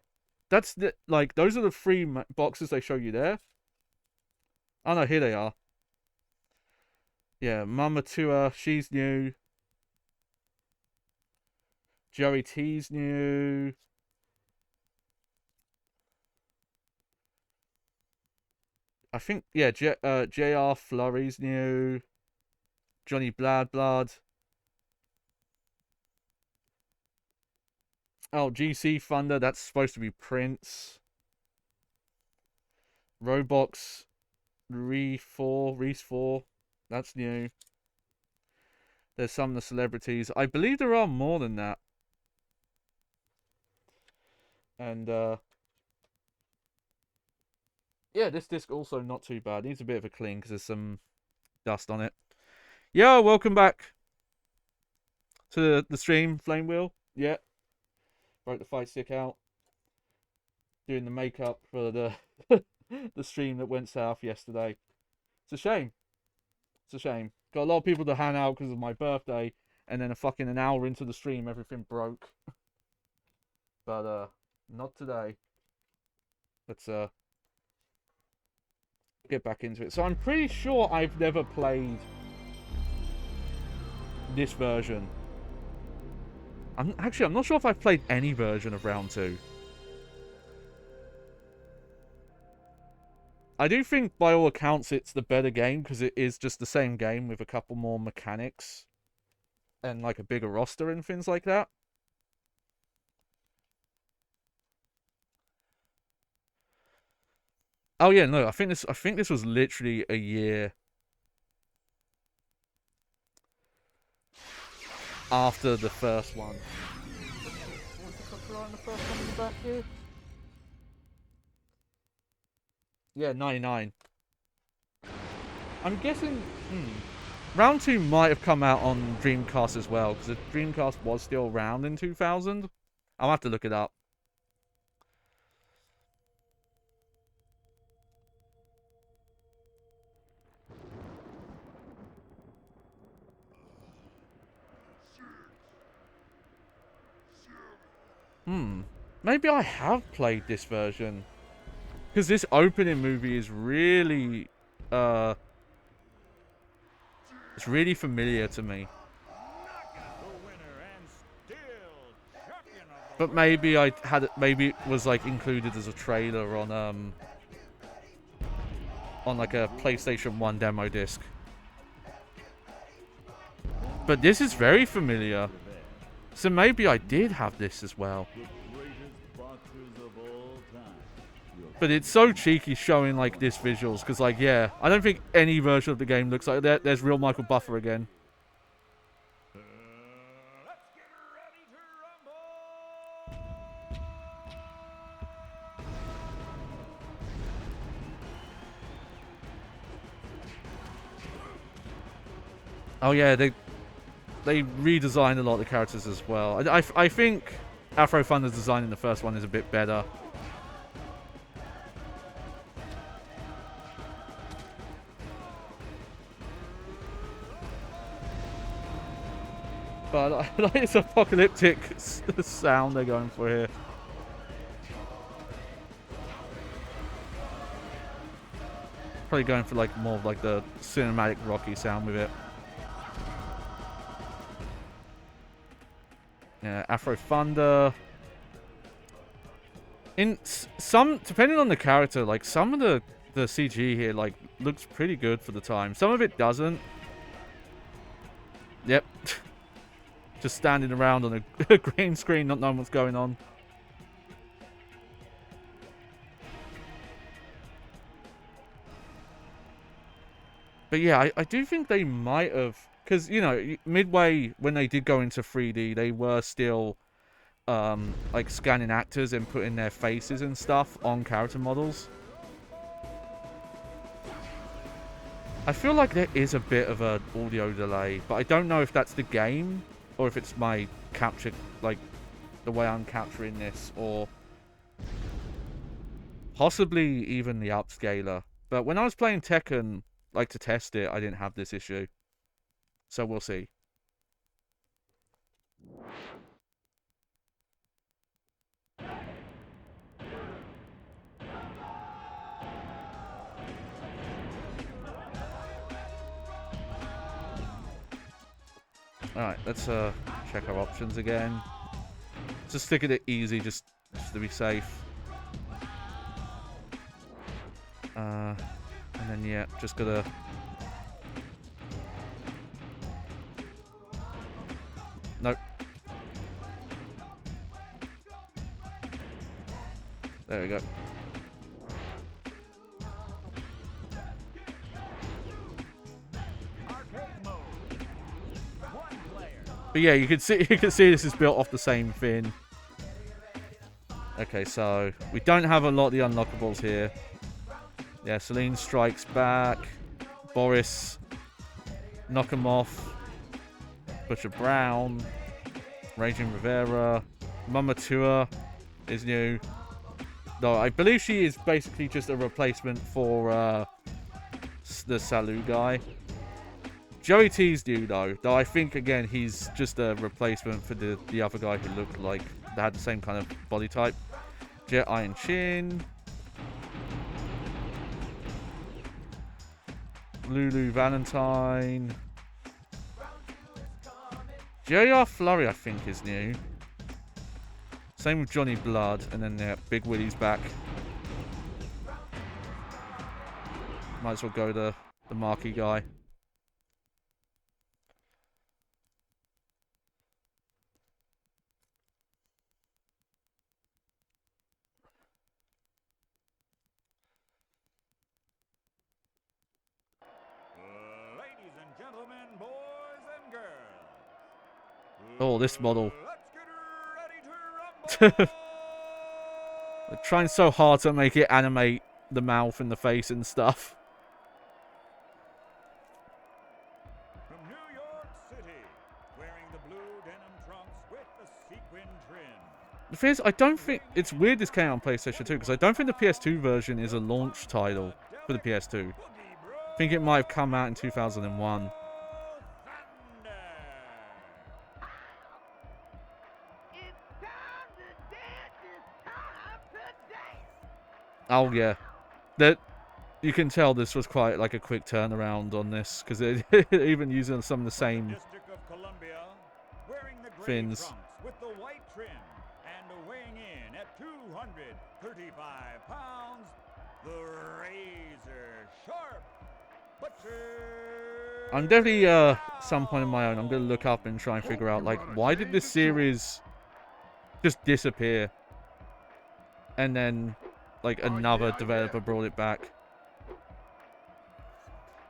that's the, like, those are the three boxes they show you there. Oh no, here they are. Yeah, Mama Tua, she's new. Joey T's new. I think, yeah, JR Flurry's new. Johnny Blood. Oh, GC Thunder, that's supposed to be Prince. Roblox Reese 4, that's new. There's some of the celebrities. I believe there are more than that. And, yeah, this disc also not too bad. Needs a bit of a clean because there's some dust on it. Yo, welcome back to the stream, Flame Wheel. Yeah. Broke the fight stick out. Doing the makeup for the the stream that went south yesterday. It's a shame. It's a shame. Got a lot of people to hang out because of my birthday, and then an hour into the stream, everything broke. But not today. Let's get back into it. So I'm pretty sure I've never played this version. I'm not sure if I've played any version of Round 2. I do think, by all accounts, it's the better game because it is just the same game with a couple more mechanics and like a bigger roster and things like that. Oh yeah, no, I think this was literally a year after the first one. What's the copyright on the first one in the back here? Yeah, 99. I'm guessing Round 2 might have come out on Dreamcast as well, because the Dreamcast was still around in 2000. I'll have to look it up. Maybe I have played this version. Because this opening movie is really, it's really familiar to me. But maybe maybe it was like included as a trailer on like a PlayStation 1 demo disc. But this is very familiar. So maybe I did have this as well. But it's so cheeky showing like this visuals, because like, yeah, I don't think any version of the game looks like that. There's real Michael Buffer again. Oh yeah, they redesigned a lot of the characters as well. I think Afro Thunder's design in the first one is a bit better. But I like this apocalyptic sound they're going for here. Probably going for like more of like the cinematic Rocky sound with it. Yeah, Afro Thunder. In some, depending on the character, like some of the CG here like looks pretty good for the time. Some of it doesn't. Yep. Just standing around on a green screen, not knowing what's going on. But yeah, I do think they might have, because, you know, midway when they did go into 3D, they were still like scanning actors and putting their faces and stuff on character models. I feel like there is a bit of an audio delay, but I don't know if that's the game or if it's my capture, like the way I'm capturing this, or possibly even the upscaler. But when I was playing Tekken, like to test it, I didn't have this issue. So we'll see. Alright, let's check our options again. Just stick it easy, just to be safe. And then yeah, just gotta... Nope. There we go. But yeah, you can see this is built off the same thing. Okay, so we don't have a lot of the unlockables here. Yeah, Celine strikes back. Boris, knock him off. Butcher Brown, Raging Rivera, Mama Tua is new. Though I believe she is basically just a replacement for the Salu guy. Joey T's new though I think again he's just a replacement for the other guy who looked like they had the same kind of body type. Jet Iron Chin, Lulu Valentine, JR Flurry I think is new. Same with Johnny Blood, and then yeah, Big Willie's back. Might as well go the marquee guy.
Ladies and gentlemen, boys and girls.
Oh, this model.
Let's get ready to rumble.
They're trying so hard to make it animate the mouth and the face and stuff.
From New York City, wearing the blue denim trunks with the sequin trim.
The thing is, I don't think... It's weird this came out on PlayStation 2, because I don't think the PS2 version is a launch title for the PS2. I think it might have come out in 2001. Oh, yeah. That you can tell this was quite like a quick turnaround on this, because they're even using some of the same fins.
With the white trim and weighing in at 235 pounds, the razor sharp butcher.
I'm definitely some point in my own, I'm going to look up and try and figure out, like, why did this series just disappear? And then, like, another developer brought it back.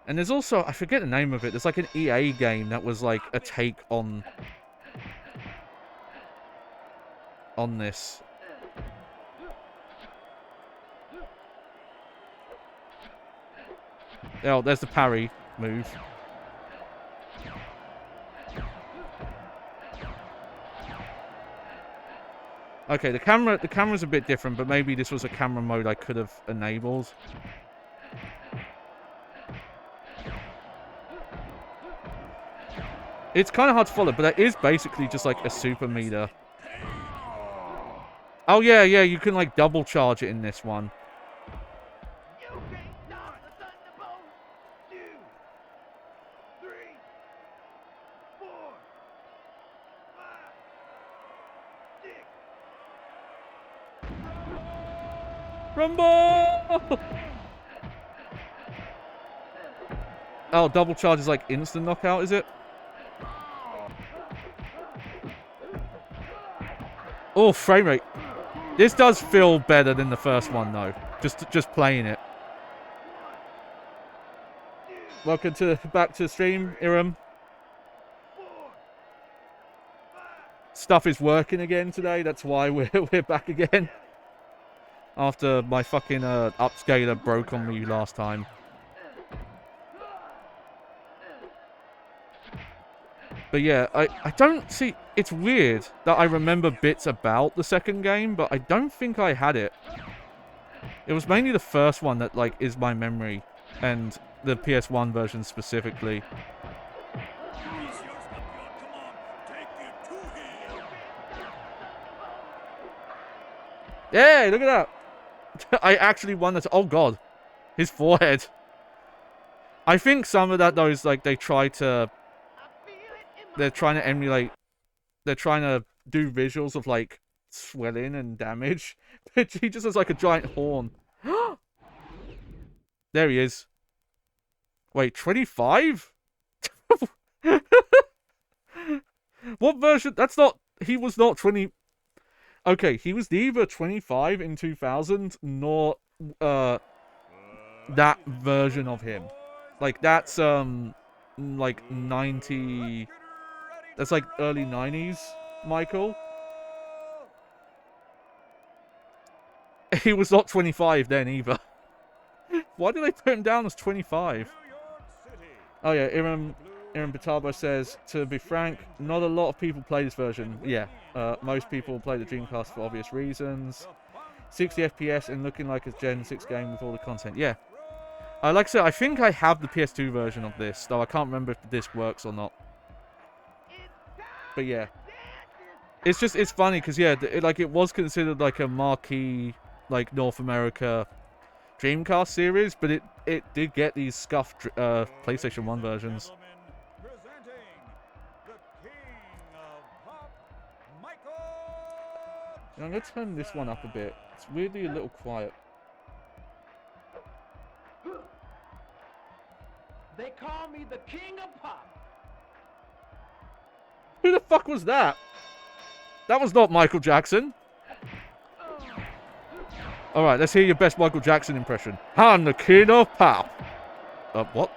And there's also, I forget the name of it, there's like an EA game that was like a take on this. Oh, there's the parry move. Okay, the camera's a bit different, but maybe this was a camera mode I could have enabled. It's kind of hard to follow, but that is basically just like a super meter. Oh yeah, you can like double charge it in this one. Rumble! Oh, double charge is like instant knockout, is it? Oh, frame rate. This does feel better than the first one, though. Just playing it. Welcome back to the stream, Iram. Stuff is working again today. That's why we're back again. After my fucking upscaler broke on me last time. But yeah, I don't see... It's weird that I remember bits about the second game, but I don't think I had it. It was mainly the first one that, like, is my memory. And the PS1 version specifically. Yeah, look at that. I actually won that. Oh, God. His forehead. I think some of that, though, is, like, they try to... they're trying to emulate. They're trying to do visuals of like swelling and damage. But he just has like a giant horn. There he is. Wait, 25? What version? That's not. He was not 20. Okay, he was neither 25 in 2000 nor that version of him. Like that's like 90. That's like early 90s, Michael. He was not 25 then either. Why did they put him down as 25? Oh yeah, Iram Batabo says, to be frank, not a lot of people play this version. Yeah, most people play the Dreamcast for obvious reasons. 60 FPS and looking like a Gen 6 game with all the content. Yeah. Like I said, I think I have the PS2 version of this, though I can't remember if the disc works or not. But yeah. It's funny, because yeah, it was considered like a marquee, like, North America Dreamcast series, but it did get these scuffed PlayStation 1 versions. And I'm going to turn this one up a bit. It's weirdly a little quiet.
They call me the king of pop.
Who the fuck was that? That was not Michael Jackson. Alright, let's hear your best Michael Jackson impression. I'm the king of pop. What?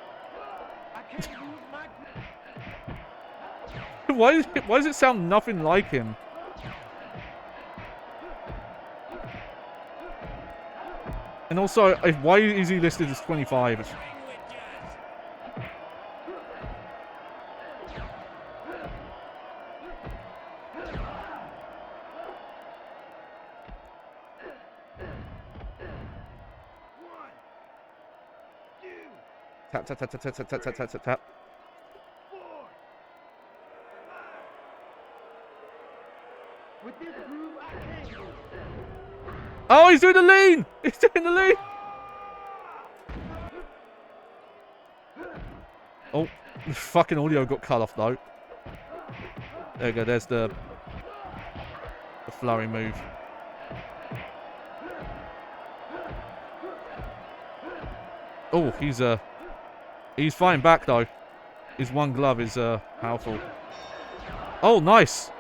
Why does it sound nothing like him? And also, why is he listed as 25? Tap, tap, tap, tap, tap, tap, tap, tap, tap, tap. Oh, he's doing the lean! He's doing the lean! Oh, the fucking audio got cut off though. There you go, there's the flurry move. Oh, he's fighting back though. His one glove is powerful. Oh, nice!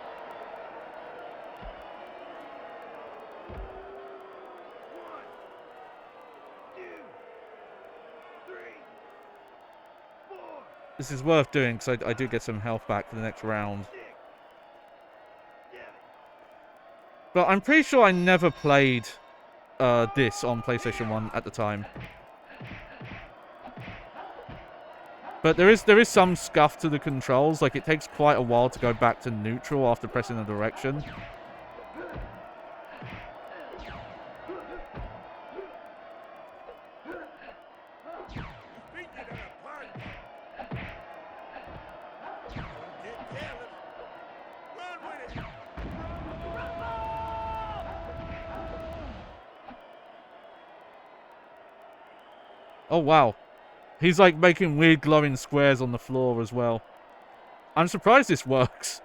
This is worth doing because I do get some health back for the next round. But I'm pretty sure I never played this on PlayStation 1 at the time. But there is some scuff to the controls. Like, it takes quite a while to go back to neutral after pressing the direction. Oh, wow. He's like making weird glowing squares on the floor as well. I'm surprised this works.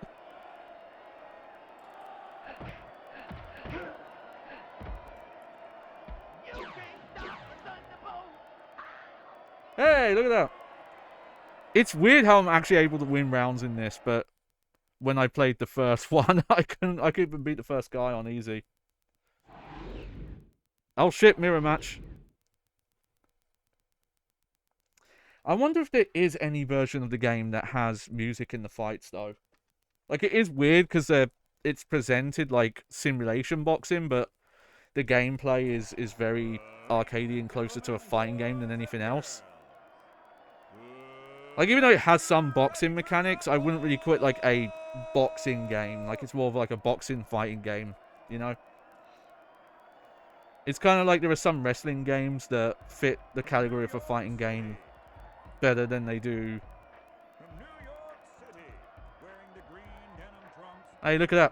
Hey, look at that. It's weird how I'm actually able to win rounds in this, but when I played the first one, I couldn't even beat the first guy on easy. Oh shit, mirror match. I wonder if there is any version of the game that has music in the fights, though. Like, it is weird because it's presented like simulation boxing, but the gameplay is very arcadey and closer to a fighting game than anything else. Like, even though it has some boxing mechanics, I wouldn't really call it like a boxing game. Like, it's more of like a boxing fighting game, you know? It's kind of like there are some wrestling games that fit the category of a fighting game better than they do. Hey, look at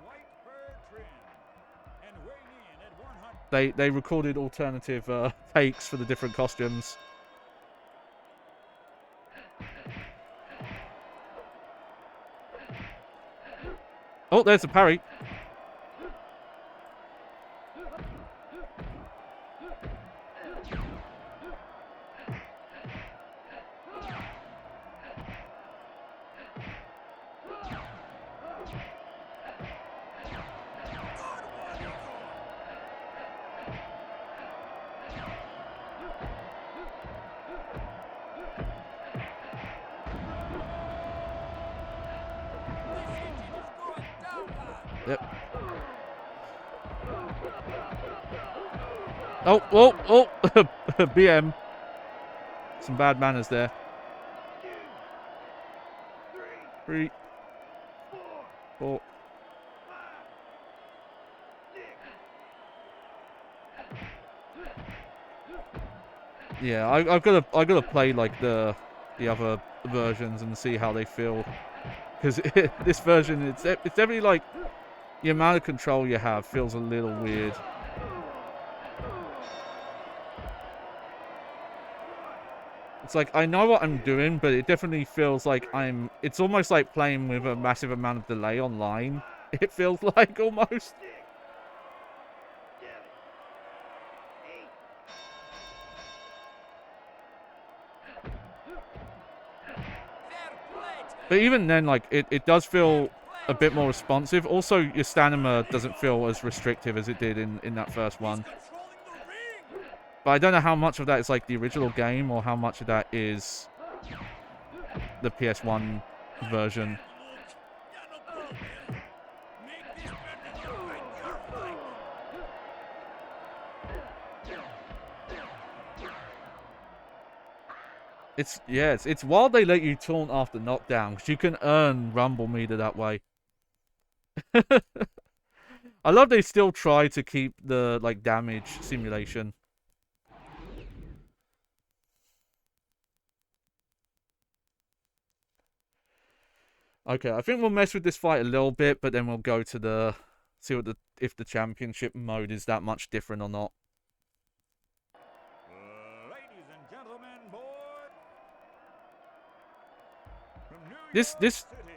that. They recorded alternative takes for the different costumes. Oh, there's a parry. Yep. Oh, oh, oh! BM. Some bad manners there. 3, 4. Yeah, I've gotta play like the other versions and see how they feel, because this version it's definitely like the amount of control you have feels a little weird. It's like I know what I'm doing, but it definitely feels like it's almost like playing with a massive amount of delay online. It feels like almost. But even then, like, it does feel a bit more responsive. Also, your stamina doesn't feel as restrictive as it did in that first one. But I don't know how much of that is, like, the original game or how much of that is the PS1 version. It's wild they let you taunt after knockdown, because you can earn Rumble meter that way. I love they still try to keep the, like, damage simulation. Okay, I think we'll mess with this fight a little bit, but then we'll go to see what if the championship mode is that much different or not.
Ladies and gentlemen, board. From New
This
York City,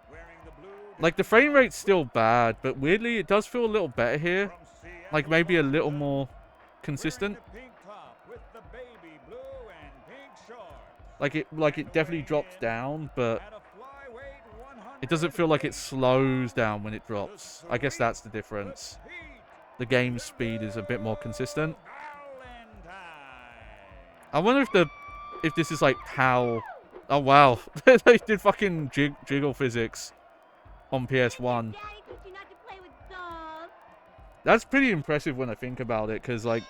wearing the blue
like, the frame rate's still bad, but weirdly it does feel a little better here.
from Seattle,
Like, maybe a little
Washington,
more
wearing
consistent.
the pink top with the baby blue and pink shorts.
Like it definitely drops down, but
At a flyweight 100
it doesn't feel like it slows down when it drops. I guess that's the difference. The game speed is a bit more consistent. I wonder if this is like PAL. Oh wow, they did fucking jiggle physics on PS1. That's pretty impressive when I think about it, because like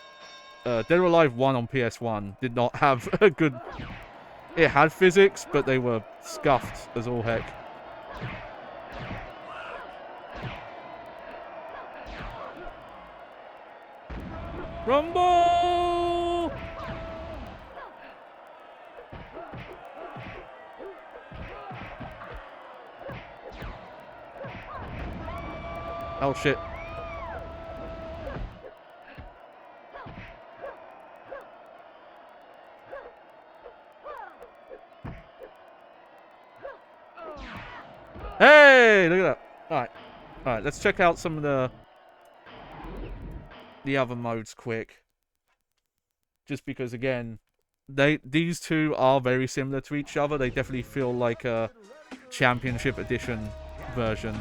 Dead or Alive 1 on PS1 did not have a good. It had physics, but they were scuffed as all heck. Rumble! Oh shit. Hey, look at that. Alright, let's check out some of the other modes quick. Just because, again, these two are very similar to each other. They definitely feel like a Championship Edition version.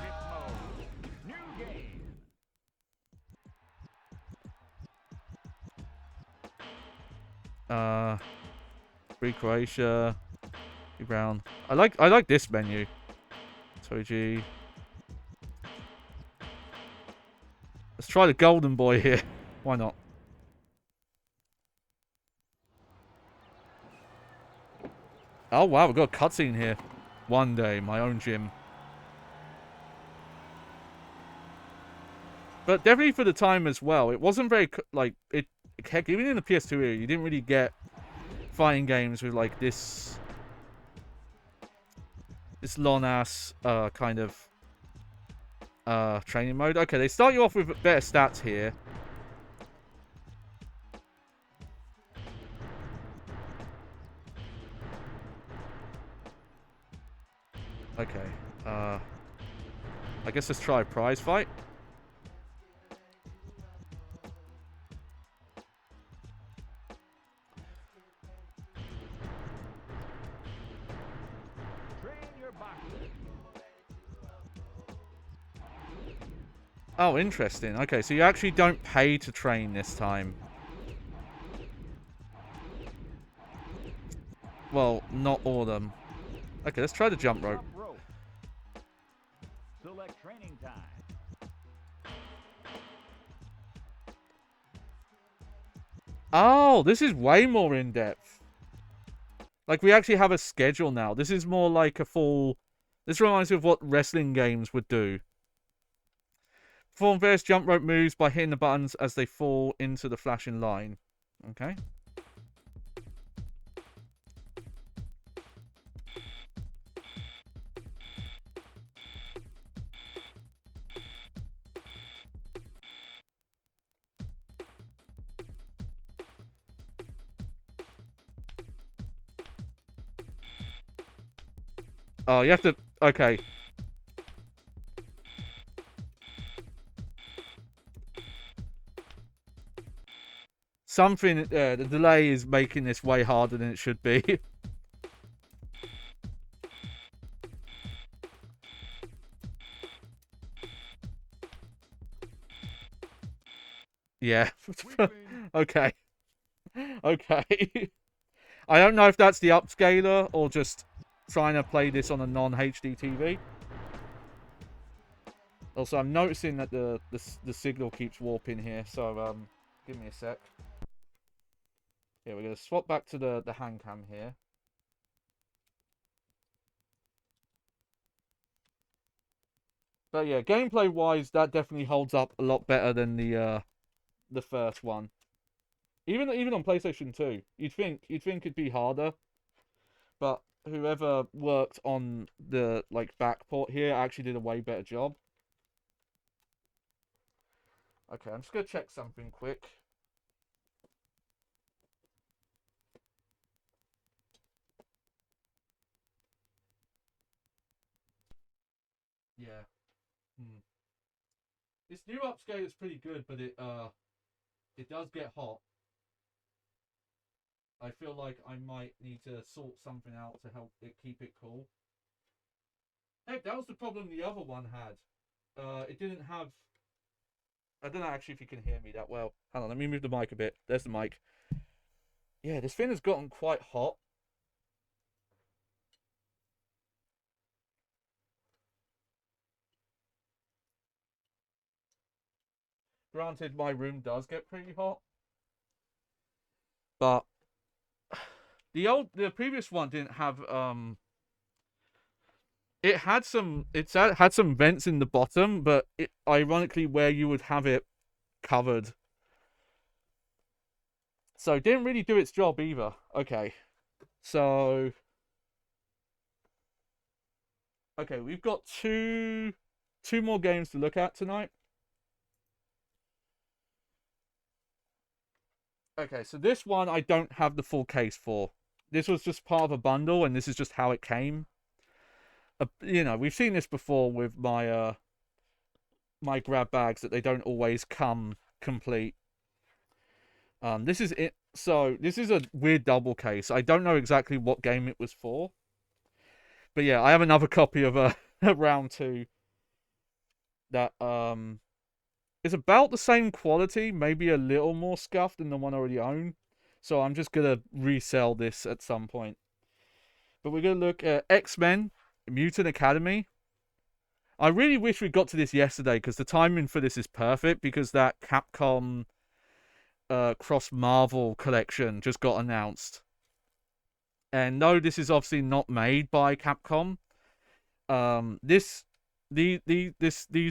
Free Croatia, Brown. I like this menu. Toji. Let's try the golden boy here. Why not? Oh wow, we've got a cutscene here. One day, my own gym. But definitely for the time as well, it wasn't very like it. Heck, even in the PS2 era, you didn't really get fighting games with like this long ass kind of training mode. Okay, they start you off with better stats here. Okay. I guess let's try a prize fight. Oh, interesting. Okay, so you actually don't pay to train this time. Well, not all of them. Okay, let's try the jump rope.
Select training time.
Oh, this is way more in-depth. Like, we actually have a schedule now. This is more like a full... This reminds me of what wrestling games would do. Perform various jump rope moves by hitting the buttons as they fall into the flashing line. Okay. Oh, you have to... Okay. Something... the delay is making this way harder than it should be. Yeah. Okay. Okay. I don't know if that's the upscaler or just trying to play this on a non-HD TV. Also, I'm noticing that the signal keeps warping here, so give me a sec. Yeah, we're gonna swap back to the hand cam here. But yeah, gameplay wise, that definitely holds up a lot better than the first one. Even on PlayStation 2, you'd think it'd be harder, but whoever worked on the back port here actually did a way better job. Okay, I'm just gonna check something quick. Yeah. This new upscale is pretty good, but it does get hot. I feel like I might need to sort something out to help it keep it cool. Heck, that was the problem the other one had. It didn't have... I don't know actually if you can hear me that well. Hang on, let me move the mic a bit. There's the mic. Yeah, this thing has gotten quite hot. Granted, my room does get pretty hot. But the previous one didn't have it had some vents in the bottom, but ironically where you would have it covered. So it didn't really do its job either. Okay. So okay, we've got two more games to look at tonight. Okay, so this one I don't have the full case for. This was just part of a bundle, and this is just how it came. You know, we've seen this before with my my grab bags, that they don't always come complete. This is it. So this is a weird double case. I don't know exactly what game it was for, but yeah, I have another copy of round 2 that is about the same quality, maybe a little more scuffed than the one I already own. So I'm just gonna resell this at some point. But we're gonna look at X-Men Mutant Academy. I really wish we got to this yesterday, because the timing for this is perfect, because that Capcom cross Marvel collection just got announced. And no, this is obviously not made by Capcom. These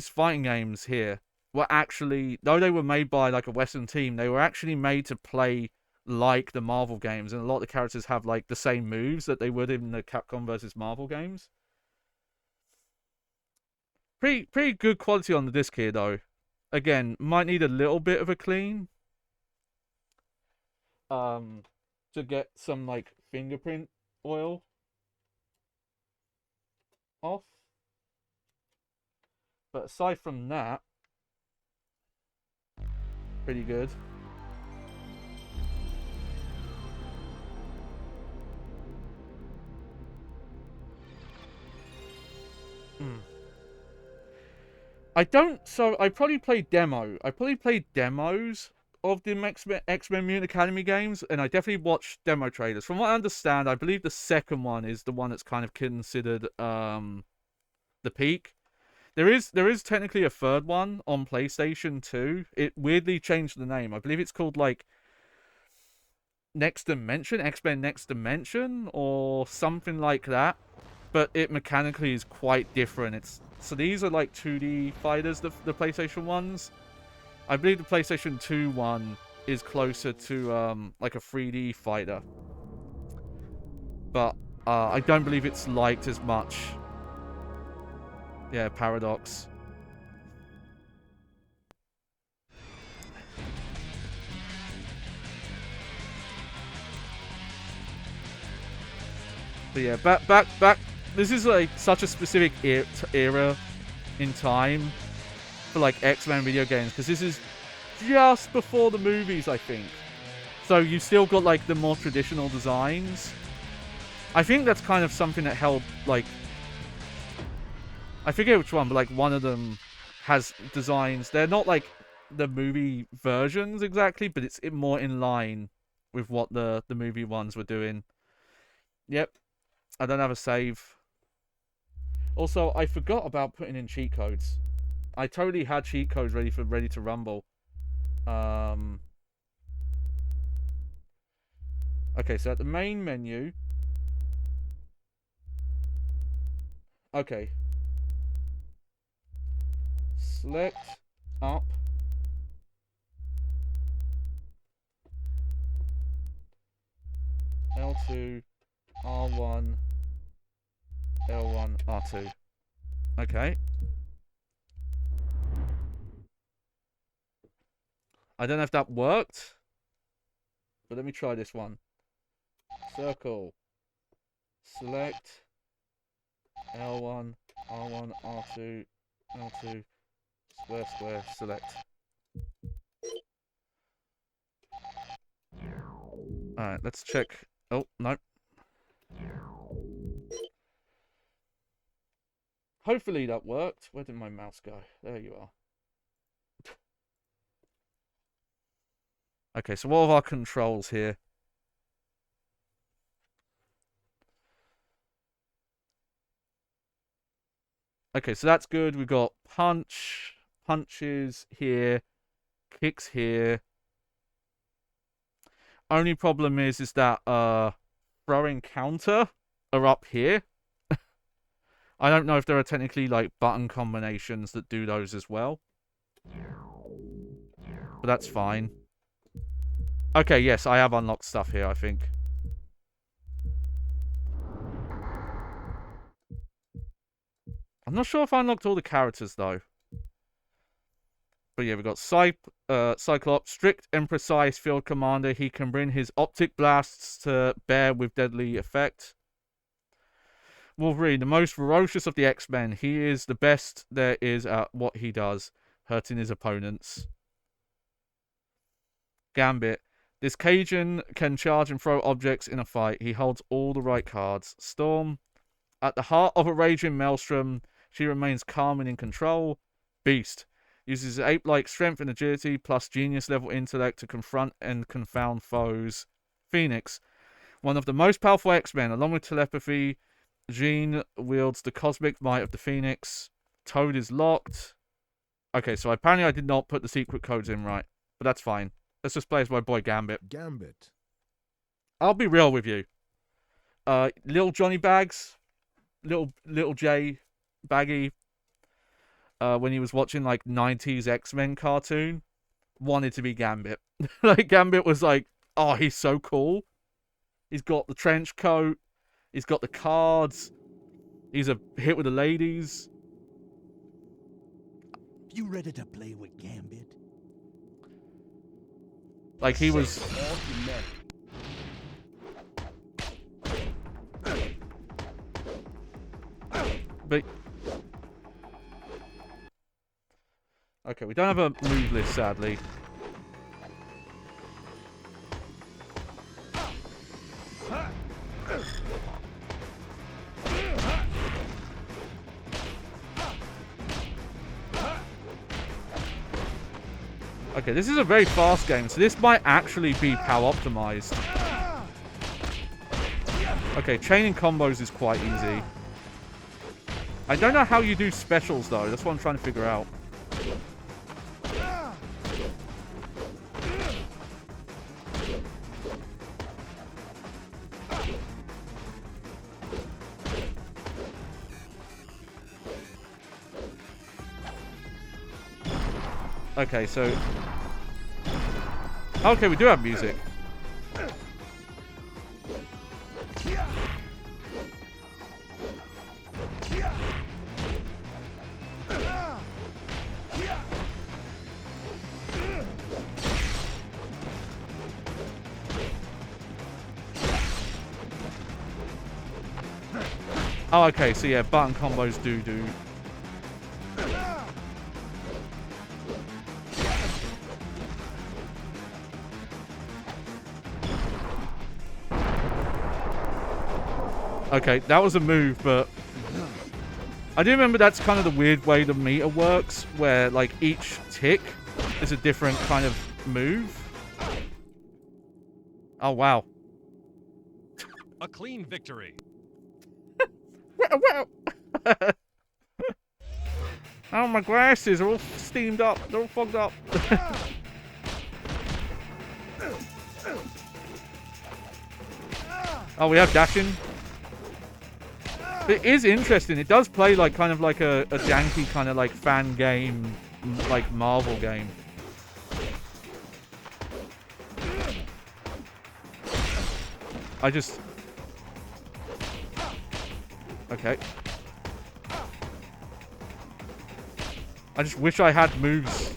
fighting games here were actually, though they were made by like a Western team, they were actually made to play like the Marvel games, and a lot of the characters have like the same moves that they would in the Capcom versus Marvel games. Pretty good quality on the disc here, though. Again, might need a little bit of a clean. To get some like fingerprint oil off. But aside from that, pretty good. I probably played demo. I probably played demos of the X-Men Mutant Academy games, and I definitely watched demo trailers. From what I understand, I believe the second one is the one that's kind of considered the peak. There is technically a third one on PlayStation 2. It weirdly changed the name. I believe it's called like Next Dimension, X-Men Next Dimension, or something like that. But it mechanically is quite different. So these are like 2D fighters, the PlayStation ones. I believe the PlayStation 2 one is closer to like a 3D fighter. But I don't believe it's liked as much. Yeah, Paradox. But yeah, back. This is like such a specific era in time for like X-Men video games, because this is just before the movies, I think. So you still got like the more traditional designs. I think that's kind of something that held like, I forget which one, but like one of them has designs. They're not like the movie versions exactly, but it's more in line with what the movie ones were doing. Yep. I don't have a save. Also, I forgot about putting in cheat codes. I totally had cheat codes ready to rumble. Okay, so at the main menu. Okay. Select up. L2, R1, L1, R2. Okay. I don't know if that worked, but let me try this one. Circle. Select. L1, R1, R2, L2, square, square, select. Alright, let's check. Oh, no. Hopefully that worked. Where did my mouse go? There you are. Okay, so what are our controls here? Okay, so that's good. We've got punches here, kicks here. Only problem is that throwing counter are up here. I don't know if there are technically like button combinations that do those as well. But that's fine. Okay, yes, I have unlocked stuff here, I think. I'm not sure if I unlocked all the characters, though. But yeah, we've got Cyclops, strict and precise field commander. He can bring his optic blasts to bear with deadly effect. Wolverine, the most ferocious of the X-Men. He is the best there is at what he does, hurting his opponents. Gambit. This Cajun can charge and throw objects in a fight. He holds all the right cards. Storm. At the heart of a raging maelstrom, she remains calm and in control. Beast. Uses ape-like strength and agility, plus genius-level intellect to confront and confound foes. Phoenix. One of the most powerful X-Men, along with telepathy. Jean wields the cosmic might of the Phoenix. Toad is locked. Okay, so apparently I did not put the secret codes in right. But that's fine. Let's just play as my boy Gambit.
Gambit.
I'll be real with you. Little Johnny Bags. Little J Baggy. When he was watching like 90s X-Men cartoon. Wanted to be Gambit. Like Gambit was like, oh, he's so cool. He's got the trench coat. He's got the cards. He's a hit with the ladies.
You ready to play with Gambit?
Like he was. But Okay, we don't have a move list, sadly. Okay, this is a very fast game, so this might actually be power optimized. Okay, chaining combos is quite easy. I don't know how you do specials, though. That's what I'm trying to figure out. Okay, so... Okay, we do have music. Oh, okay, so yeah, button combos do. Okay, that was a move, but... I do remember that's kind of the weird way the meter works, where, like, each tick is a different kind of move. Oh, wow.
A clean victory.
Wow. Oh, my glasses are all steamed up. They're all fogged up. Oh, we have dashing. It is interesting. It does play like kind of like a janky kind of like fan game, like Marvel game. I just... Okay. I just wish I had moves.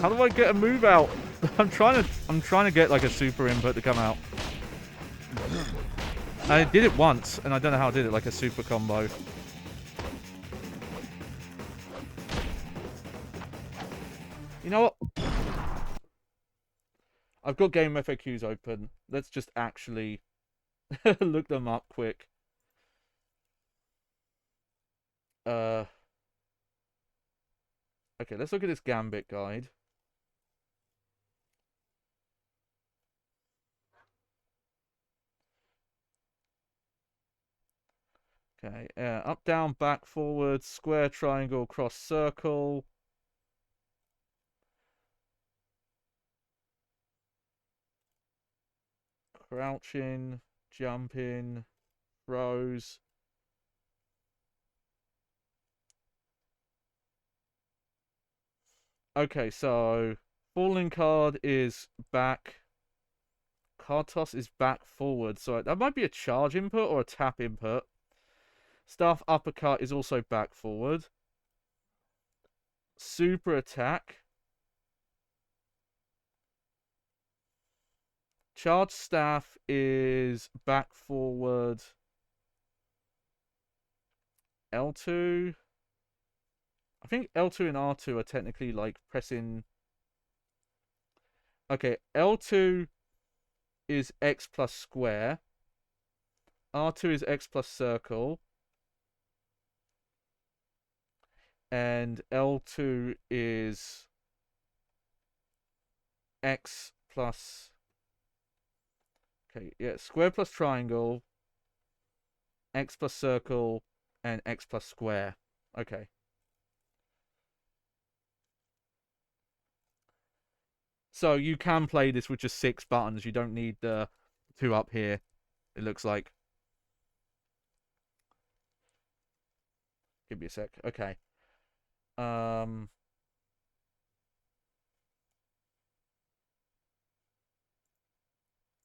How do I get a move out? I'm trying to get like a super input to come out. I did it once, and I don't know how I did it, like a super combo. You know what? I've got game FAQs open. Let's just actually look them up quick. Okay, let's look at this Gambit guide. Okay, up, down, back, forward, square, triangle, cross, circle. Crouching, jumping, throws. Okay, so falling card is back. Card toss is back forward. So that might be a charge input or a tap input. Staff uppercut is also back forward. Super attack. Charge staff is back forward. L2. I think L2 and R2 are technically like pressing. Okay, L2 is X plus square. R2 is X plus circle. And L2 is X plus... Okay, yeah, square plus triangle, X plus circle, and X plus square. Okay. So you can play this with just 6 buttons. You don't need the 2 up here, it looks like. Give me a sec. Okay.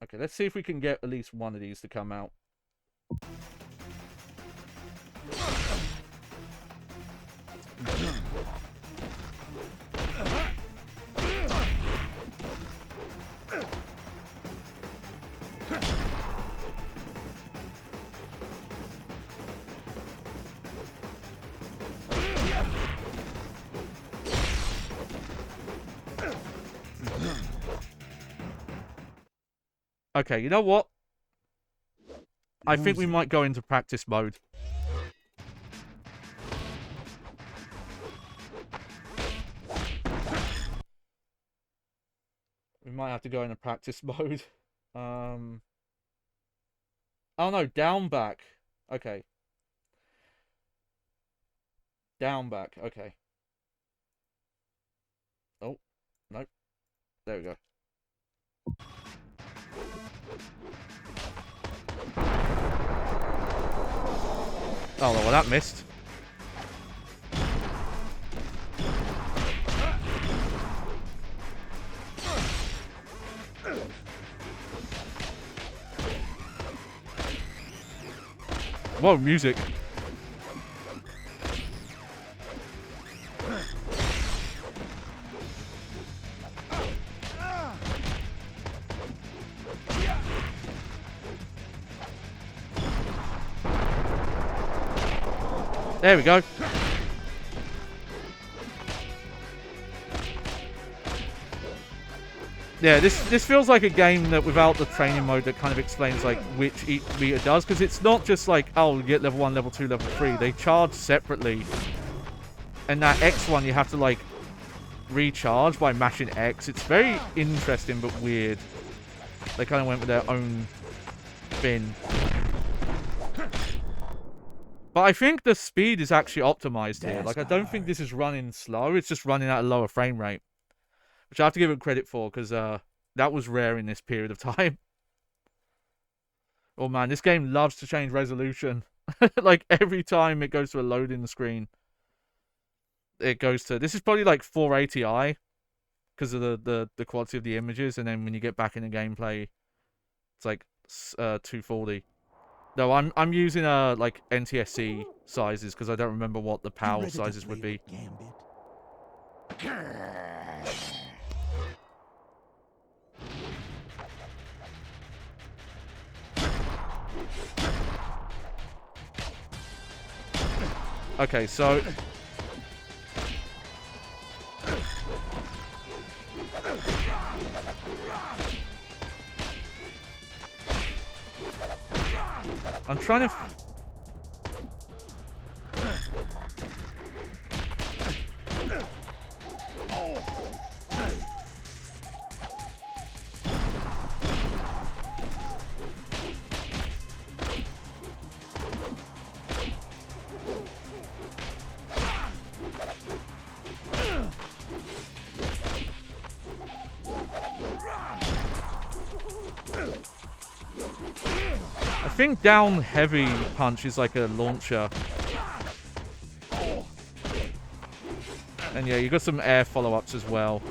Okay, let's see if we can get at least one of these to come out. Okay, you know what? I think we might go into practice mode. We might have to go into practice mode. Oh no, down back. Okay. Down back, okay. Oh, nope. There we go. Oh, well, that missed. Whoa, music. There we go. Yeah, this feels like a game that without the training mode that kind of explains like which each meter does, because it's not just like, oh, you get level 1, level 2, level 3. They charge separately. And that X one you have to like recharge by mashing X. It's very interesting but weird. They kind of went with their own spin. But I think the speed is actually optimized here. Like, I don't think this is running slow. It's just running at a lower frame rate. Which I have to give it credit for, because that was rare in this period of time. Oh man, this game loves to change resolution. Like, every time it goes to a loading screen, it goes to... This is probably like 480i, because of the quality of the images. And then when you get back in the gameplay, it's like 240. No, I'm using like NTSC sizes because I don't remember what the PAL sizes would be. Okay, so I'm trying to... I think down heavy punch is like a launcher. And yeah, you got some air follow-ups as well.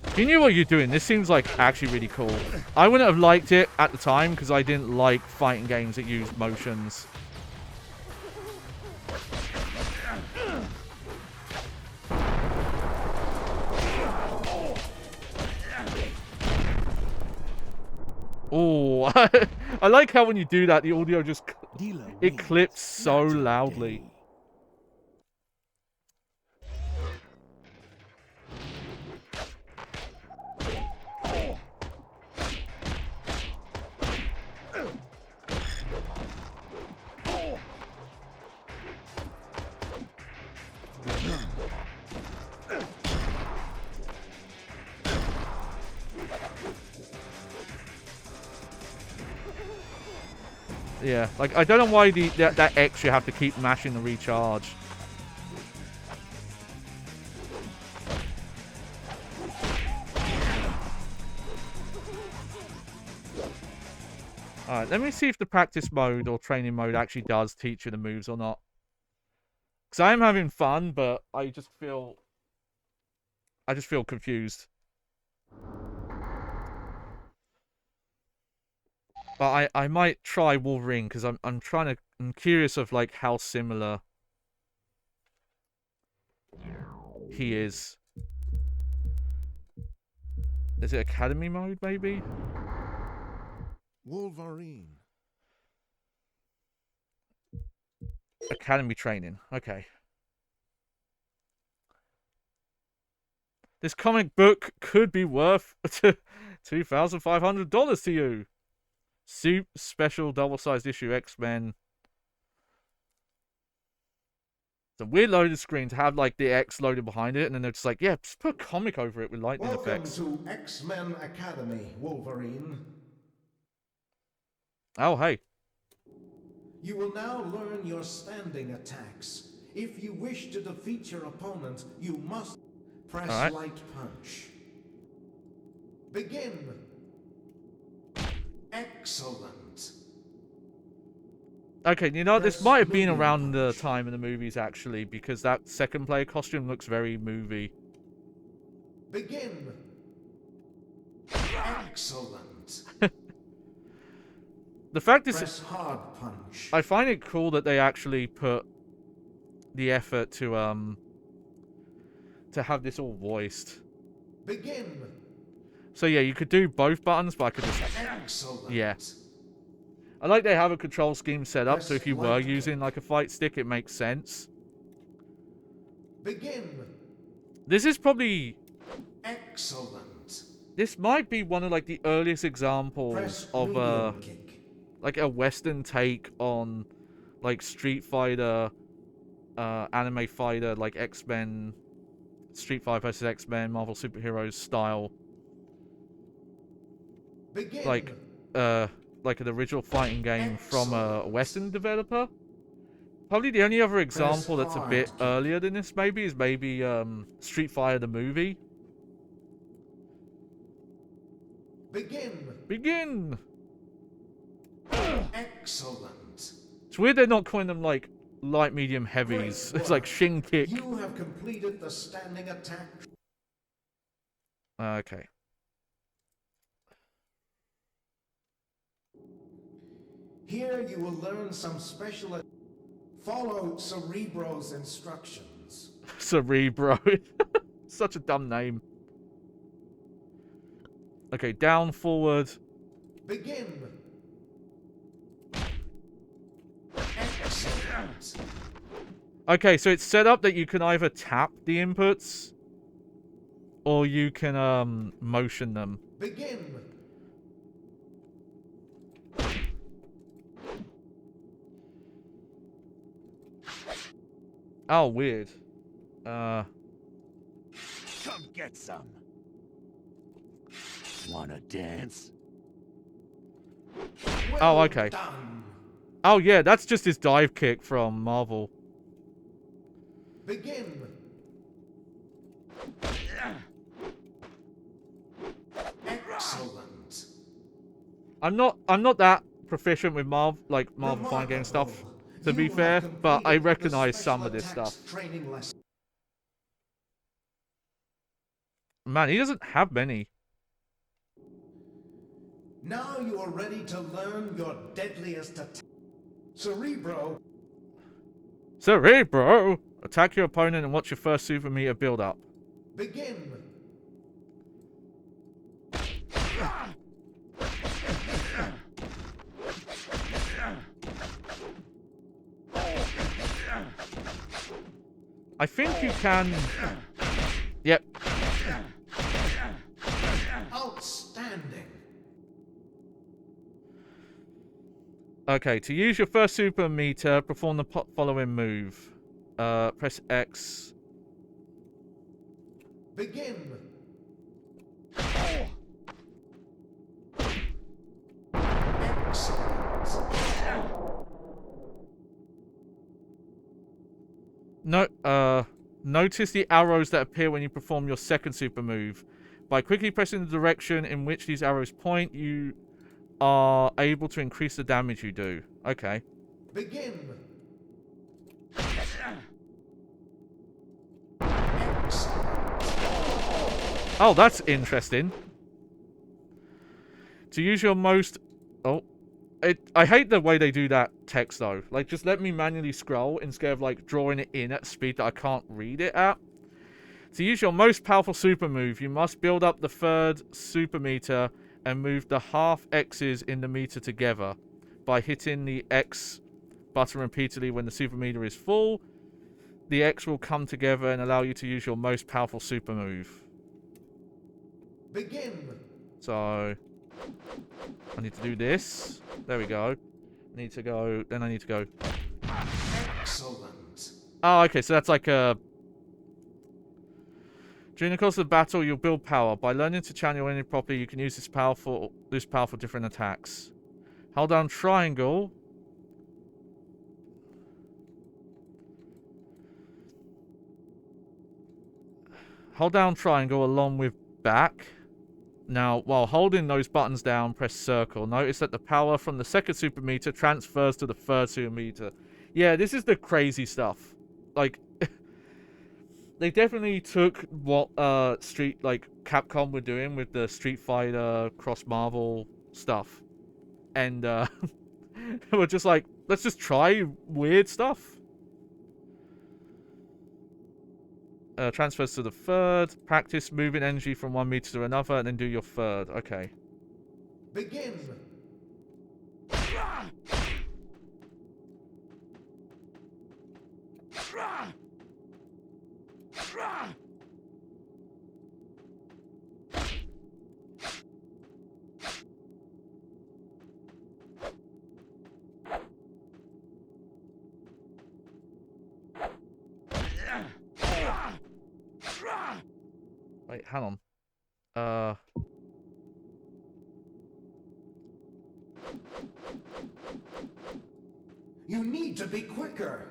If you knew what you're doing, this seems like actually really cool. I wouldn't have liked it at the time because I didn't like fighting games that use motions. Oh, I like how when you do that, the audio just... It clips so loudly. Yeah, like, I don't know why that X you have to keep mashing the recharge. Alright, let me see if the practice mode or training mode actually does teach you the moves or not. Because I am having fun, but I just feel confused. But I might try Wolverine because I'm curious of like how similar he is. Is it Academy mode maybe?
Wolverine.
Academy training. Okay. This comic book could be worth $2,500 to you. Soup special double-sized issue X-Men. It's a weird loaded screen to have like the X loaded behind it, and then they're just like, yeah, just put a comic over it with lightning effects.
Welcome to X-Men Academy, Wolverine.
Oh, hey.
You will now learn your standing attacks. If you wish to defeat your opponent, you must press light punch. Begin. Excellent.
Okay, you know, this might have been around the time in the movies, actually, because that second player costume looks very movie.
Begin. Excellent.
The fact is,
Press hard punch.
I find it cool that they actually put the effort to have this all voiced.
Begin.
So yeah, you could do both buttons, but I could just...
Excellent.
Yeah. I like they have a control scheme set up, so if you were using like a fight stick, it makes sense.
Begin.
This is probably...
Excellent.
This might be one of like the earliest examples of like a Western take on like Street Fighter, anime fighter, like X-Men, Street Fighter vs. X-Men, Marvel superheroes style.
Begin.
Like an original fighting game from a Western developer. Probably the only other example that's a bit earlier than this maybe is maybe Street Fighter the movie.
Begin.
Begin!
Excellent.
It's weird they're not calling them like light, medium, heavies. It's like shin kick.
You have completed the standing attack.
Okay.
Here you will learn some special... Follow Cerebro's instructions.
Cerebro. Such a dumb name. Okay, down, forward.
Begin. Excellent.
Okay, so it's set up that you can either tap the inputs or you can motion them.
Begin.
Oh, weird.
Come get some. Wanna dance?
Oh, okay.
Done.
Oh, yeah, that's just his dive kick from Marvel.
Begin. Excellent.
I'm not that proficient with Marvel fighting game stuff, to be fair, but I recognize some of this stuff. Man, he doesn't have many.
Now you are ready to learn your deadliest attack. Cerebro.
Cerebro! Attack your opponent and watch your first super meter build up.
Begin.
I think you can... Yep.
Outstanding.
Okay, to use your first super meter, perform the following move. Press X.
Begin. Excellent.
No, notice the arrows that appear when you perform your second super move. By quickly pressing the direction in which these arrows point, you are able to increase the damage you do. Okay.
Begin.
Oh, that's interesting. To use your most... Oh, I hate the way they do that text though. Like, just let me manually scroll instead of like drawing it in at a speed that I can't read it at. To use your most powerful super move, you must build up the third super meter and move the half X's in the meter together by hitting the X button repeatedly when the super meter is full. The X will come together and allow you to use your most powerful super move.
Begin.
So I need to do this. There we go. Need to go. Then I need to go.
Excellent.
Oh, okay. So that's like a. During the course of the battle, you'll build power. By learning to channel your energy properly, you can use this power for different attacks. Hold down triangle. Hold down triangle along with back. Now, while holding those buttons down, press circle. Notice that the power from the second super meter transfers to the third super meter. Yeah, this is the crazy stuff. Like, they definitely took what Capcom were doing with the Street Fighter cross Marvel stuff, and we're just like, let's just try weird stuff. Transfers to the third. Practice moving energy from one meter to another, and then do your third. Okay.
Begin.
Wait, hang on.
You need to be quicker.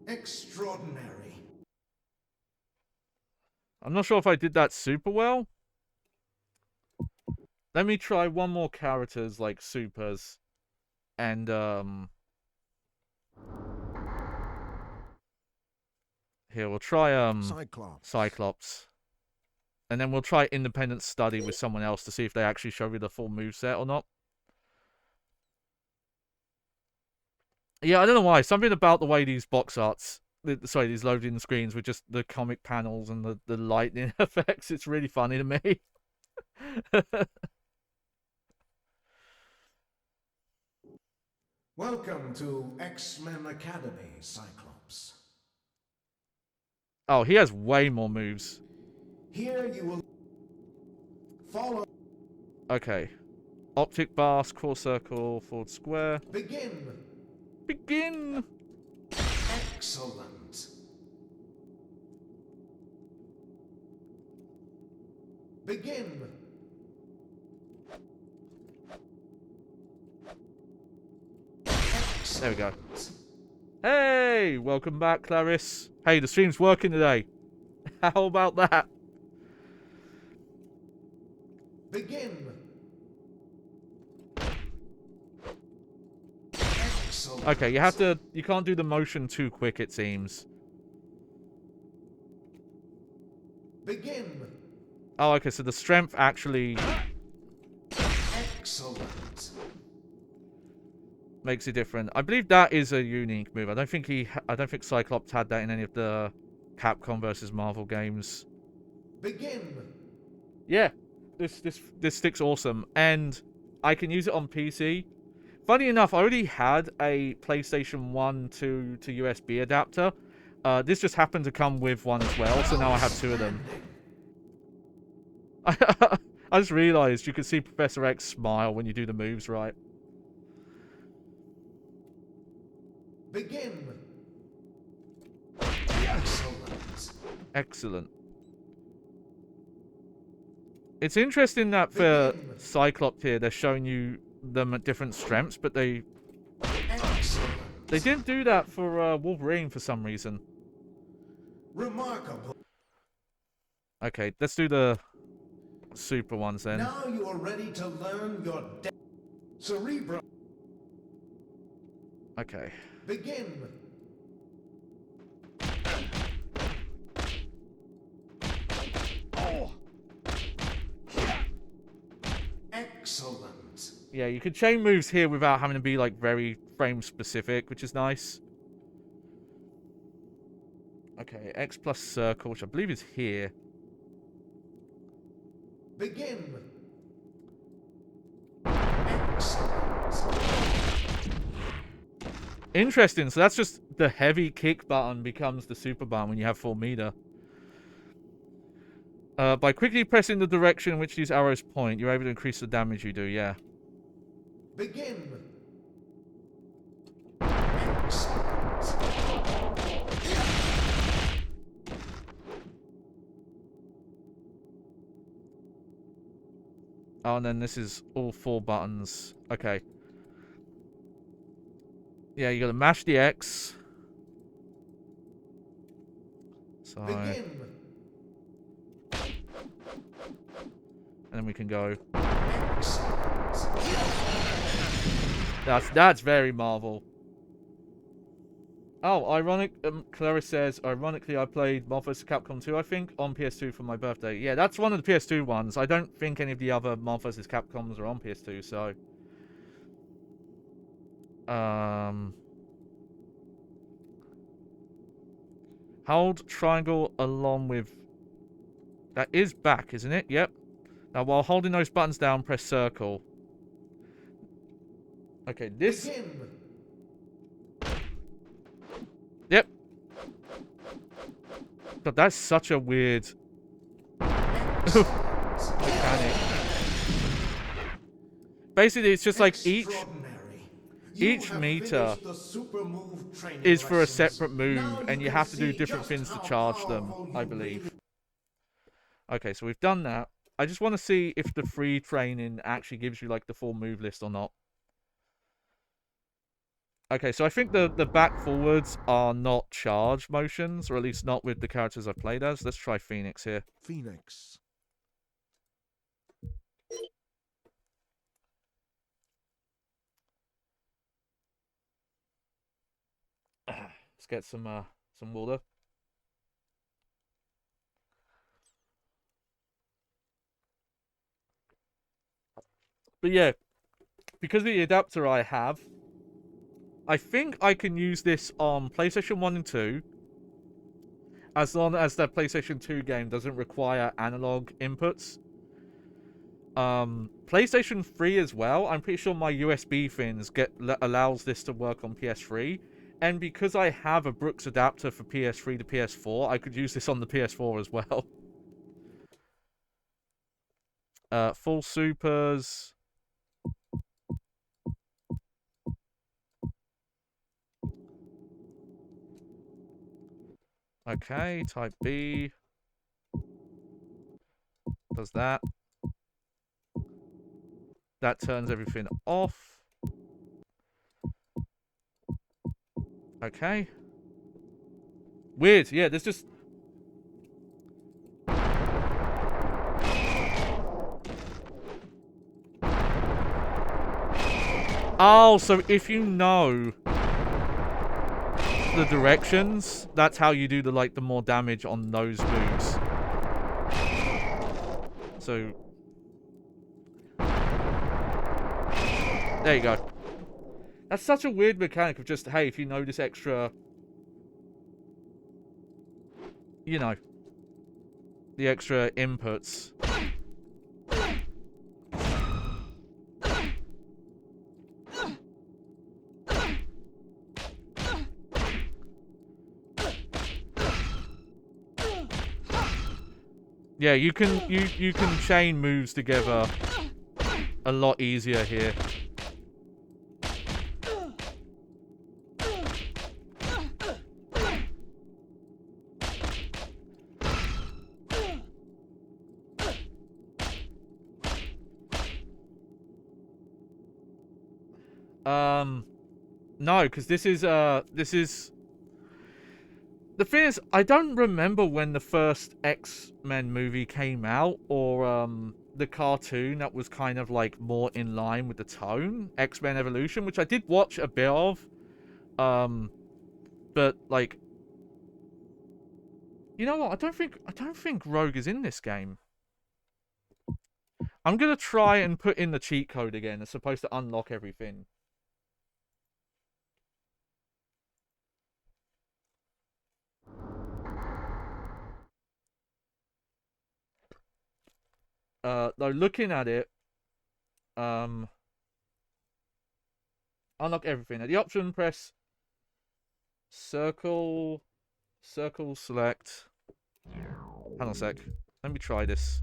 Extraordinary.
I'm not sure if I did that super well. Let me try one more characters like supers, and here we'll try Cyclops. And then we'll try independent study with someone else to see if they actually show you the full moveset or not. Yeah, I don't know why. Something about the way these box arts, these loading screens with just the comic panels and the lightning effects, it's really funny to me.
Welcome to X-Men Academy, Cyclops.
Oh, he has way more moves.
Here you will follow.
Okay. Optic Blast, core circle, forward square.
Begin.
Begin!
Excellent. Begin. Excellent.
There we go. Hey! Welcome back, Clarice. Hey, the stream's working today. How about that?
Begin.
Okay, you can't do the motion too quick, it seems.
Begin.
Oh, okay, so the strength actually
Excellent.
makes it different. I believe that is a unique move. I don't think Cyclops had that in any of the Capcom versus Marvel games.
Begin.
Yeah, this stick's awesome, and I can use it on PC. Funny enough, I already had a PlayStation 1 to USB adapter. This just happened to come with one as well, so now I have two of them. I just realized you can see Professor X smile when you do the moves right.
Begin. Excellent.
Excellent. It's interesting that for Cyclops here, they're showing you them at different strengths, but they didn't do that for Wolverine for some reason.
Remarkable.
Okay, let's do the super ones then.
Now you are ready to learn your Cerebro.
Okay.
Begin. Excellent.
Yeah, you can chain moves here without having to be like very frame specific, which is nice. Okay, X plus circle, which I believe is here.
Begin. Excellent.
Interesting, so that's just the heavy kick button becomes the super button when you have full meter. By quickly pressing the direction in which these arrows point, you're able to increase the damage you do, yeah.
Begin. Excellent.
Oh, and then this is all 4 buttons. Okay. Yeah, you gotta mash the X. So...
Begin.
And then we can go.
Excellent.
That's very Marvel. Oh, ironic. Clarice says, ironically, I played Marvel vs. Capcom 2, I think, on PS2 for my birthday. Yeah, that's one of the PS2 ones. I don't think any of the other Marvel vs. Capcoms are on PS2, so... Hold triangle along with... That is back, isn't it? Yep. Now, while holding those buttons down, press circle. Okay, this...
Begin.
Yep. But that's such a weird... mechanic. Basically, it's just like each meter is for a separate move, and you have to do different things to charge them, I believe. Okay, so we've done that. I just want to see if the free training actually gives you, like, the full move list or not. Okay, so I think the back forwards are not charge motions, or at least not with the characters I've played as. Let's try Phoenix here.
Phoenix.
Let's get some water. But yeah, because of the adapter I have, I think I can use this on PlayStation 1 and 2, as long as the PlayStation 2 game doesn't require analog inputs. PlayStation 3 as well, I'm pretty sure my USB things allows this to work on PS3. And because I have a Brooks adapter for PS3 to PS4, I could use this on the PS4 as well. Full supers. Okay, type B. Does that. That turns everything off. Okay. Weird, yeah, there's just... Oh, so if you know the directions, that's how you do the more damage on those moves. So there you go. That's such a weird mechanic of just, hey, if you know this extra, you know, the extra inputs. Yeah, you can chain moves together a lot easier here. No, because this is the thing is, I don't remember when the first X-Men movie came out, or the cartoon that was kind of like more in line with the tone, X-Men Evolution, which I did watch a bit of, but like, you know what? I don't think Rogue is in this game. I'm gonna try and put in the cheat code again. It's supposed to unlock everything. Though looking at it, unlock everything. At the option, press circle, select. Hang on a sec. Let me try this.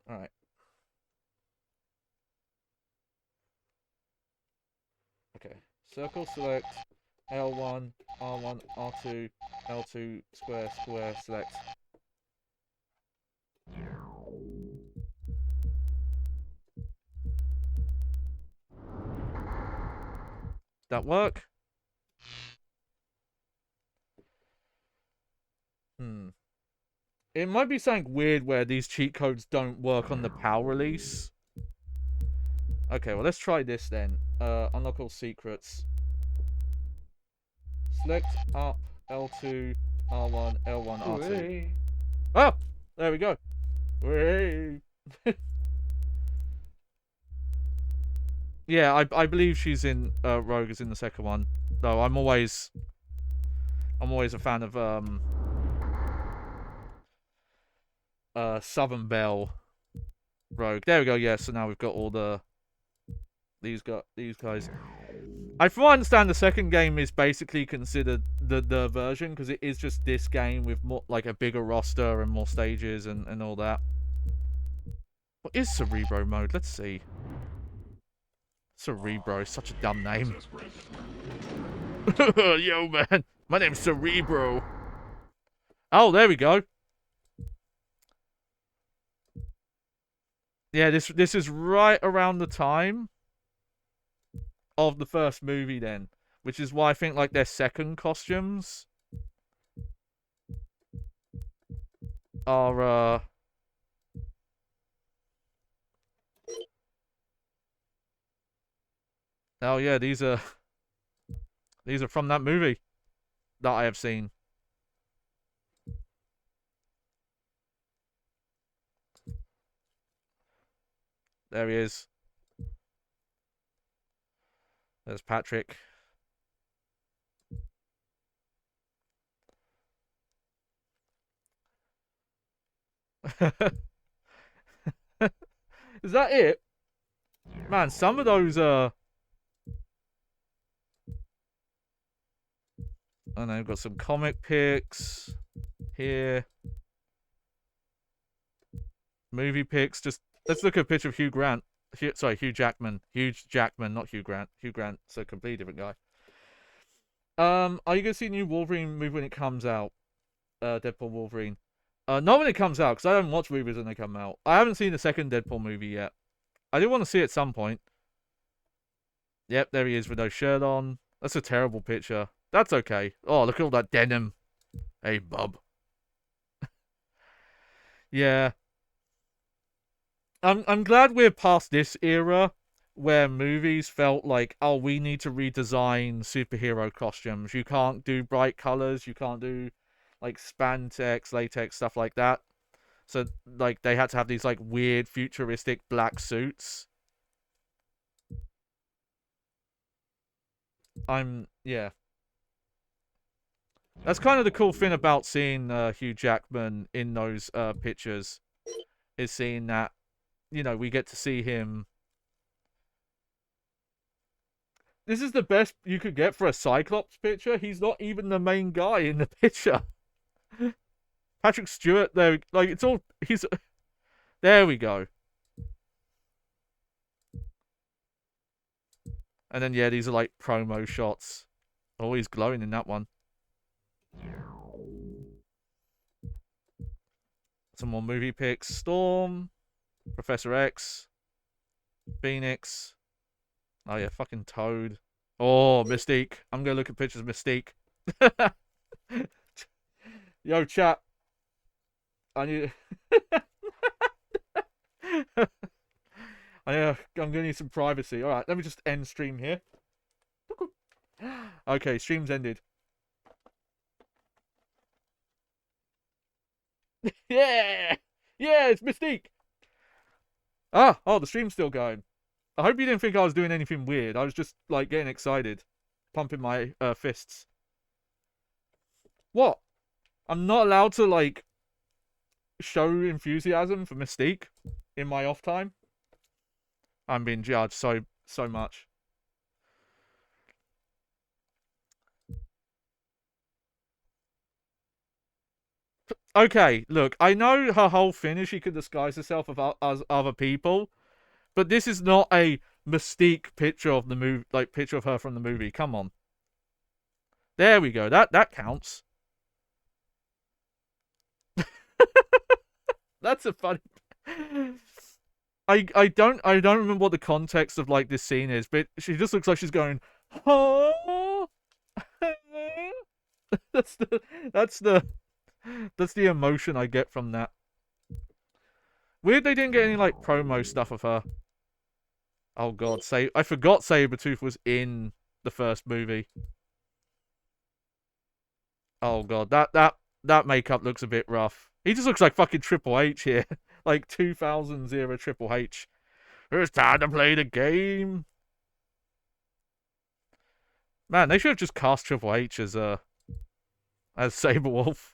Alright. Okay. Circle, select, L1, R1, R2, L2, square, select. That work? It might be something weird where these cheat codes don't work on the PAL release. Okay, well, let's try this then. Unlock all secrets. Select up L2, R1, L1, R2.
Hooray.
Oh! There we go. Hooray! Yeah, I believe she's in, Rogue is in the second one. Though I'm always a fan of, Southern Belle Rogue. There we go, yeah, so now we've got all these guys. From what I understand, the second game is basically considered the version, because it is just this game with more, like, a bigger roster and more stages and all that. What is Cerebro mode? Let's see. Cerebro, such a dumb name. Yo, man, my name's Cerebro. Oh, there we go. Yeah, this is right around the time of the first movie then, which is why I think like their second costumes are oh yeah, these are from that movie that I have seen. There he is. There's Patrick. Is that it? Man, some of those I don't know, we've got some comic pics here. Movie pics. Just let's look at a picture of Hugh Grant. Hugh Jackman. Hugh Jackman, not Hugh Grant. Hugh Grant's a completely different guy. Are you gonna see a new Wolverine movie when it comes out? Deadpool Wolverine. Not when it comes out, because I don't watch movies when they come out. I haven't seen the second Deadpool movie yet. I do want to see it at some point. Yep, there he is with no shirt on. That's a terrible picture. That's okay. Oh, look at all that denim. Hey, bub. Yeah. I'm glad we're past this era where movies felt like, oh, we need to redesign superhero costumes. You can't do bright colors. You can't do like spandex, latex, stuff like that. So like they had to have these like weird futuristic black suits. Yeah. That's kind of the cool thing about seeing Hugh Jackman in those pictures, is seeing that, you know, we get to see him. This is the best you could get for a Cyclops picture. He's not even the main guy in the picture. Patrick Stewart, there, like, it's all, there we go. And then, yeah, these are like promo shots. Oh, he's glowing in that one. Some more movie pics. Storm, Professor X, Phoenix. Oh yeah, fucking Toad. Oh, Mystique. I'm gonna look at pictures of Mystique. Yo, chat. I need. I'm gonna need some privacy. All right, let me just end stream here. Okay, stream's ended. Yeah. Yeah, it's Mystique. Oh, the stream's still going. I hope you didn't think I was doing anything weird. I was just, like, getting excited. Pumping my fists. What? I'm not allowed to, like, show enthusiasm for Mystique in my off time? I'm being judged so much. Okay, look, I know her whole thing is she could disguise herself as other people, but this is not a Mystique picture of the movie, like picture of her from the movie. Come on. There we go. That counts. That's a funny. I don't remember what the context of like this scene is, but she just looks like she's going, huh? that's the emotion I get from that. Weird they didn't get any like promo stuff of her. Oh god, I forgot Sabretooth was in the first movie. Oh god, that makeup looks a bit rough. He just looks like fucking Triple H here. Like 2000 Triple H. It's time to play the game. Man, they should have just cast Triple H as Saberwolf.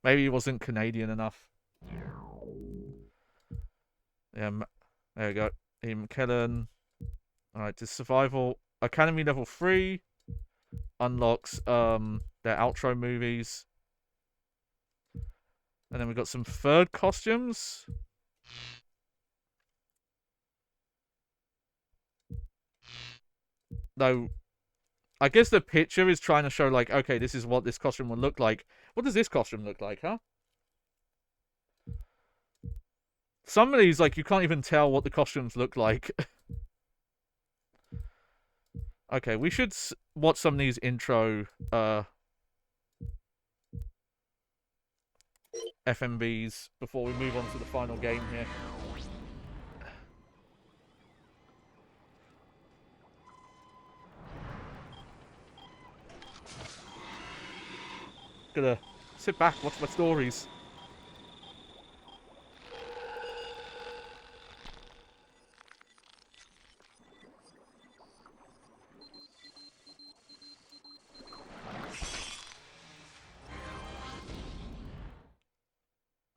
Maybe he wasn't Canadian enough. Yeah, there we go. Ian McKellen. Alright, to Survival Academy level 3 unlocks their outro movies. And then we got some third costumes. Though, I guess the picture is trying to show, like, okay, this is what this costume will look like. What does this costume look like, huh? Some of these, like, you can't even tell what the costumes look like. Okay, we should watch some of these intro, FMVs before we move on to the final game here. Gonna sit back, watch my stories.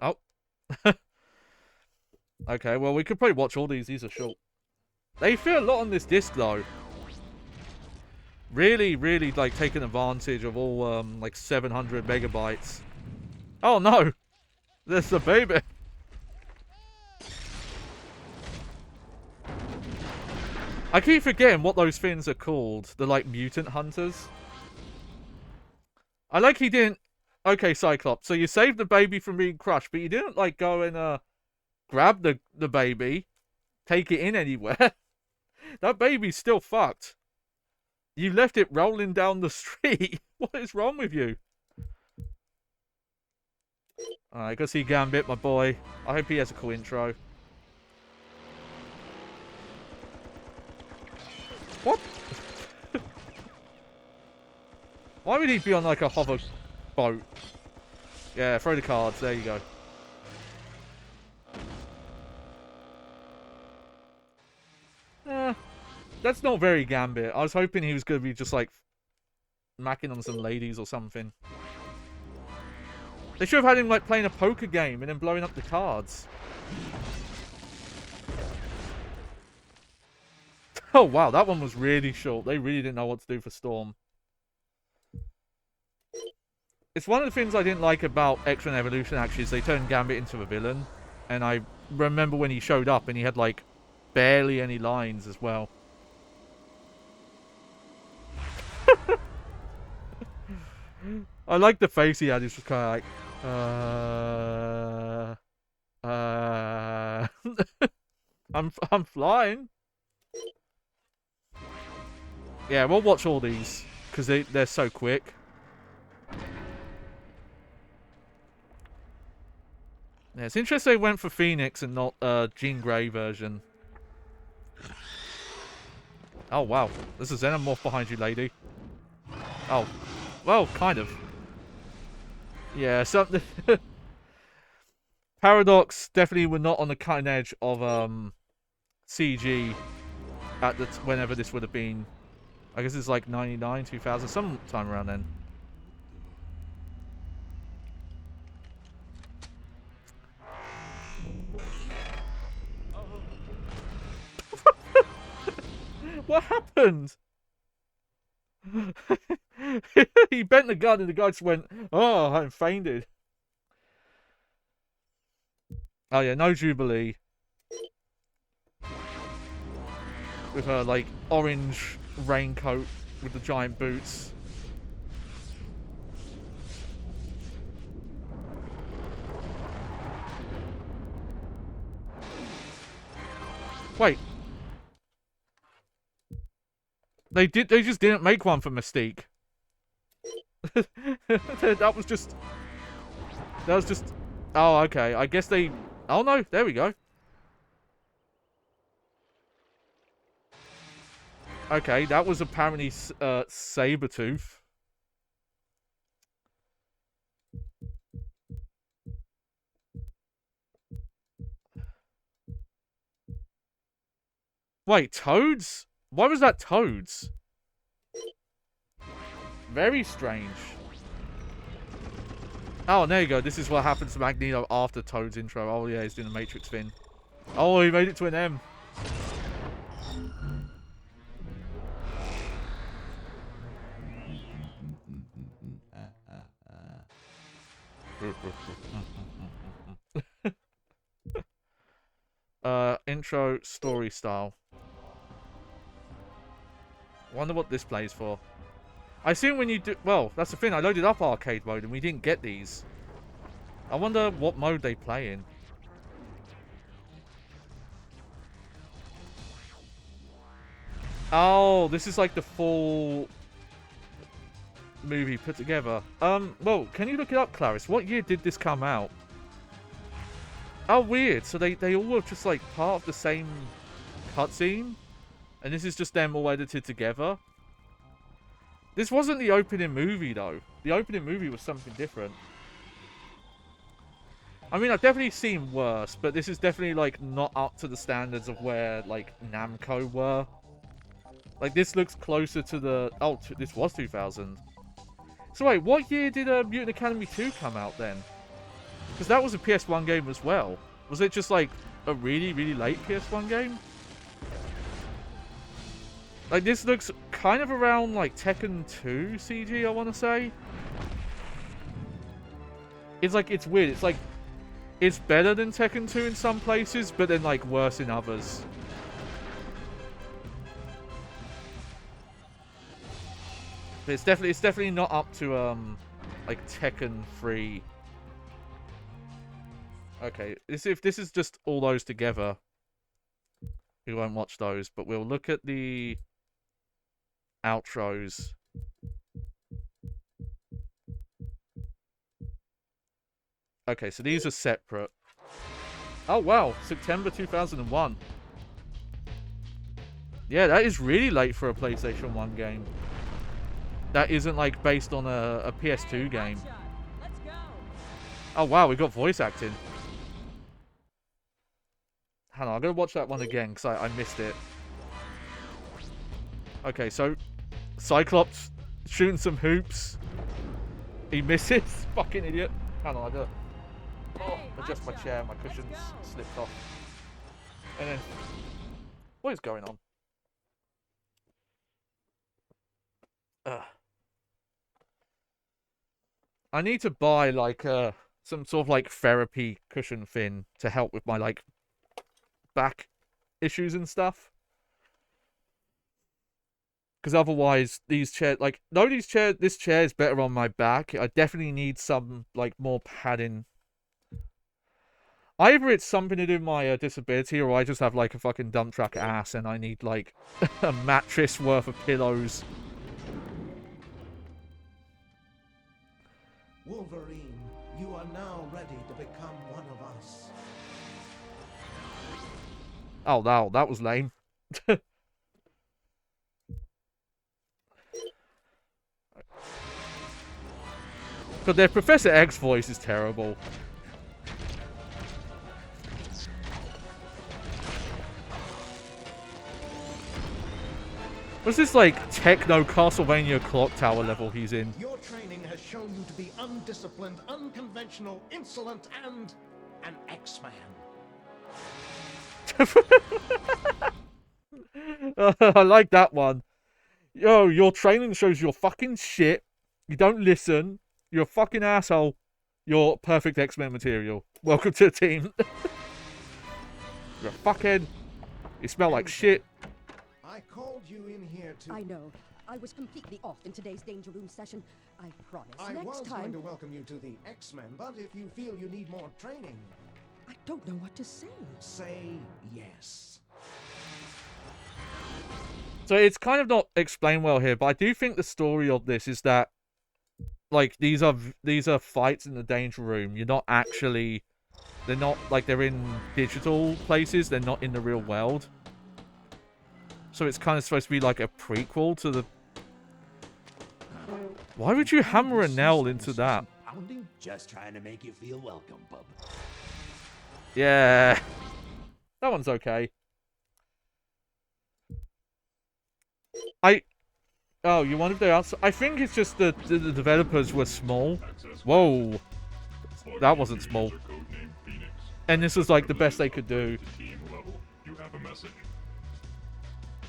Oh. Okay, well, we could probably watch all these. These are short. They feel a lot on this disc, though. Really, really, like, taking advantage of all, like, 700 megabytes. Oh, no! There's the baby! I keep forgetting what those things are called. The, like, mutant hunters. I like he didn't... Okay, Cyclops, so you saved the baby from being crushed, but you didn't, like, go and, grab the baby, take it in anywhere. That baby's still fucked. You left it rolling down the street. What is wrong with you? Alright, go see Gambit, my boy. I hope he has a cool intro. What? Why would he be on like a hover boat? Yeah, throw the cards. There you go. That's not very Gambit. I was hoping he was going to be just like macking on some ladies or something. They should have had him like playing a poker game and then blowing up the cards. Oh wow, that one was really short. They really didn't know what to do for Storm. It's one of the things I didn't like about X-Men Evolution, actually, is they turned Gambit into a villain. And I remember when he showed up and he had like barely any lines as well. I like the face he had. He's just kind of like, I'm flying. Yeah, we'll watch all these because they're so quick. Yeah, it's interesting they went for Phoenix and not Jean Grey version. Oh wow, there's a Xenomorph behind you, lady. Oh, well, kind of. Yeah, something. Paradox definitely were not on the cutting edge of CG at the whenever this would have been. I guess it's like 99, 2000, sometime around then. What happened? He bent the gun and the guy just went, "Oh, I'm fainted." Oh yeah, no Jubilee. With her like orange raincoat with the giant boots. Wait. They just didn't make one for Mystique. That was just oh, okay. I guess they oh no, there we go. Okay, that was apparently Sabretooth. Wait, Toads? Why was that Toads? Very strange. Oh, and there you go. This is what happens to Magneto after Toad's intro. Oh yeah, he's doing a Matrix thing. Oh, he made it to an M. Intro story style. Wonder what this plays for. I assume when you do... Well, that's the thing. I loaded up arcade mode and we didn't get these. I wonder what mode they play in. Oh, this is like the full movie put together. Well, can you look it up, Clarice? What year did this come out? Oh, weird. So they all were just like part of the same cutscene? And this is just them all edited together? This wasn't the opening movie, though. The opening movie was something different. I mean, I've definitely seen worse, but this is definitely, like, not up to the standards of where, like, Namco were. Like, this looks closer to the... Oh, this was 2000. So wait, what year did Mutant Academy 2 come out, then? Because that was a PS1 game as well. Was it just, like, a really, really late PS1 game? Like, this looks kind of around, like, Tekken 2 CG, I want to say. It's like, it's weird. It's like, it's better than Tekken 2 in some places, but then, like, worse in others. But it's definitely not up to, like, Tekken 3. Okay, if this is just all those together, we won't watch those, but we'll look at the outros. Okay, so these are separate. Oh wow, September 2001. Yeah, that is really late for a PlayStation 1 game. That isn't like based on a PS2 game. Oh wow, we got voice acting. Hang on, I'm gonna watch that one again because I missed it. Okay, so Cyclops shooting some hoops. He misses. Fucking idiot. Hang on, I gotta adjust my chair. My cushions slipped off. And then, what is going on? I need to buy like some sort of like therapy cushion thing to help with my like back issues and stuff. Because otherwise, these chairs, like, no, this chair is better on my back. I definitely need some, like, more padding. Either it's something to do with my disability, or I just have, like, a fucking dump truck ass, and I need, like, a mattress worth of pillows.
Wolverine, you are now ready to become one of us.
Oh, no, that was lame. But their Professor X voice is terrible. What's this, like, techno Castlevania clock tower level he's in?
Your training has shown you to be undisciplined, unconventional, insolent, and an X-Man.
I like that one. Yo, your training shows you're fucking shit. You don't listen. You're a fucking asshole. You're perfect X-Men material. Welcome to the team. You're a fuckhead. You smell like shit.
I called you in here to...
I know. I was completely off in today's Danger Room session. I promise.
I
Next
was
time...
going to welcome you to the X-Men, but if you feel you need more training...
I don't know what to say.
Say yes.
So it's kind of not explained well here, but I do think the story of this is that, like, these are fights in the Danger Room. You're not actually... They're not, like, they're in digital places. They're not in the real world. So it's kind of supposed to be like a prequel to the... Why would you hammer a nail into that?
Just trying to make you feel welcome, bub.
Yeah. That one's okay. Oh, you wonder if they're outside? I think it's just the developers were small. Whoa. That wasn't small. And this was like the best they could do.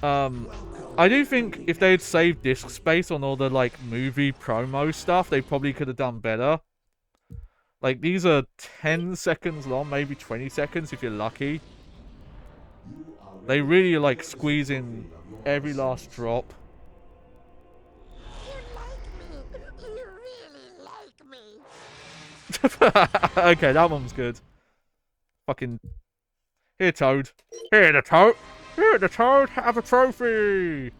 I do think if they had saved disk space on all the, like, movie promo stuff, they probably could have done better. Like, these are 10 seconds long, maybe 20 seconds if you're lucky. They really, like, squeeze in every last drop. Okay, that one's good. Fucking... Here, Toad. Here, the Toad. Here, the Toad. Have a trophy.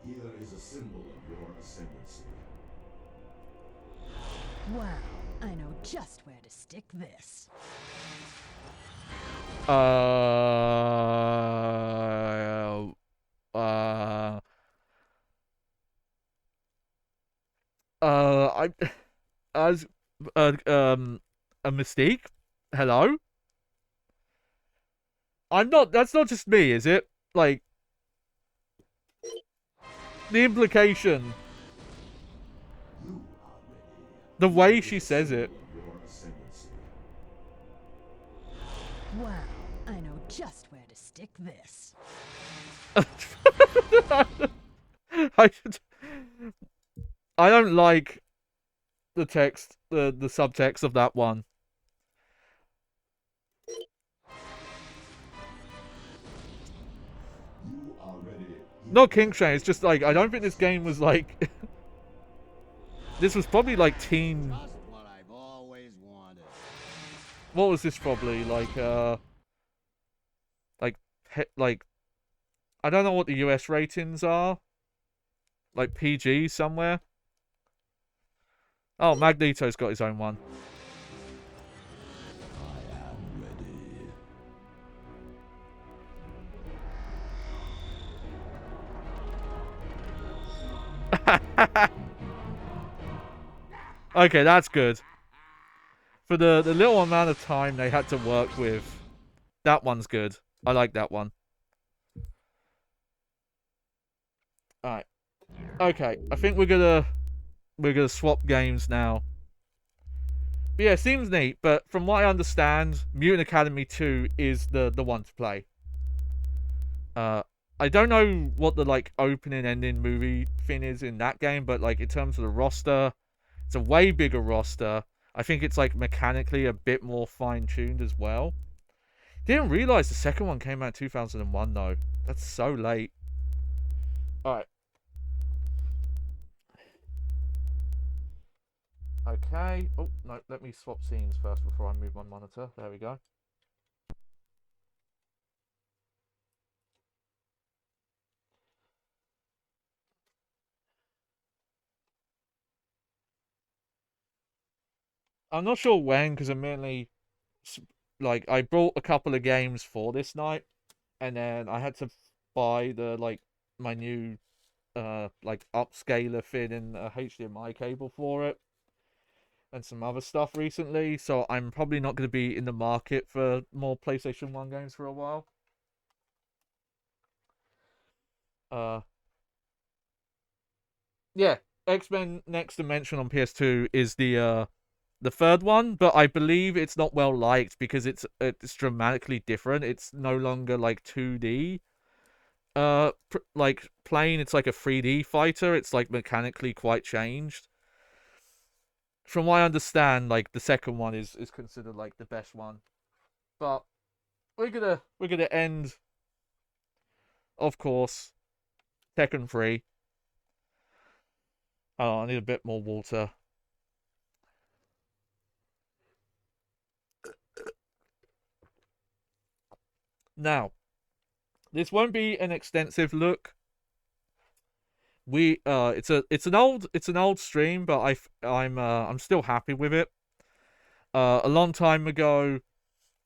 Here is a symbol of your ascendancy.
Wow, I know just where to stick this.
I... As... A Mystique? Hello? I'm not... That's not just me, is it? Like... The implication... The way she says it.
Wow, I know just where to stick this.
I don't like the text, the subtext of that one. Not King Shane, it's just like, I don't think this game was like... This was probably like teen...
Just what I've always wanted.
What was this probably? Like, like... I don't know what the US ratings are. Like PG somewhere. Oh, Magneto's got his own one.
I am ready.
Okay, that's good. For the little amount of time they had to work with, that one's good. I like that one. Alright. Okay, I think we're gonna swap games now. But yeah, it seems neat, but from what I understand, Mutant Academy 2 is the one to play. I don't know what the, like, opening ending movie thing is in that game, but, like, in terms of the roster, it's a way bigger roster. I think it's, like, mechanically a bit more fine-tuned as well. Didn't realize the second one came out in 2001, though. That's so late. Alright. Okay. Oh, no, let me swap scenes first before I move my monitor. There we go. I'm not sure when, because I'm mainly... Like, I bought a couple of games for this night, and then I had to buy the, like, my new, like, upscaler fitting a HDMI cable for it, and some other stuff recently, so I'm probably not going to be in the market for more PlayStation 1 games for a while. Uh, yeah, X-Men Next Dimension on PS2 is the third one, but I believe it's not well liked because it's dramatically different. It's no longer like 2D. Like playing, it's like a 3D fighter. It's like mechanically quite changed. From what I understand, like the second one is considered like the best one. But we're gonna end, of course, Tekken 3. Oh, I need a bit more water. Now, this won't be an extensive look. It's an old stream, but I'm still happy with it. A long time ago,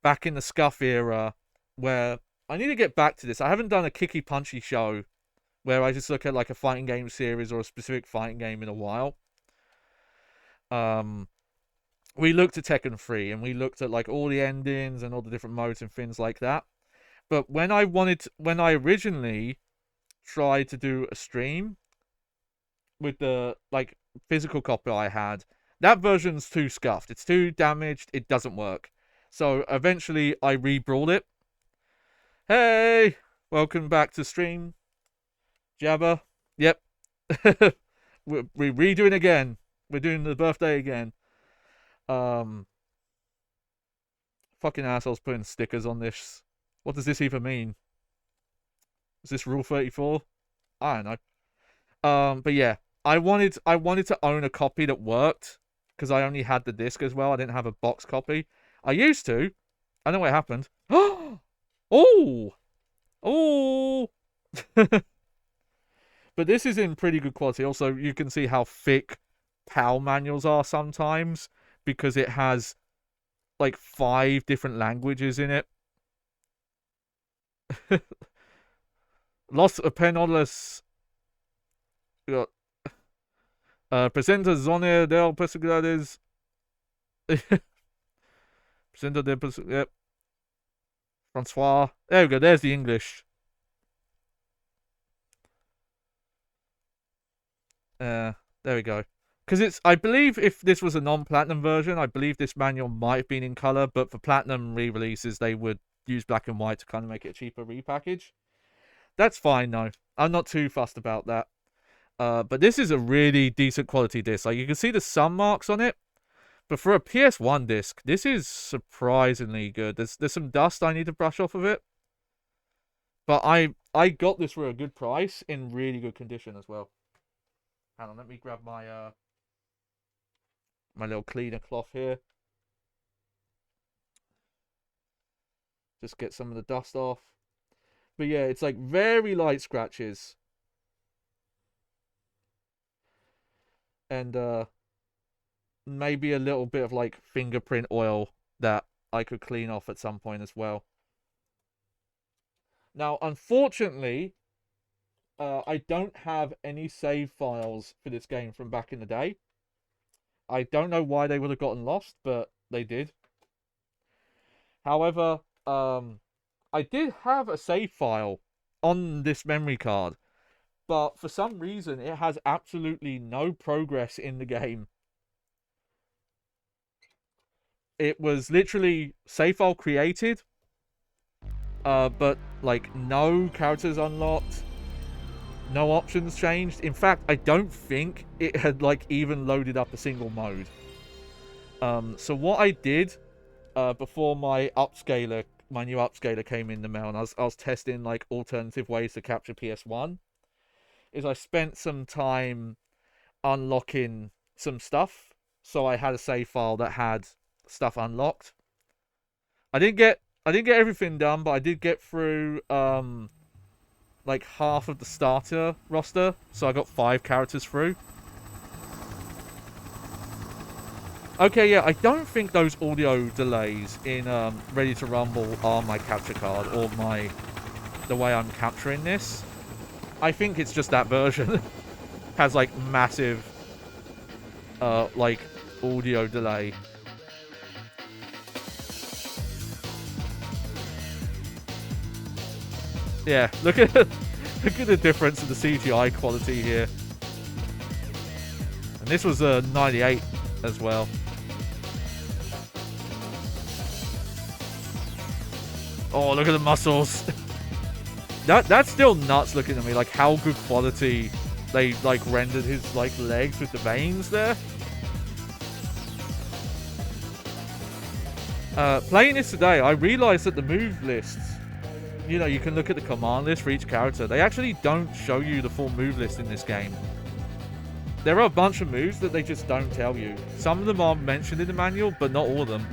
back in the Scuff era, where I need to get back to this. I haven't done a kicky punchy show where I just look at like a fighting game series or a specific fighting game in a while. We looked at Tekken 3 and we looked at like all the endings and all the different modes and things like that. But when I originally tried to do a stream with the like physical copy I had, that version's too scuffed. It's too damaged. It doesn't work. So eventually I re-brought it. Hey, welcome back to stream, Jabba. Yep. we're redoing again. We're doing the birthday again. Fucking assholes putting stickers on this. What does this even mean? Is this Rule 34? I don't know. But yeah, I wanted to own a copy that worked because I only had the disc as well. I didn't have a box copy. I used to. I know what happened. Oh, oh. But this is in pretty good quality. Also, you can see how thick PAL manuals are sometimes because it has like 5 different languages in it. Los Penales presenta zone del posibilidades. Presenta de yep. Francois. There we go. There's the English. There we go. Because I believe if this was a non-platinum version, I believe this manual might have been in color, but for platinum re-releases, they would use black and white to kind of make it a cheaper repackage. That's fine, though. I'm not too fussed about that. But this is a really decent quality disc. Like, you can see the sun marks on it. But for a PS1 disc, this is surprisingly good. There's some dust I need to brush off of it. But I got this for a good price in really good condition as well. Hang on, let me grab my my little cleaner cloth here. Just get some of the dust off. But yeah, it's like very light scratches. And maybe a little bit of like fingerprint oil that I could clean off at some point as well. Now, unfortunately, I don't have any save files for this game from back in the day. I don't know why they would have gotten lost, but they did. However, I did have a save file on this memory card, but for some reason it has absolutely no progress in the game. It was literally save file created, but like no characters unlocked, no options changed. In fact, I don't think it had like even loaded up a single mode. So what I did before my new upscaler came in the mail, and I was testing like alternative ways to capture PS1, is I spent some time unlocking some stuff. So I had a save file that had stuff unlocked. I didn't get everything done, but I did get through like half of the starter roster, so I got 5 characters through. Okay, yeah, I don't think those audio delays in Ready to Rumble are my capture card or the way I'm capturing this. I think it's just that version has like massive like audio delay. Yeah, look at Look at the difference in the CGI quality here. And this was 98 as well. Oh, look at the muscles. That's still nuts looking at me, like how good quality they like rendered his like legs with the veins there. Playing this today, I realized that the move lists, you know, you can look at the command list for each character. They actually don't show you the full move list in this game. There are a bunch of moves that they just don't tell you. Some of them are mentioned in the manual, but not all of them.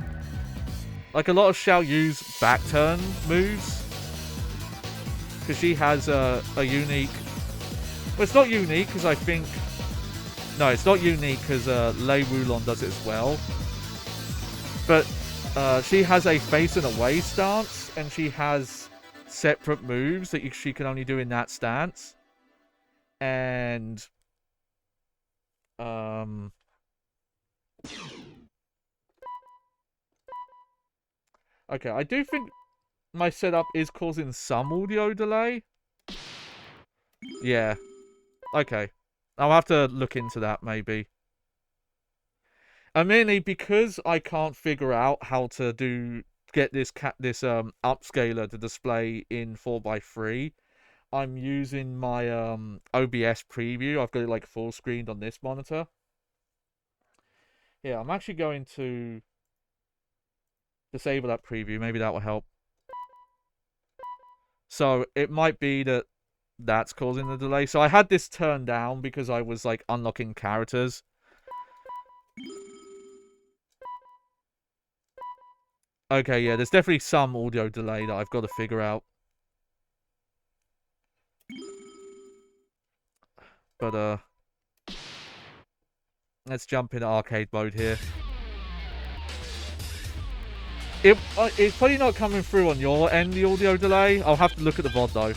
Like a lot of Xiao Yu's back turn moves, because she has a unique... Well, it's not unique because I think... No, it's not unique because Lei Wulong does it as well. But she has a face and away stance, and she has separate moves that she can only do in that stance. And... Okay, I do think my setup is causing some audio delay. Yeah. Okay. I'll have to look into that, maybe. And mainly because I can't figure out how to get this upscaler to display in 4:3, I'm using my OBS preview. I've got it like full screened on this monitor. Yeah, I'm actually going to disable that preview. Maybe that will help. So it might be that that's causing the delay. So I had this turned down because I was like unlocking characters. Okay, yeah, there's definitely some audio delay that I've got to figure out. But let's jump into arcade mode here. It's probably not coming through on your end, the audio delay. I'll have to look at the VOD though.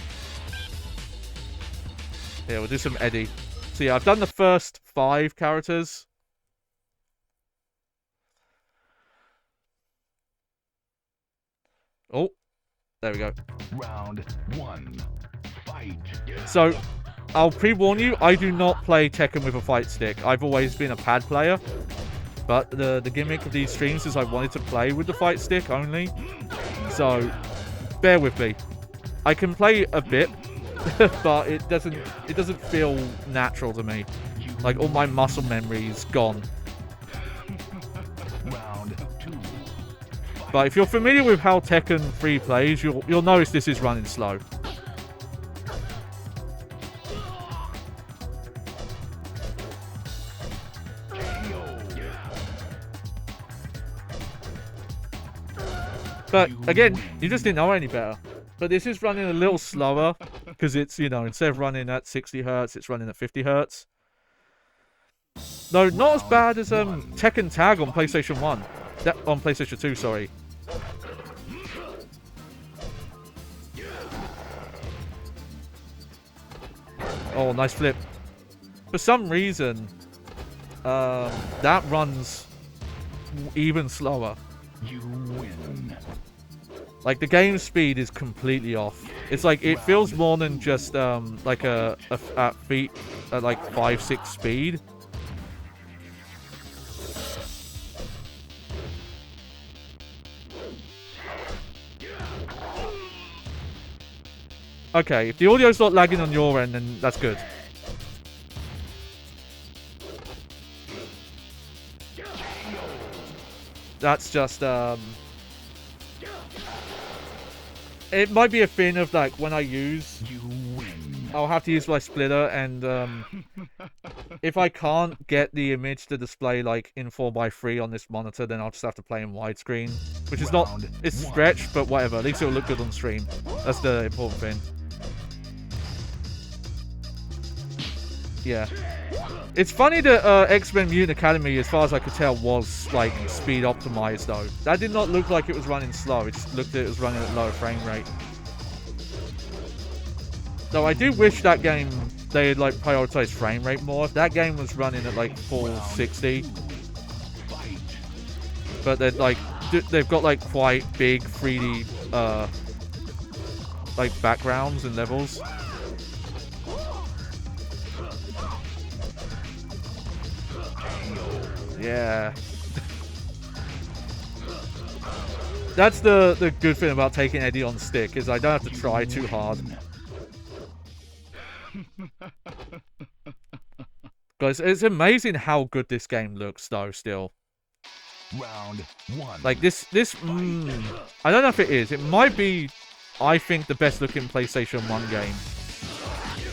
Yeah, we'll do some Eddie. So yeah, I've done the first 5 characters. Oh, there we go.
Round 1. Fight.
So, I'll pre-warn you, I do not play Tekken with a fight stick. I've always been a pad player. But the gimmick of these streams is I wanted to play with the fight stick only. So, bear with me. I can play a bit, but it doesn't feel natural to me. Like, all my muscle memory's gone. But if you're familiar with how Tekken 3 plays, you'll notice this is running slow. But again, you just didn't know any better. But this is running a little slower because it's, you know, instead of running at 60 Hertz, it's running at 50 Hertz. No, not as bad as Tekken Tag on PlayStation 1. On PlayStation 2, sorry. Oh, nice flip. For some reason, that runs even slower.
You win.
Like, the game speed is completely off. It's like, it feels more than just, like at like 5-6 speed. Okay, if the audio's not lagging on your end, then that's good. That's just, it might be a thing of, like, when I use... I'll have to use my splitter, and, if I can't get the image to display, like, in 4:3 on this monitor, then I'll just have to play in widescreen. Which is not... It's stretched, but whatever. At least it'll look good on stream. That's the important thing. Yeah. It's funny that X-Men Mutant Academy, as far as I could tell, was, like, speed optimized, though. That did not look like it was running slow. It just looked like it was running at lower frame rate. Though I do wish that game, they had, like, prioritized frame rate more. If that game was running at, like, 460. But they're, like, they've got, like, quite big 3D, like, backgrounds and levels. Yeah. That's the good thing about taking Eddie on stick, is I don't have to try too hard. Guys, it's amazing how good this game looks, though, still.
Round 1.
Like, I don't know if it is. It might be, I think, the best-looking PlayStation 1 game.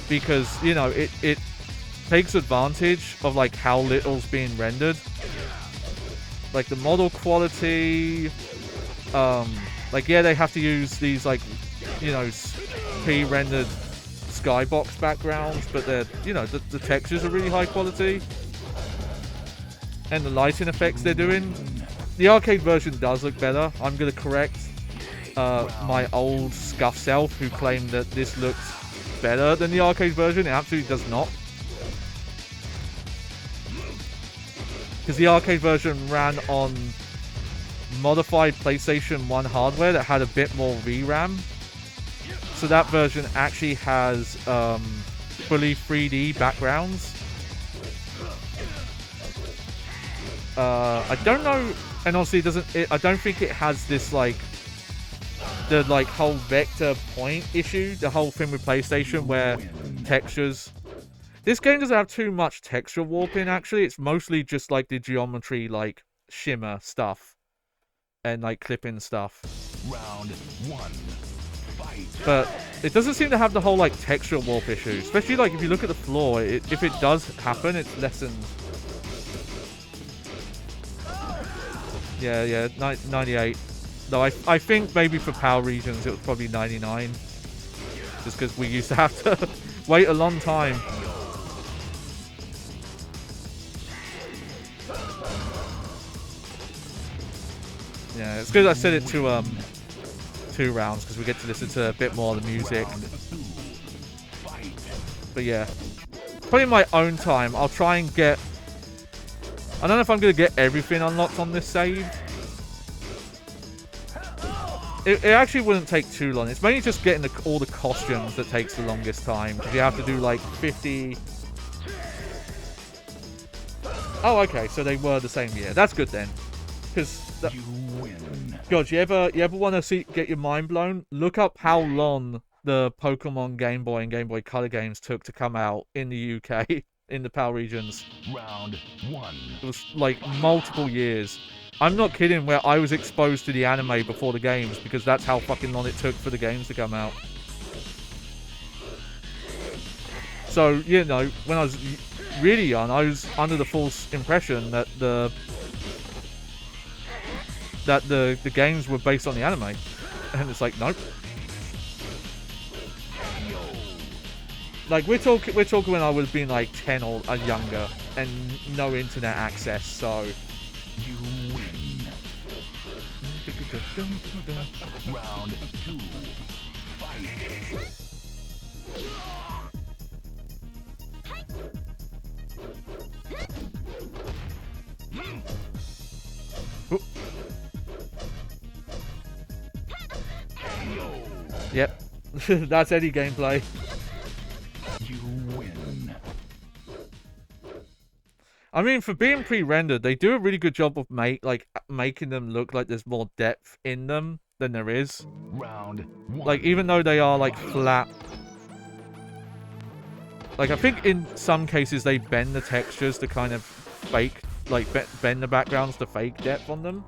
Because, you know, it takes advantage of, like, how little's being rendered. Like, the model quality... like, yeah, they have to use these, like, you know, pre-rendered skybox backgrounds, but they're, you know, the textures are really high quality. And the lighting effects they're doing. The arcade version does look better. I'm going to correct my old scuff self who claimed that this looks better than the arcade version. It absolutely does not. Because the arcade version ran on modified PlayStation 1 hardware that had a bit more VRAM. So that version actually has fully 3D backgrounds. I don't know, and honestly, I don't think it has this like the whole vector point issue, the whole thing with PlayStation where textures. This game doesn't have too much texture warping. Actually, it's mostly just like the geometry, like shimmer stuff, and like clipping stuff.
Round 1. Fight.
But it doesn't seem to have the whole like texture warp issue. Especially like if you look at the floor, if it does happen, it's lessened. Yeah, 98. Though I think maybe for PAL regions it was probably 99. Just because we used to have to wait a long time. Yeah, it's good I set it to 2 rounds because we get to listen to a bit more of the music. But yeah, probably in my own time, I'll try and get... I don't know if I'm going to get everything unlocked on this save. It actually wouldn't take too long. It's mainly just getting all the costumes that takes the longest time. Because you have to do like 50... Oh, okay, so they were the same year. That's good then. Because...
You win.
God, you ever want to get your mind blown? Look up how long the Pokemon Game Boy and Game Boy Color games took to come out in the UK, in the PAL regions.
Round 1.
It was like multiple years. I'm not kidding, where I was exposed to the anime before the games, because that's how fucking long it took for the games to come out. So, you know, when I was really young, I was under the false impression that the games were based on the anime. And it's like, nope. Like, we're talking when I would have been like 10 or younger and no internet access, so...
You win. Round 2. Fight.
Oop. Yep. That's Eddie gameplay.
You win.
I mean, for being pre-rendered, they do a really good job of making them look like there's more depth in them than there is.
Round 1.
Like, even though they are like flat. Like, I think in some cases they bend the textures to kind of fake, like bend the backgrounds to fake depth on them.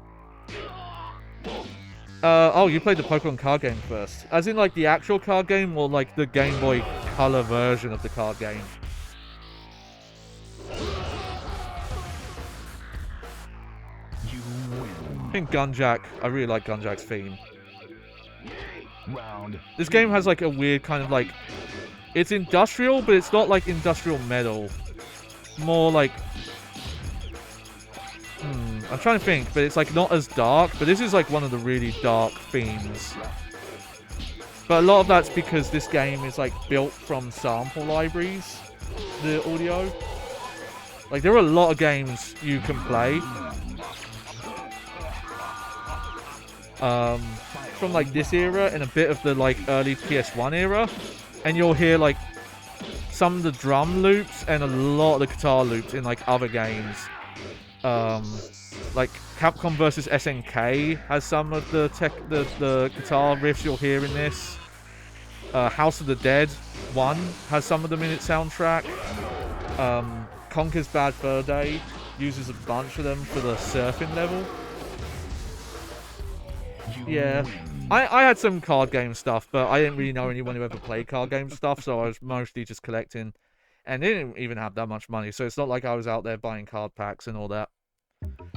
Oh, you played the Pokemon card game first. As in, like, the actual card game, or, like, the Game Boy Color version of the card game?
You win.
I think Gunjack... I really like Gunjack's theme.
Round.
This game has, like, a weird kind of, like... It's industrial, but it's not, like, industrial metal. More, like... I'm trying to think, but it's like not as dark, but this is like one of the really dark themes. But a lot of that's because this game is like built from sample libraries, the audio. Like, there are a lot of games you can play from like this era and a bit of the like early PS1 era, and you'll hear like some of the drum loops and a lot of the guitar loops in like other games. like Capcom vs SNK has some of the guitar riffs you'll hear in this. House of the Dead 1 has some of them in its soundtrack. Conker's Bad Fur Day uses a bunch of them for the surfing level. Yeah, I had some card game stuff, but I didn't really know anyone who ever played card game stuff, so I was mostly just collecting, and they didn't even have that much money, so it's not like I was out there buying card packs and all that.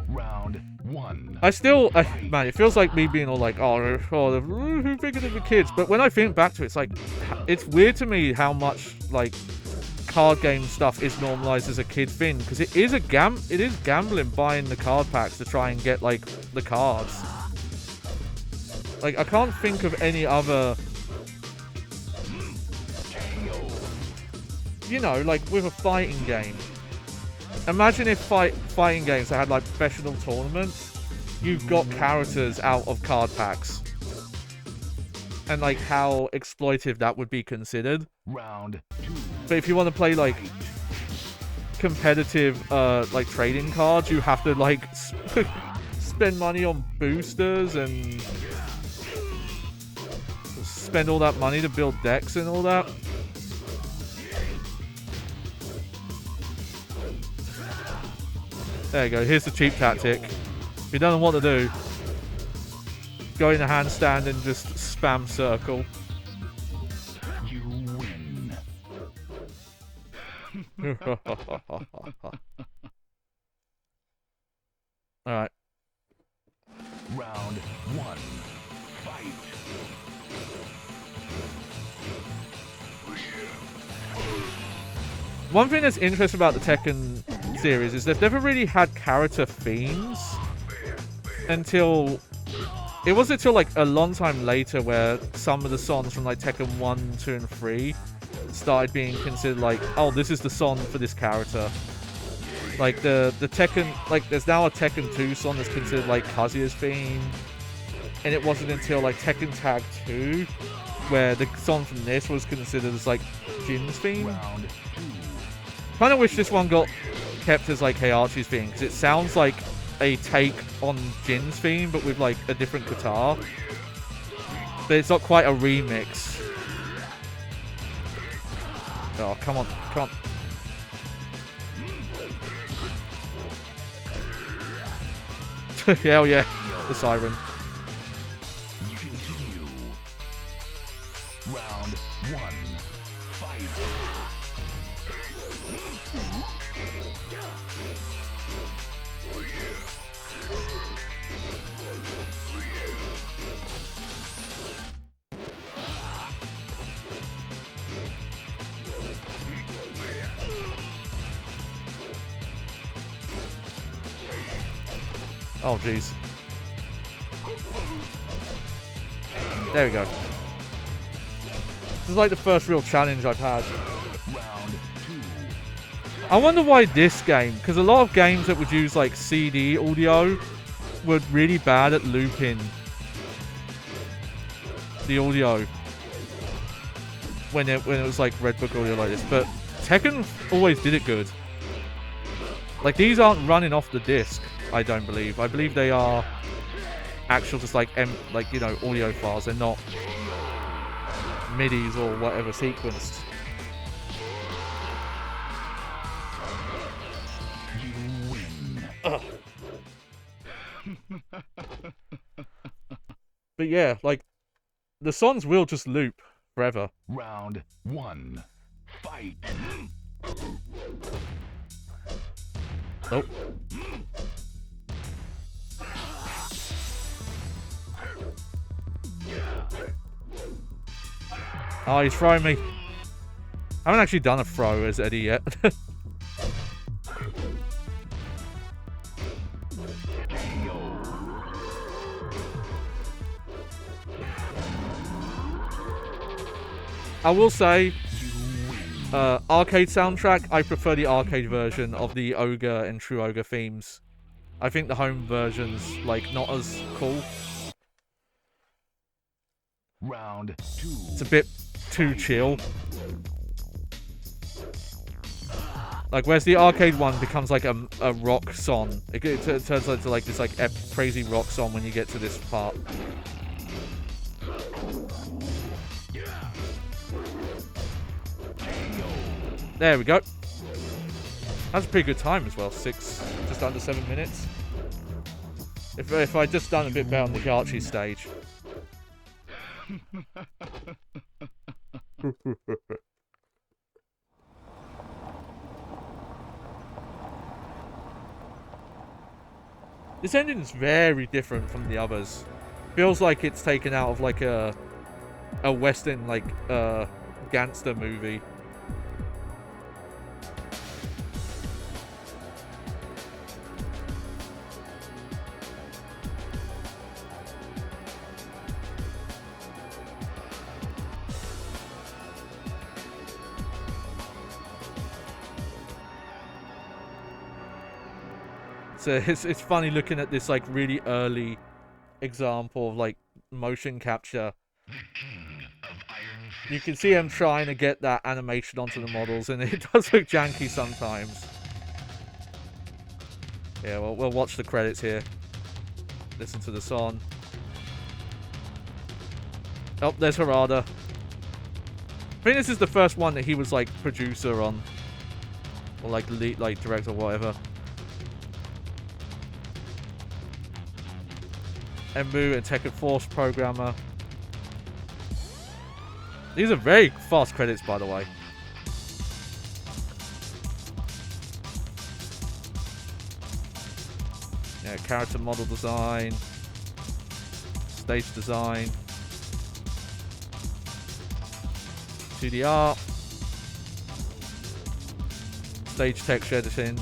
Round 1.
Man, it feels like me being all like, oh, who figured it the kids? But when I think back to it, it's like, it's weird to me how much, like, card game stuff is normalized as a kid thing, because it is gambling buying the card packs to try and get, like, the cards. Like, I can't think of any other, you know, like, with a fighting game. Imagine if fighting games that had, like, professional tournaments, you've got characters out of card packs. And, like, how exploitive that would be considered.
Round 2.
But if you want to play, like, competitive, like, trading cards, you have to, like, spend money on boosters and spend all that money to build decks and all that. There you go, here's the cheap tactic. If you don't know what to do, go in a handstand and just spam circle.
You win.
Alright.
Round 1. Fight.
One thing that's interesting about the Tekken series is they've never really had character themes until... It wasn't until like a long time later where some of the songs from like Tekken 1, 2, and 3 started being considered like, oh, this is the song for this character. Like the Tekken, like there's now a Tekken 2 song that's considered like Kazuya's theme. And it wasn't until like Tekken Tag 2 where the song from this was considered as like Jin's theme.
Round 2.
Kind of wish this one got kept as like Heihachi's theme, because it sounds like a take on Jin's theme, but with like a different guitar. But it's not quite a remix. Oh, come on, come on. Hell yeah, the siren.
Continue. Round 1. Fight.
Oh, jeez. There we go. This is like the first real challenge I've had.
Round 2.
I wonder why this game, because a lot of games that would use like CD audio were really bad at looping the audio when it was like Red Book audio like this, but Tekken always did it good. Like these aren't running off the disc, I don't believe. I believe they are actual just like you know, audio files. They're not MIDIs or whatever sequenced.
You win.
Ugh. But yeah, like the songs will just loop forever.
Round 1. Fight.
Nope. Oh, he's throwing me. I haven't actually done a throw as Eddie yet. I will say, arcade soundtrack, I prefer the arcade version of the Ogre and True Ogre themes. I think the home version's, like, not as cool.
Round 2.
It's a bit too chill. Like, whereas the arcade one becomes like a rock song. It turns into like this like crazy rock song when you get to this part. There we go. That's a pretty good time as well. Just under 7 minutes. If I'd just done a bit better on the Archie stage. This ending is very different from the others. Feels like it's taken out of like a western like gangster movie. So it's funny looking at this like really early example of like motion capture. You can see him trying to get that animation onto the models, and it does look janky sometimes. Yeah, well, we'll watch the credits here. Listen to the song. Oh, there's Harada. I think this is the first one that he was like producer on, or like lead, like director, or whatever. Embu and Tekken Force programmer. These are very fast credits, by the way. Yeah, character model design, stage design, 2D art, stage texture editing.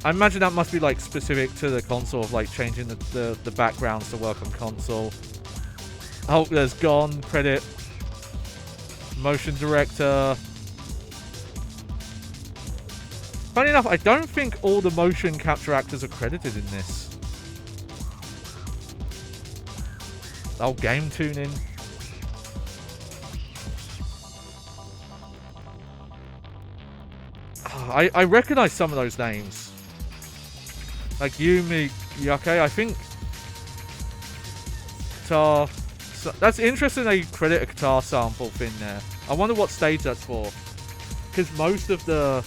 I imagine that must be like specific to the console, of like changing the backgrounds to work on console. Oh, there's Gone credit. Motion director. Funny enough, I don't think all the motion capture actors are credited in this. Oh, game tuning. Oh, I recognize some of those names. Like Yumi Yake, I think. Guitar. So that's interesting they credit a guitar sample thing there. I wonder what stage that's for. Because most of the...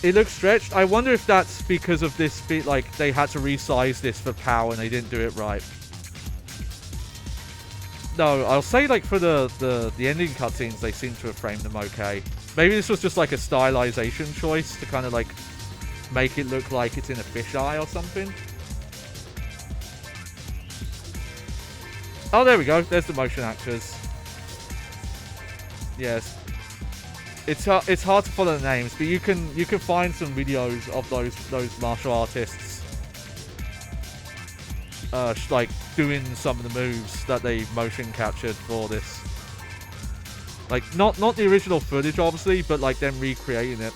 It looks stretched. I wonder if that's because of this bit, like they had to resize this for power and they didn't do it right. No, I'll say like for the ending cutscenes, they seem to have framed them okay. Maybe this was just like a stylization choice to kind of like make it look like it's in a fisheye or something. Oh, there we go. There's the motion actors. Yes. It's hard to follow the names, but you can find some videos of those martial artists like doing some of the moves that they motion captured for this. Like not the original footage obviously, but like them recreating it.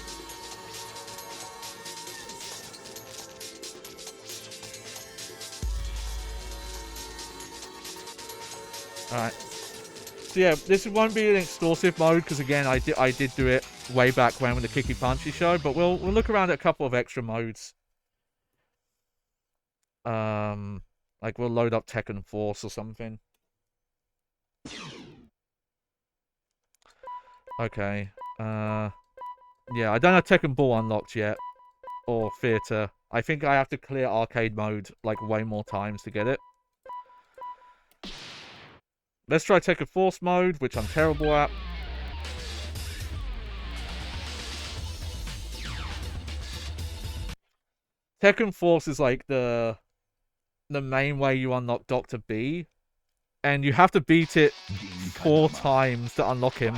Alright. So yeah, this won't be an explosive mode because again I did do it way back when with the Kicky Punchy show, but we'll look around at a couple of extra modes. Like we'll load up Tekken Force or something. Okay. Yeah, I don't have Tekken Ball unlocked yet. Or Theater. I think I have to clear arcade mode like way more times to get it. Let's try Tekken Force mode, which I'm terrible at. Tekken Force is like the main way you unlock Dr. B. And you have to beat it 4 times to unlock him.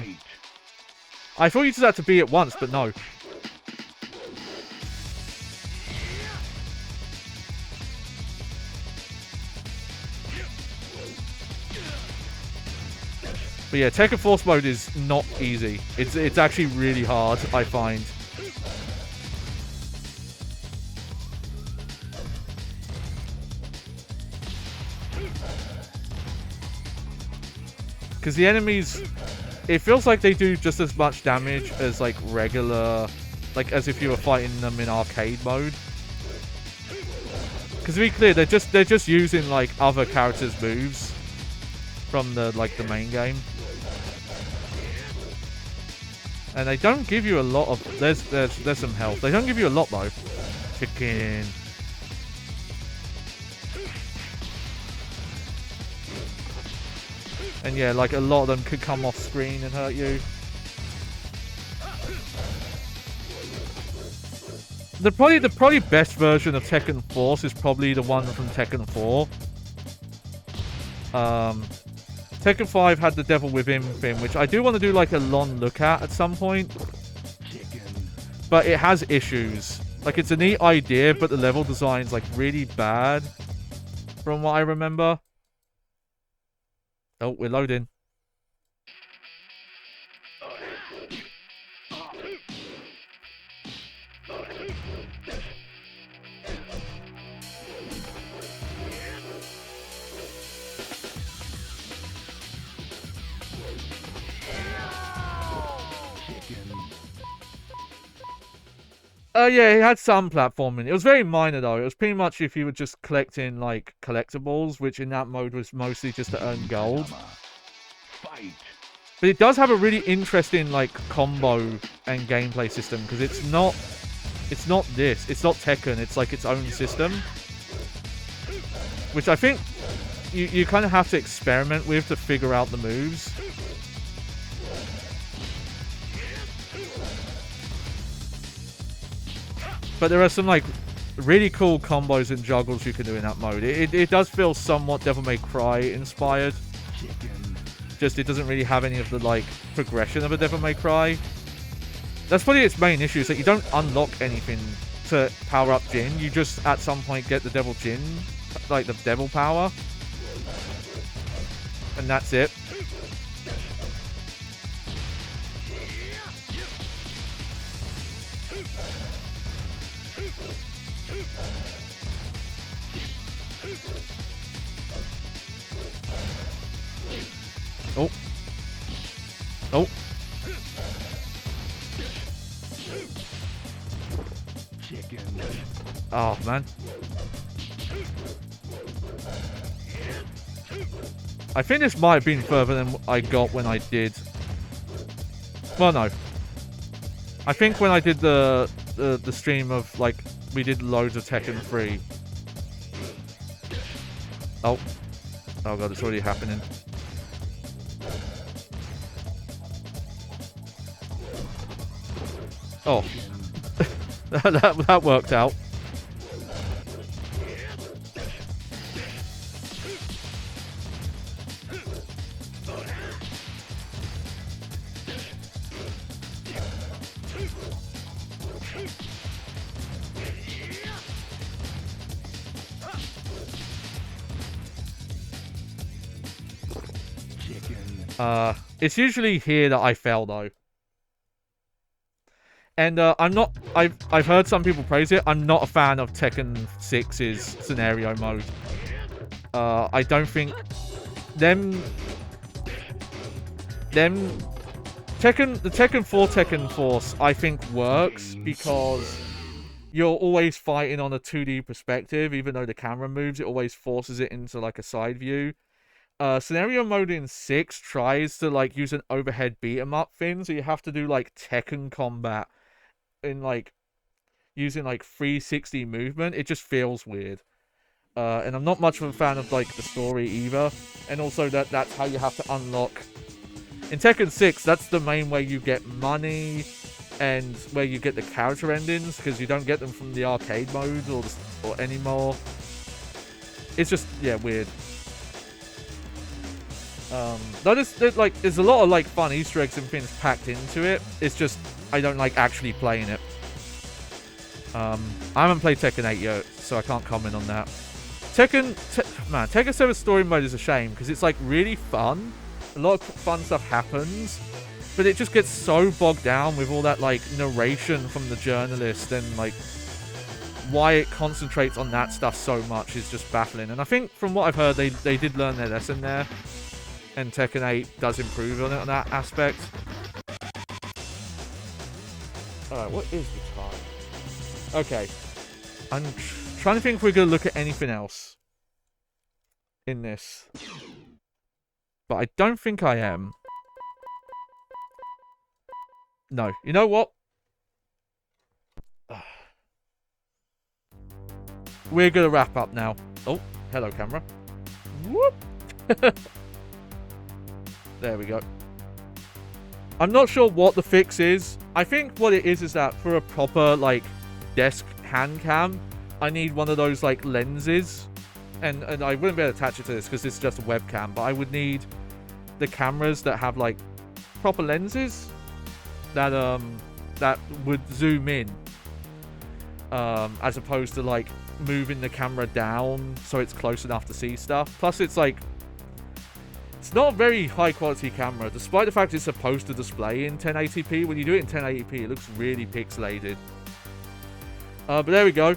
I thought you just had to beat it once, but no. But yeah, Tekken Force mode is not easy. It's actually really hard, I find. Because the enemies it feels like they do just as much damage as like regular, like as if you were fighting them in arcade mode. Because to be clear, they're just using like other characters' moves from the main game, and they don't give you a lot of. There's some health. They don't give you a lot though. Chicken. And yeah, like a lot of them could come off screen and hurt you. The probably best version of Tekken Force is probably the one from Tekken 4. Tekken 5 had the Devil Within thing, which I do want to do like a long look at some point. But it has issues. Like, it's a neat idea, but the level design's like really bad from what I remember. Oh, we're loading. Yeah, it had some platforming. It was very minor though. It was pretty much if you were just collecting like collectibles, which in that mode was mostly just to earn gold. But it does have a really interesting like combo and gameplay system, because it's not Tekken. It's like its own system, which I think you kind of have to experiment with to figure out the moves. But there are some like really cool combos and juggles you can do in that mode. It does feel somewhat Devil May Cry inspired. Just it doesn't really have any of the like progression of a Devil May Cry. That's probably its main issue, is that you don't unlock anything to power up Jin. You just at some point get the Devil Jin, like the Devil power. And that's it. Oh. Oh. Oh, man. I think this might have been further than I got when I did... Well, no. I think when I did the stream of, like, we did loads of Tekken 3. Oh. Oh, God, it's already happening. Oh. that worked out. It's usually here that I fail though. And I'm not. I've heard some people praise it. I'm not a fan of Tekken 6's scenario mode. I don't think the Tekken 4 Tekken Force I think works because you're always fighting on a 2D perspective. Even though the camera moves, it always forces it into like a side view. Scenario mode in 6 tries to like use an overhead beat 'em up thing, so you have to do like Tekken combat in like using like 360 movement. It just feels weird, and I'm not much of a fan of like the story either. And also that's how you have to unlock in Tekken 6. That's the main way you get money and where you get the character endings, because you don't get them from the arcade modes or anymore. It's just, yeah, weird. There's a lot of like fun Easter eggs and things packed into it. It's just I don't like actually playing it. I haven't played Tekken 8 yet, so I can't comment on that. Tekken 7 story mode is a shame because it's like really fun. A lot of fun stuff happens, but it just gets so bogged down with all that like narration from the journalist, and like why it concentrates on that stuff so much is just baffling. And I think from what I've heard, they did learn their lesson there. and Tekken 8 does improve on it on that aspect. Alright, what is the time? Okay. I'm trying to think if we're going to look at anything else in this. But I don't think I am. No. You know what? We're going to wrap up now. Oh, hello, camera. Whoop. There we go. I'm not sure what the fix is. I think what it is that for a proper, like, desk hand cam, I need one of those, like, lenses. And I wouldn't be able to attach it to this because this is just a webcam. But I would need the cameras that have, like, proper lenses that would zoom in. As opposed to, like, moving the camera down so it's close enough to see stuff. Plus, it's, like, it's not a very high quality camera, despite the fact it's supposed to display in 1080p. When you do it in 1080p, it looks really pixelated. But there we go.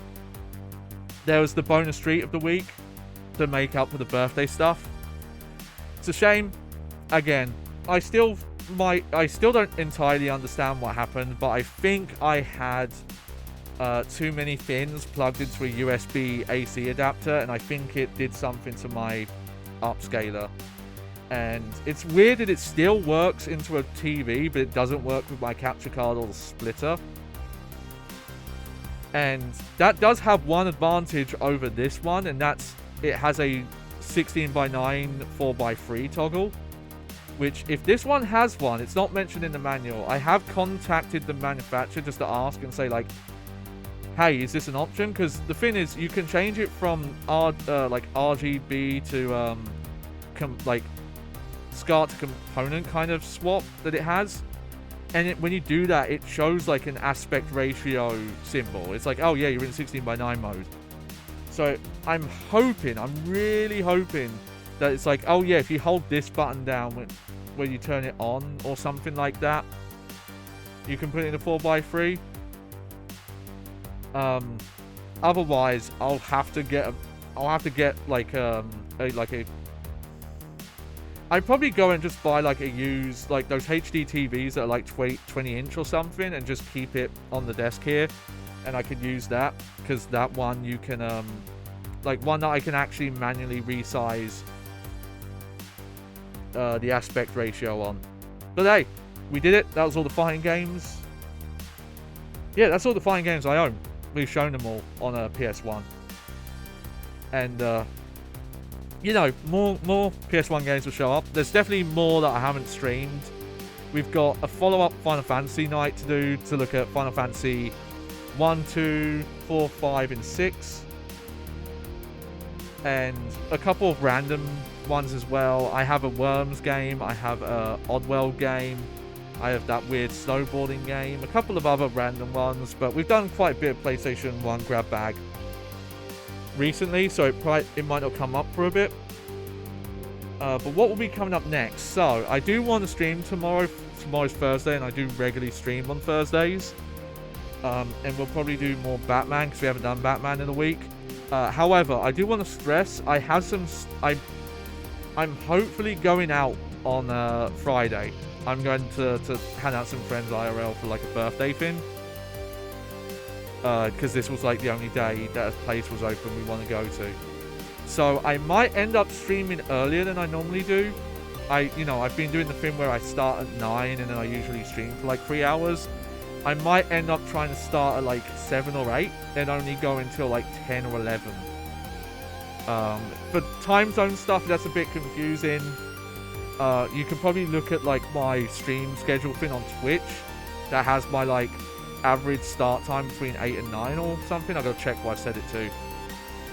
There was the bonus treat of the week to make up for the birthday stuff. It's a shame. Again, I still don't entirely understand what happened, but I think I had too many fins plugged into a USB AC adapter, and I think it did something to my upscaler. And it's weird that it still works into a TV, but it doesn't work with my capture card or the splitter. And that does have one advantage over this one, and that's it has a 16:9 4:3 toggle. Which, if this one has one, it's not mentioned in the manual. I have contacted the manufacturer just to ask and say, like, hey, is this an option? Because the thing is, you can change it from RGB to like SCART to component kind of swap that it has, and when you do that, it shows like an aspect ratio symbol. It's like, oh yeah, you're in 16:9 mode. So I'm really hoping that it's like, oh yeah, if you hold this button down when you turn it on or something like that, you can put it in a 4:3. Otherwise, I'll have to get like I'd probably go and just buy like a used, like those HD TVs that are like 20 inch or something, and just keep it on the desk here, and I could use that, because that one you can like one that I can actually manually resize the aspect ratio on. But hey, we did it. That was all the fighting games. Yeah, that's all the fighting games I own. We've shown them all on a PS1. And you know, more PS1 games will show up. There's definitely more that I haven't streamed. We've got a follow-up Final Fantasy night to do, to look at Final Fantasy 1, 2, 4, 5, and 6. And a couple of random ones as well. I have a Worms game, I have a Oddworld game, I have that weird snowboarding game, a couple of other random ones, but we've done quite a bit of PlayStation 1 Grab Bag recently, so it might not come up for a bit. But what will be coming up next? So, I do want to stream tomorrow. Tomorrow's Thursday, and I do regularly stream on Thursdays. And we'll probably do more Batman, because we haven't done Batman in a week. However, I do want to stress, I have some... I'm hopefully going out on Friday. I'm going to hang out some friends IRL for like a birthday thing. Because this was like the only day that a place was open we want to go to. So I might end up streaming earlier than I normally do. I've been doing the thing where I start at 9 and then I usually stream for like 3 hours. I might end up trying to start at like 7 or 8 and only go until like 10 or 11. For time zone stuff, that's a bit confusing. You can probably look at like my stream schedule thing on Twitch. That has my like average start time between 8 and 9 or something. I've got to check what I've set it to.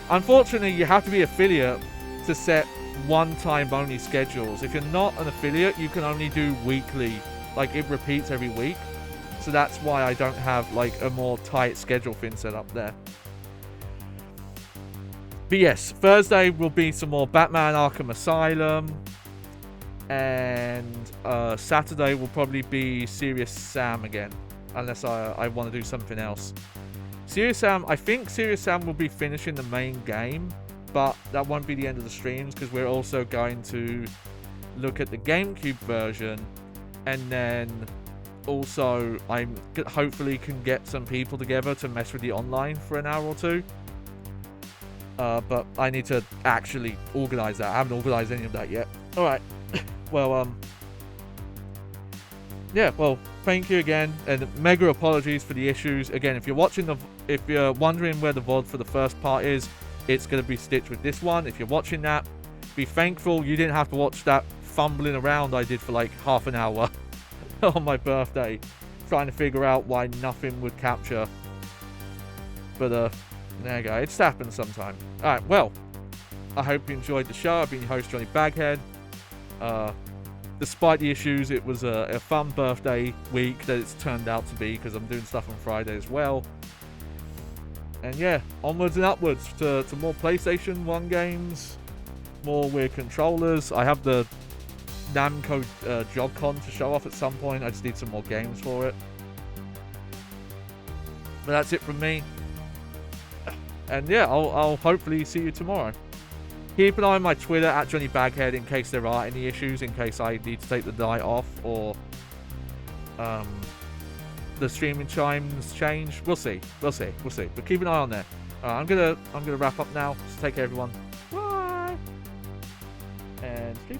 Unfortunately, you have to be affiliate to set one-time only schedules. If you're not an affiliate, you can only do weekly. Like, it repeats every week. So that's why I don't have like a more tight schedule thing set up there. But yes, Thursday will be some more Batman Arkham Asylum. And Saturday will probably be Serious Sam again. Unless I want to do something else. Serious Sam, I think Serious Sam will be finishing the main game. But that won't be the end of the streams, because we're also going to look at the GameCube version, and then also hopefully can get some people together to mess with the online for an hour or two. But I need to actually organize that. I haven't organized any of that yet. Alright. Well, yeah, well, thank you again, and mega apologies for the issues. Again, if you're wondering where the VOD for the first part is, it's going to be stitched with this one. If you're watching that, be thankful you didn't have to watch that fumbling around I did for like half an hour on my birthday, trying to figure out why nothing would capture. But, there you go, it's happened sometime. Alright, well, I hope you enjoyed the show. I've been your host, Johnny Baghead. Despite the issues, it was a fun birthday week that it's turned out to be, because I'm doing stuff on Friday as well. And yeah, onwards and upwards to more PlayStation 1 games, more weird controllers. I have the Namco Job-Con to show off at some point. I just need some more games for it. But that's it from me. And yeah, I'll hopefully see you tomorrow. Keep an eye on my Twitter at Johnny Baghead in case there are any issues, in case I need to take the night off, or the streaming chimes change. We'll see. But keep an eye on there. I'm gonna wrap up now. So take care, everyone. Bye. And sleep.